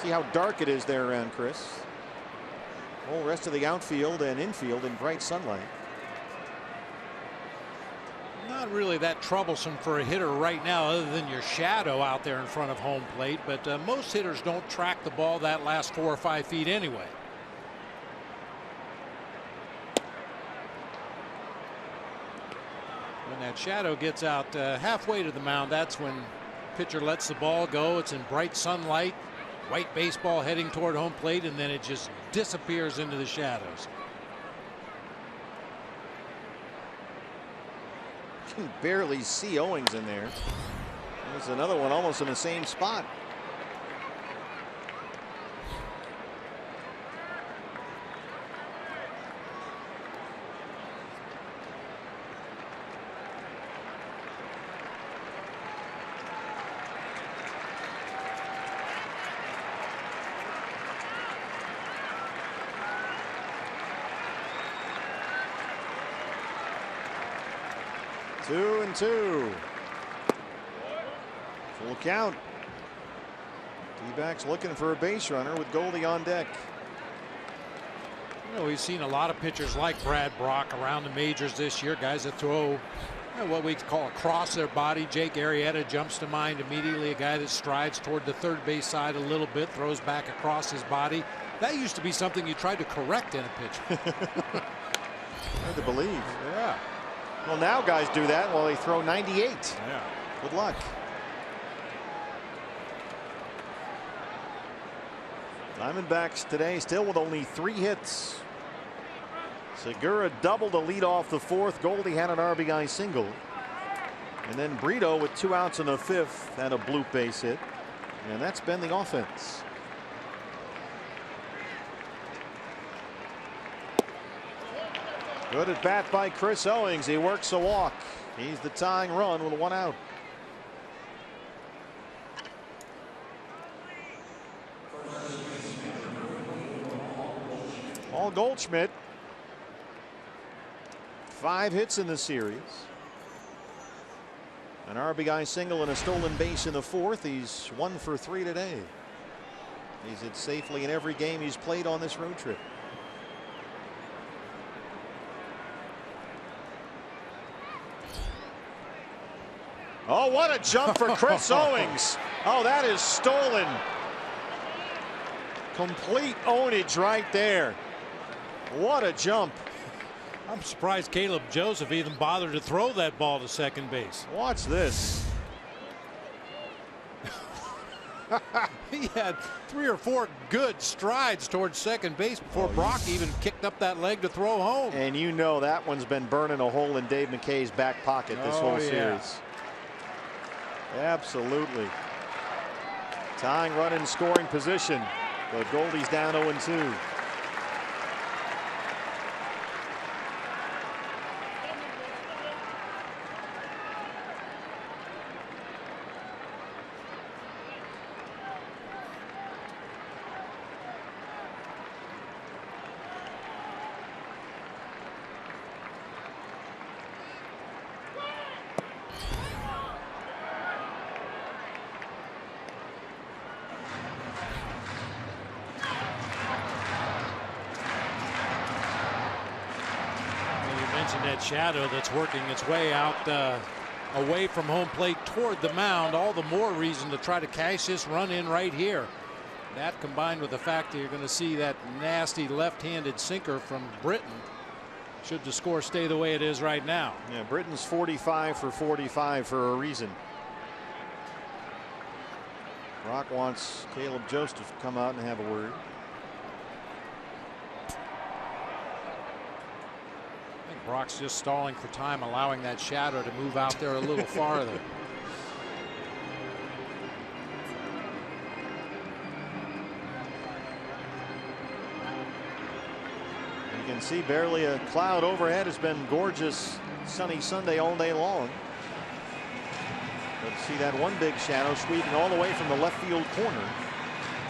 See how dark it is there around Chris. Whole rest of the outfield and infield in bright sunlight. Not really that troublesome for a hitter right now, other than your shadow out there in front of home plate, but most hitters don't track the ball that last 4 or 5 feet anyway. When that shadow gets out halfway to the mound, that's when pitcher lets the ball go. It's in bright sunlight, white baseball heading toward home plate, and then it just disappears into the shadows. You can barely see Owings in there. There's another one almost in the same spot. Two and two. Full count. D-backs looking for a base runner with Goldie on deck. You know, we've seen a lot of pitchers like Brad Brock around the majors this year, guys that throw what we call across their body. Jake Arrieta jumps to mind immediately, a guy that strides toward the third base side a little bit, throws back across his body. That used to be something you tried to correct in a pitcher. Hard to believe. Yeah. Well, now guys do that while they throw 98. Yeah. Good luck. Diamondbacks today still with only 3 hits. Segura doubled to lead off the 4th. Goldie had an RBI single. And then Brito with 2 outs in the 5th had a bloop base hit. And that's been the offense. Good at bat by Chris Owings. He works a walk. He's the tying run with 1 out. Paul Goldschmidt, 5 hits in the series. An RBI single and a stolen base in the 4th. He's 1 for 3 today. He's hit safely in every game he's played on this road trip. Oh, what a jump for Chris Owings. Oh, that is stolen. Complete ownage right there. What a jump. I'm surprised Caleb Joseph even bothered to throw that ball to second base. Watch this. He had 3 or 4 good strides towards second base before Brock even kicked up that leg to throw home. And you know that one's been burning a hole in Dave McKay's back pocket this whole series. Absolutely. Tying run in scoring position, but Goldie's down 0-2. That shadow that's working its way out away from home plate toward the mound. All the more reason to try to cash this run in right here. That combined with the fact that you're going to see that nasty left-handed sinker from Britton, should the score stay the way it is right now. Yeah, Britton's 45 for 45 for a reason. Brock wants Caleb Joseph to come out and have a word. Brock's just stalling for time, allowing that shadow to move out there a little farther. You can see barely a cloud overhead. Has been gorgeous sunny Sunday all day long. But see that one big shadow sweeping all the way from the left field corner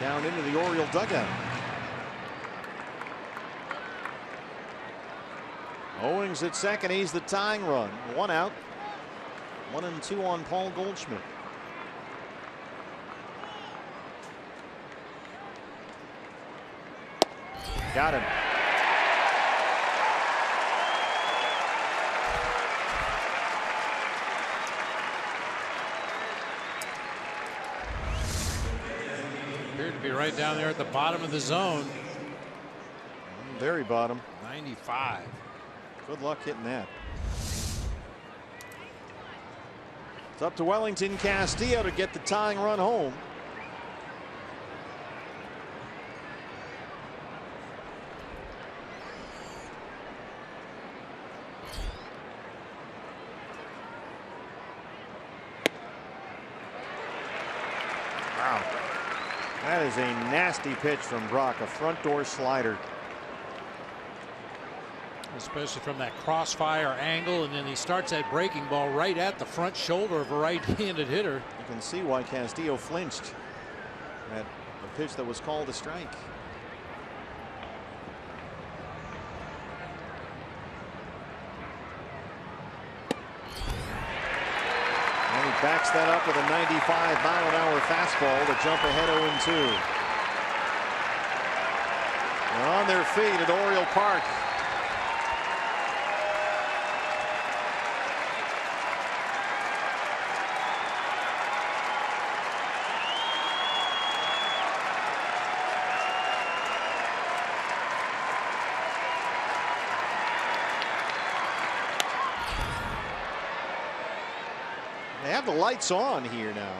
down into the Oriole dugout. Owings at second. He's the tying run. 1 out. 1-2 on Paul Goldschmidt. Got him. Appeared to be right down there at the bottom of the zone. Very bottom. 95. Good luck hitting that. It's up to Wellington Castillo to get the tying run home. Wow. That is a nasty pitch from Brock, a front door slider. Especially from that crossfire angle, and then he starts that breaking ball right at the front shoulder of a right-handed hitter. You can see why Castillo flinched at a pitch that was called a strike. And he backs that up with a 95-mile-an-hour fastball to jump ahead 0-2. They're on their feet at Oriole Park. They have the lights on here now.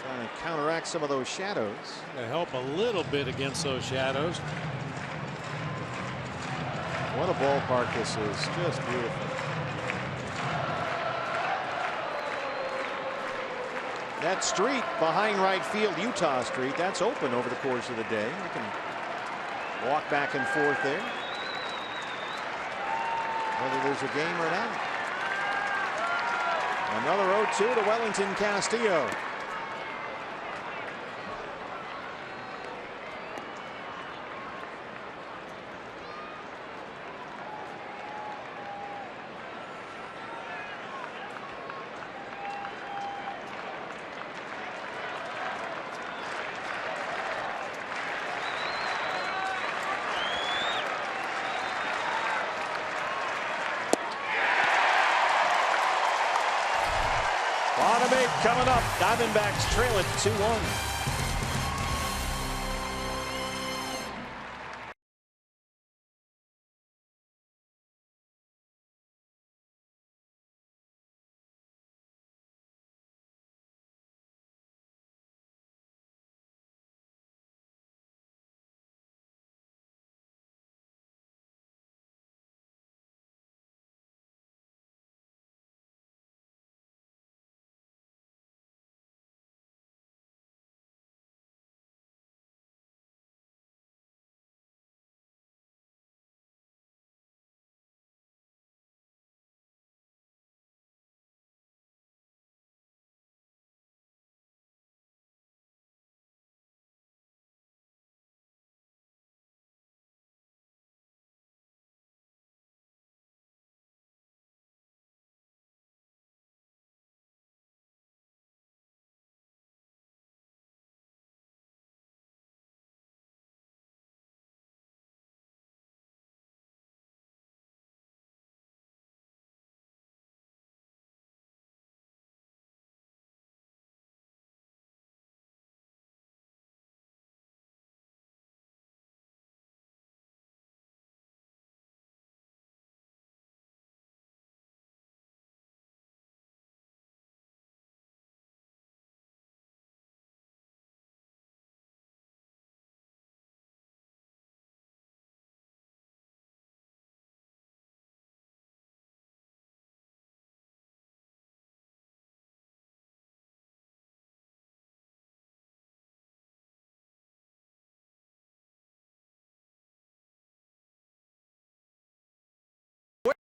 Trying to counteract some of those shadows. To help a little bit against those shadows. What a ballpark this is. Just beautiful. That street behind right field, Utah Street, that's open over the course of the day. You can walk back and forth there, whether there's a game or not. Another 0-2 to Wellington Castillo. Bottom 8 coming up. Diamondbacks trail it 2-1.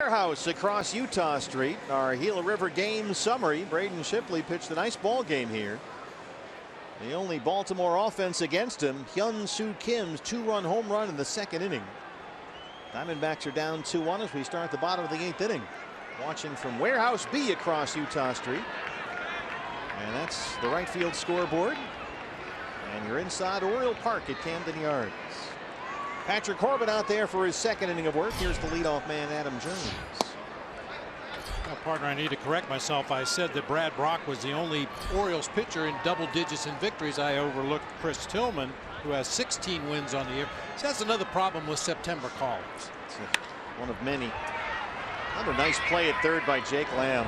warehouse across Utah Street. Our Gila River game summary. Braden Shipley pitched a nice ball game here. The only Baltimore offense against him, Hyun-Soo Kim's 2-run home run in the second inning. Diamondbacks are down 2-1 as we start the bottom of the 8th inning. Watching from Warehouse B across Utah Street. And that's the right field scoreboard. And you're inside Oriole Park at Camden Yards. Patrick Corbin out there for his second inning of work. Here's the leadoff man, Adam Jones. Well, partner, I need to correct myself. I said that Brad Brock was the only Orioles pitcher in double digits in victories. I overlooked Chris Tillman, who has 16 wins on the year. So that's another problem with September call-ups. One of many. Another nice play at third by Jake Lamb.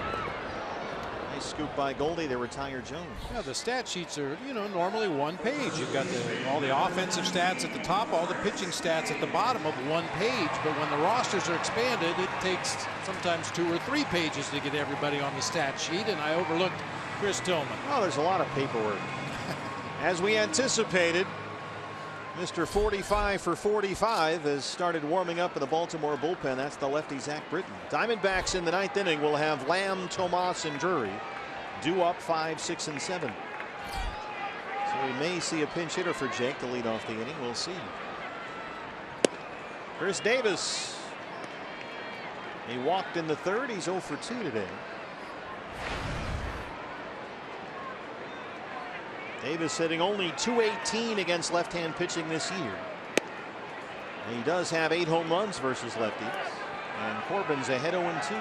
Nice scoop by Goldie. They retire Jones. Yeah, the stat sheets are, normally one page. You've got all the offensive stats at the top, all the pitching stats at the bottom of one page. But when the rosters are expanded, it takes sometimes 2 or 3 pages to get everybody on the stat sheet. And I overlooked Chris Tillman. Oh, there's a lot of paperwork. As we anticipated, Mr. 45 for 45 has started warming up in the Baltimore bullpen. That's the lefty Zach Britton. Diamondbacks in the 9th inning will have Lamb, Tomas, and Drury due up 5, 6, and 7. So we may see a pinch hitter for Jake to lead off the inning. We'll see. Chris Davis. He walked in the 3rd. He's 0 for 2 today. Davis hitting only .218 against left-hand pitching this year. And he does have 8 home runs versus lefties. And Corbin's ahead 0-2.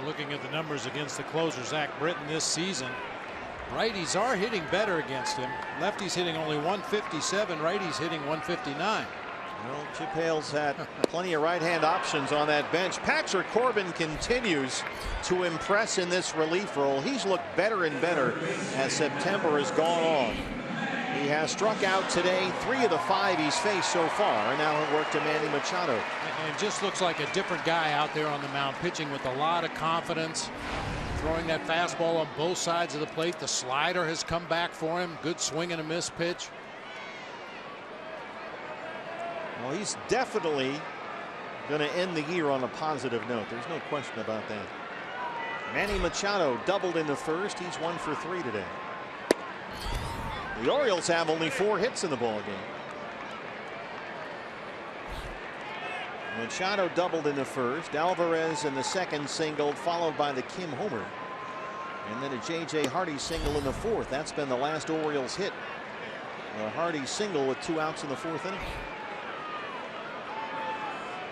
Looking at the numbers against the closer Zach Britton this season, righties are hitting better against him. Lefties hitting only 157, righties hitting 159. Well, Chip Hale's had plenty of right-hand options on that bench. Patrick Corbin continues to impress in this relief role. He's looked better and better as September has gone on. He has struck out today 3 of the 5 he's faced so far, and now he'll work to Manny Machado. And just looks like a different guy out there on the mound, pitching with a lot of confidence, throwing that fastball on both sides of the plate. The slider has come back for him. Good swing and a miss pitch. Well, he's definitely going to end the year on a positive note. There's no question about that. Manny Machado doubled in the 1st. He's 1 for 3 today. The Orioles have only 4 hits in the ball game. Machado doubled in the 1st. Alvarez in the 2nd singled, followed by the Kim homer. And then a J.J. Hardy single in the 4th. That's been the last Orioles hit. A Hardy single with 2 outs in the 4th inning.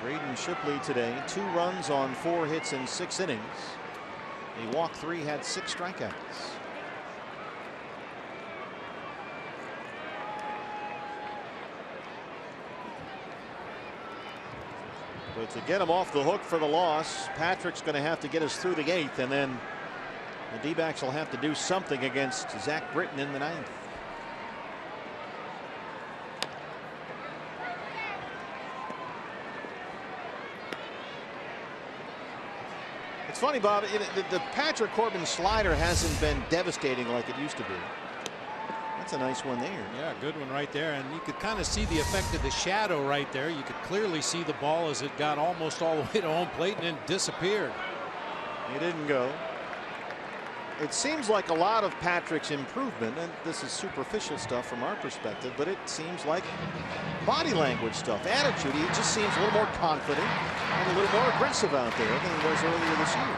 Braden Shipley today, 2 runs on 4 hits in 6 innings. He walked 3, had 6 strikeouts. But to get him off the hook for the loss, Patrick's going to have to get us through the 8th, and then the D-backs will have to do something against Zach Britton in the 9th. It's funny, Bob, the Patrick Corbin slider hasn't been devastating like it used to be. That's a nice one there. Yeah, good one right there. And you could kind of see the effect of the shadow right there. You could clearly see the ball as it got almost all the way to home plate and then disappeared. He didn't go. It seems like a lot of Patrick's improvement, and this is superficial stuff from our perspective, but it seems like body language stuff, attitude. He just seems a little more confident and a little more aggressive out there than he was earlier this year.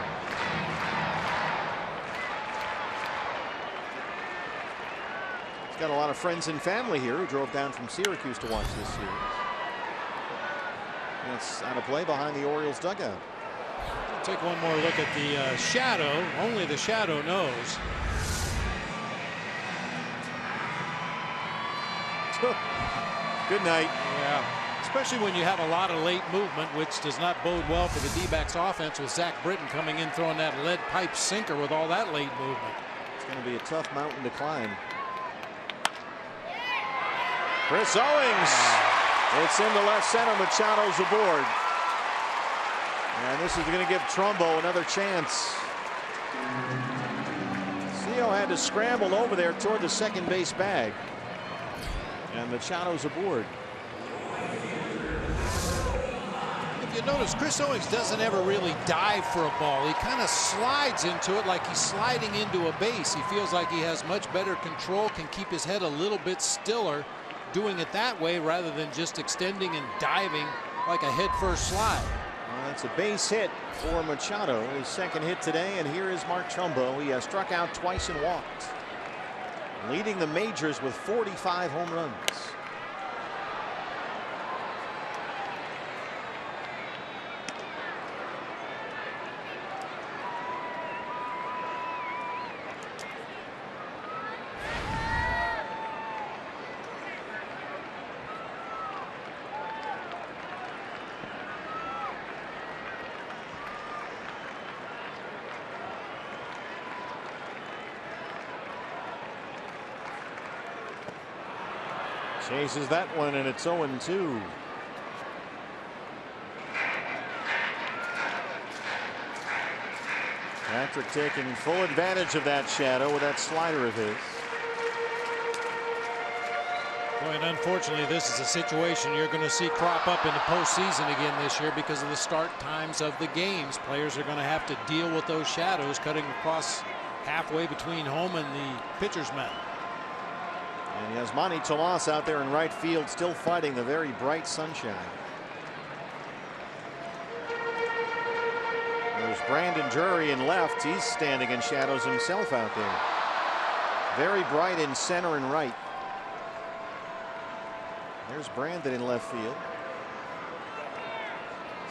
He's got a lot of friends and family here who drove down from Syracuse to watch this series. And it's on a play behind the Orioles dugout. Take one more look at the shadow. Only the shadow knows. Good night. Yeah. Especially when you have a lot of late movement, which does not bode well for the D-backs offense, with Zach Britton coming in throwing that lead pipe sinker with all that late movement. It's going to be a tough mountain to climb. Chris Owings. It's into left center. Machado's aboard. And this is going to give Trumbo another chance. Castillo had to scramble over there toward the second base bag. And Machado's aboard. If you notice, Chris Owings doesn't ever really dive for a ball. He kind of slides into it like he's sliding into a base. He feels like he has much better control, can keep his head a little bit stiller doing it that way rather than just extending and diving like a head-first slide. Well, that's a base hit for Machado, his second hit today, and here is Mark Trumbo. He has struck out twice and walked, leading the majors with 45 home runs. Chases that one, and it's 0-2. Patrick taking full advantage of that shadow with that slider of his. Boy, and unfortunately, this is a situation you're going to see crop up in the postseason again this year because of the start times of the games. Players are going to have to deal with those shadows cutting across halfway between home and the pitcher's mound. And Yasmany Tomas out there in right field, still fighting the very bright sunshine. There's Brandon Drury in left. He's standing in shadows himself out there. Very bright in center and right. There's Brandon in left field.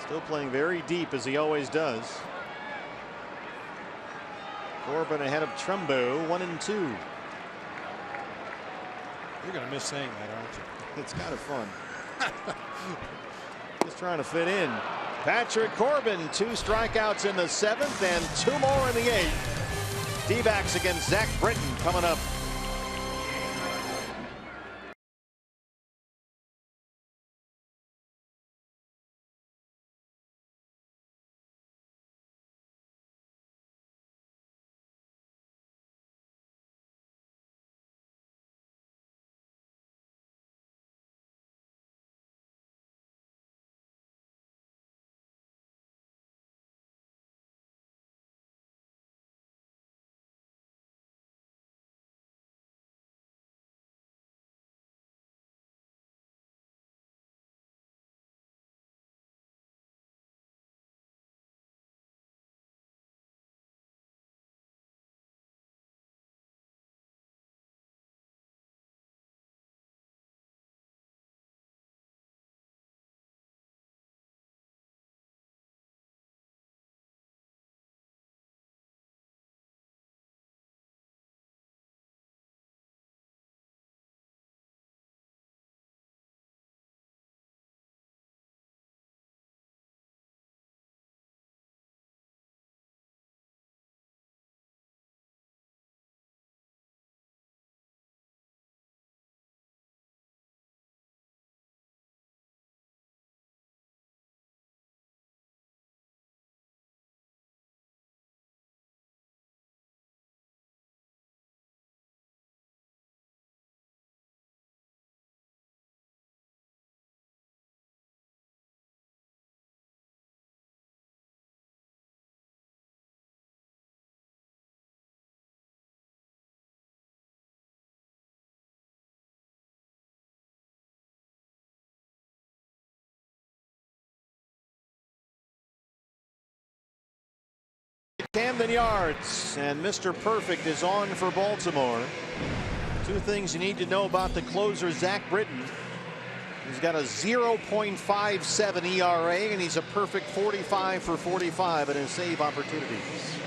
Still playing very deep as he always does. Corbin ahead of Trumbo, 1-2. You're going to miss saying that, aren't you? It's kind of fun. Just trying to fit in. Patrick Corbin, 2 strikeouts in the 7th and 2 more in the 8th. D-backs against Zach Britton coming up. Camden Yards, and Mr. Perfect is on for Baltimore. 2 things you need to know about the closer, Zach Britton. He's got a 0.57 ERA, and he's a perfect 45 for 45 in his save opportunities.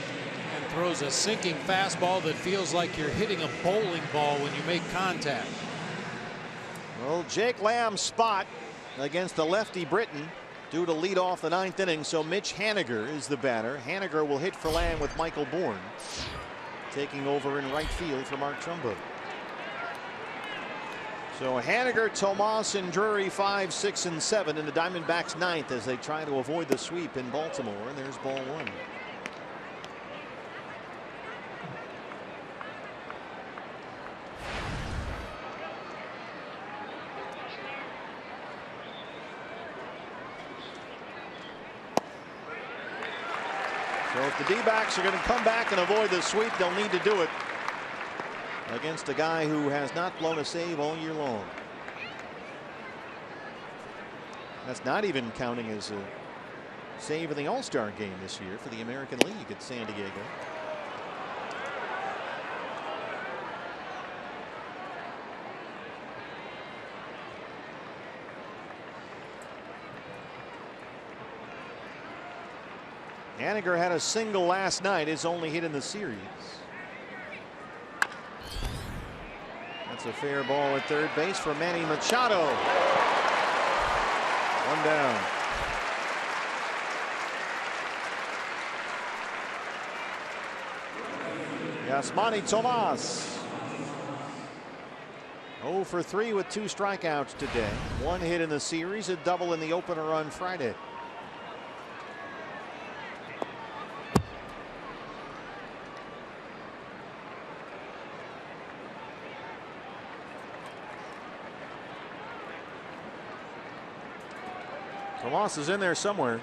And throws a sinking fastball that feels like you're hitting a bowling ball when you make contact. Well, Jake Lamb's spot against the lefty Britton due to lead off the 9th inning, so Mitch Haniger is the batter. Haniger will hit for Lamb with Michael Bourne taking over in right field for Mark Trumbo. So Haniger, Tomas, and Drury 5, 6, and 7 in the Diamondbacks 9th as they try to avoid the sweep in Baltimore. And there's ball 1. So if the D-backs are going to come back and avoid the sweep, they'll need to do it against a guy who has not blown a save all year long. That's not even counting as a save in the All-Star game this year for the American League at San Diego. Haniger had a single last night, his only hit in the series. That's a fair ball at third base for Manny Machado. One down. Yasmany Tomas. 0 for 3 with 2 strikeouts today. 1 hit in the series, a double in the opener on Friday. Tomas is in there somewhere.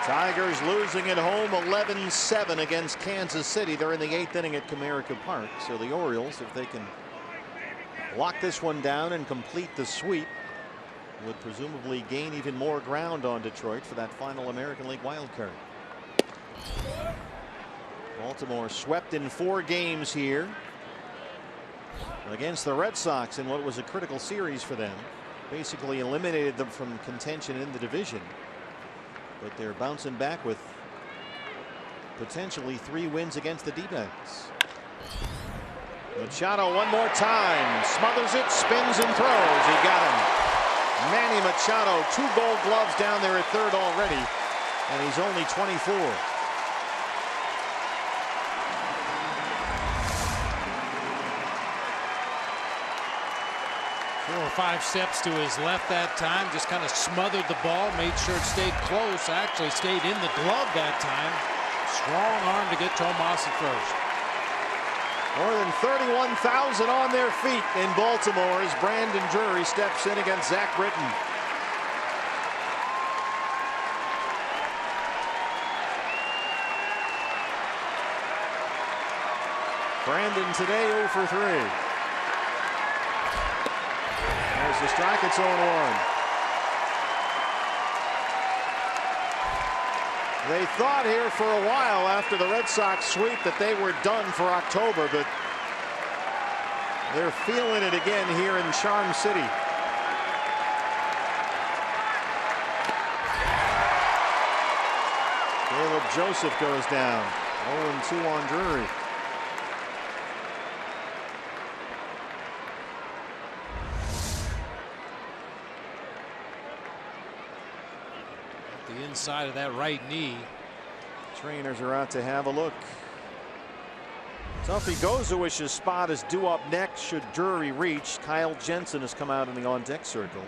Tigers losing at home 11-7 against Kansas City. They're in the 8th inning at Comerica Park. So the Orioles, if they can lock this one down and complete the sweep, would presumably gain even more ground on Detroit for that final American League wild card. Baltimore swept in 4 games here against the Red Sox in what was a critical series for them. Basically eliminated them from contention in the division. But they're bouncing back with potentially 3 wins against the D-backs. Machado one more time, smothers it, spins and throws. He got him. Manny Machado, 2 Gold Gloves down there at third already, and he's only 24. 4 or 5 steps to his left that time, just kind of smothered the ball, made sure it stayed close, actually stayed in the glove that time. Strong arm to get Tomas at first. More than 31,000 on their feet in Baltimore as Brandon Drury steps in against Zach Britton. Brandon today 0 for 3. There's the strike, it's 0-1. They thought here for a while after the Red Sox sweep that they were done for October, but they're feeling it again here in Charm City. Caleb Joseph goes down. 0-2 on Drury. The inside of that right knee. Trainers are out to have a look. Tuffy Gozowich's spot is due up next should Drury reach. Kyle Jensen has come out in the on-deck circle.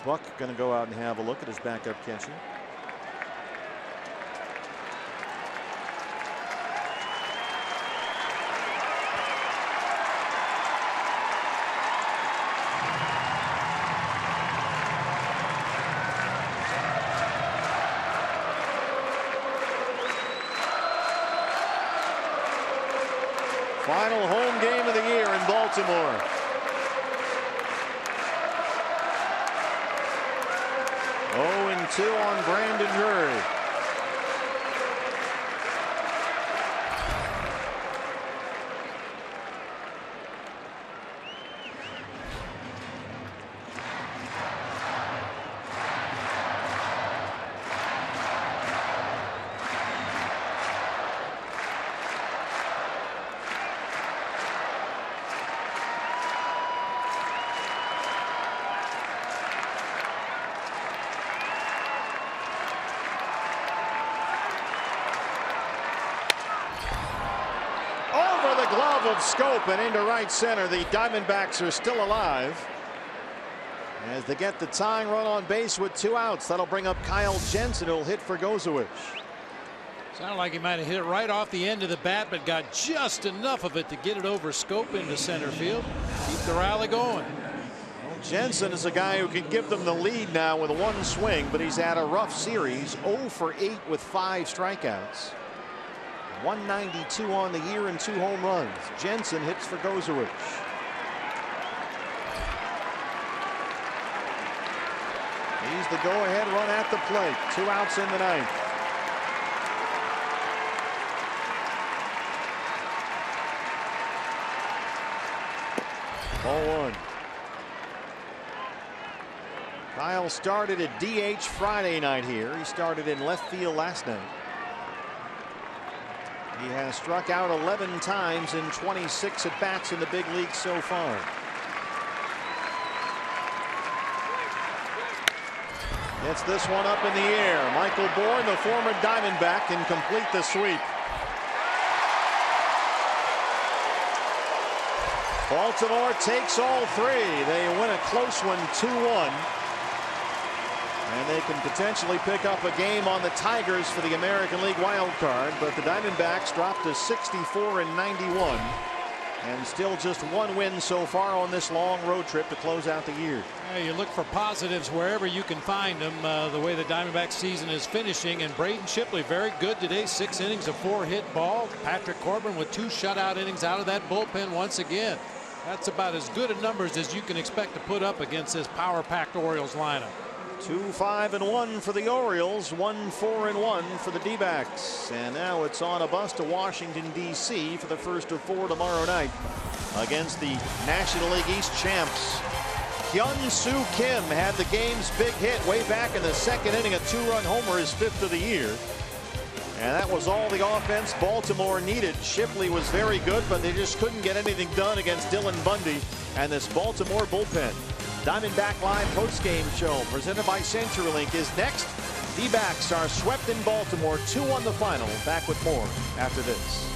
Buck going to go out and have a look at his backup catcher. Final home game of the year in Baltimore. Oh, 2 on Brandon Drury. glove of Schoop and into right center. The Diamondbacks are still alive as they get the tying run on base with 2 outs. That'll bring up Kyle Jensen, who'll hit for Gozowicz. Sounded like he might have hit it right off the end of the bat, but got just enough of it to get it over Schoop into center field. Keep the rally going. Well, Jensen is a guy who can give them the lead now with 1 swing, but he's had a rough series. 0 for 8 with 5 strikeouts. 192 on the year and 2 home runs. Jensen hits for Gozowicz. He's the go-ahead run at the plate. 2 outs in the 9th. Ball 1. Kyle started at DH Friday night here. He started in left field last night. He has struck out 11 times in 26 at bats in the big league so far. Gets this one up in the air. Michael Bourne, the former Diamondback, can complete the sweep. Baltimore takes all 3. They win a close one 2-1. And they can potentially pick up a game on the Tigers for the American League wild card. But the Diamondbacks dropped to 64-91. And still just 1 win so far on this long road trip to close out the year. Yeah, you look for positives wherever you can find them. The way the Diamondback season is finishing, and Braden Shipley very good today. 6 innings of 4 hit ball. Patrick Corbin with 2 shutout innings out of that bullpen once again. That's about as good a numbers as you can expect to put up against this power-packed Orioles lineup. 2-5-1 for the Orioles, 1-4-1 for the D-backs. And now it's on a bus to Washington, D.C. for the first of 4 tomorrow night against the National League East champs. Hyun-Soo Kim had the game's big hit way back in the 2nd inning, a 2-run homer, his 5th of the year. And that was all the offense Baltimore needed. Shipley was very good, but they just couldn't get anything done against Dylan Bundy and this Baltimore bullpen. Diamondback Live postgame show presented by CenturyLink is next. D-backs are swept in Baltimore 2-1 the final. Back with more after this.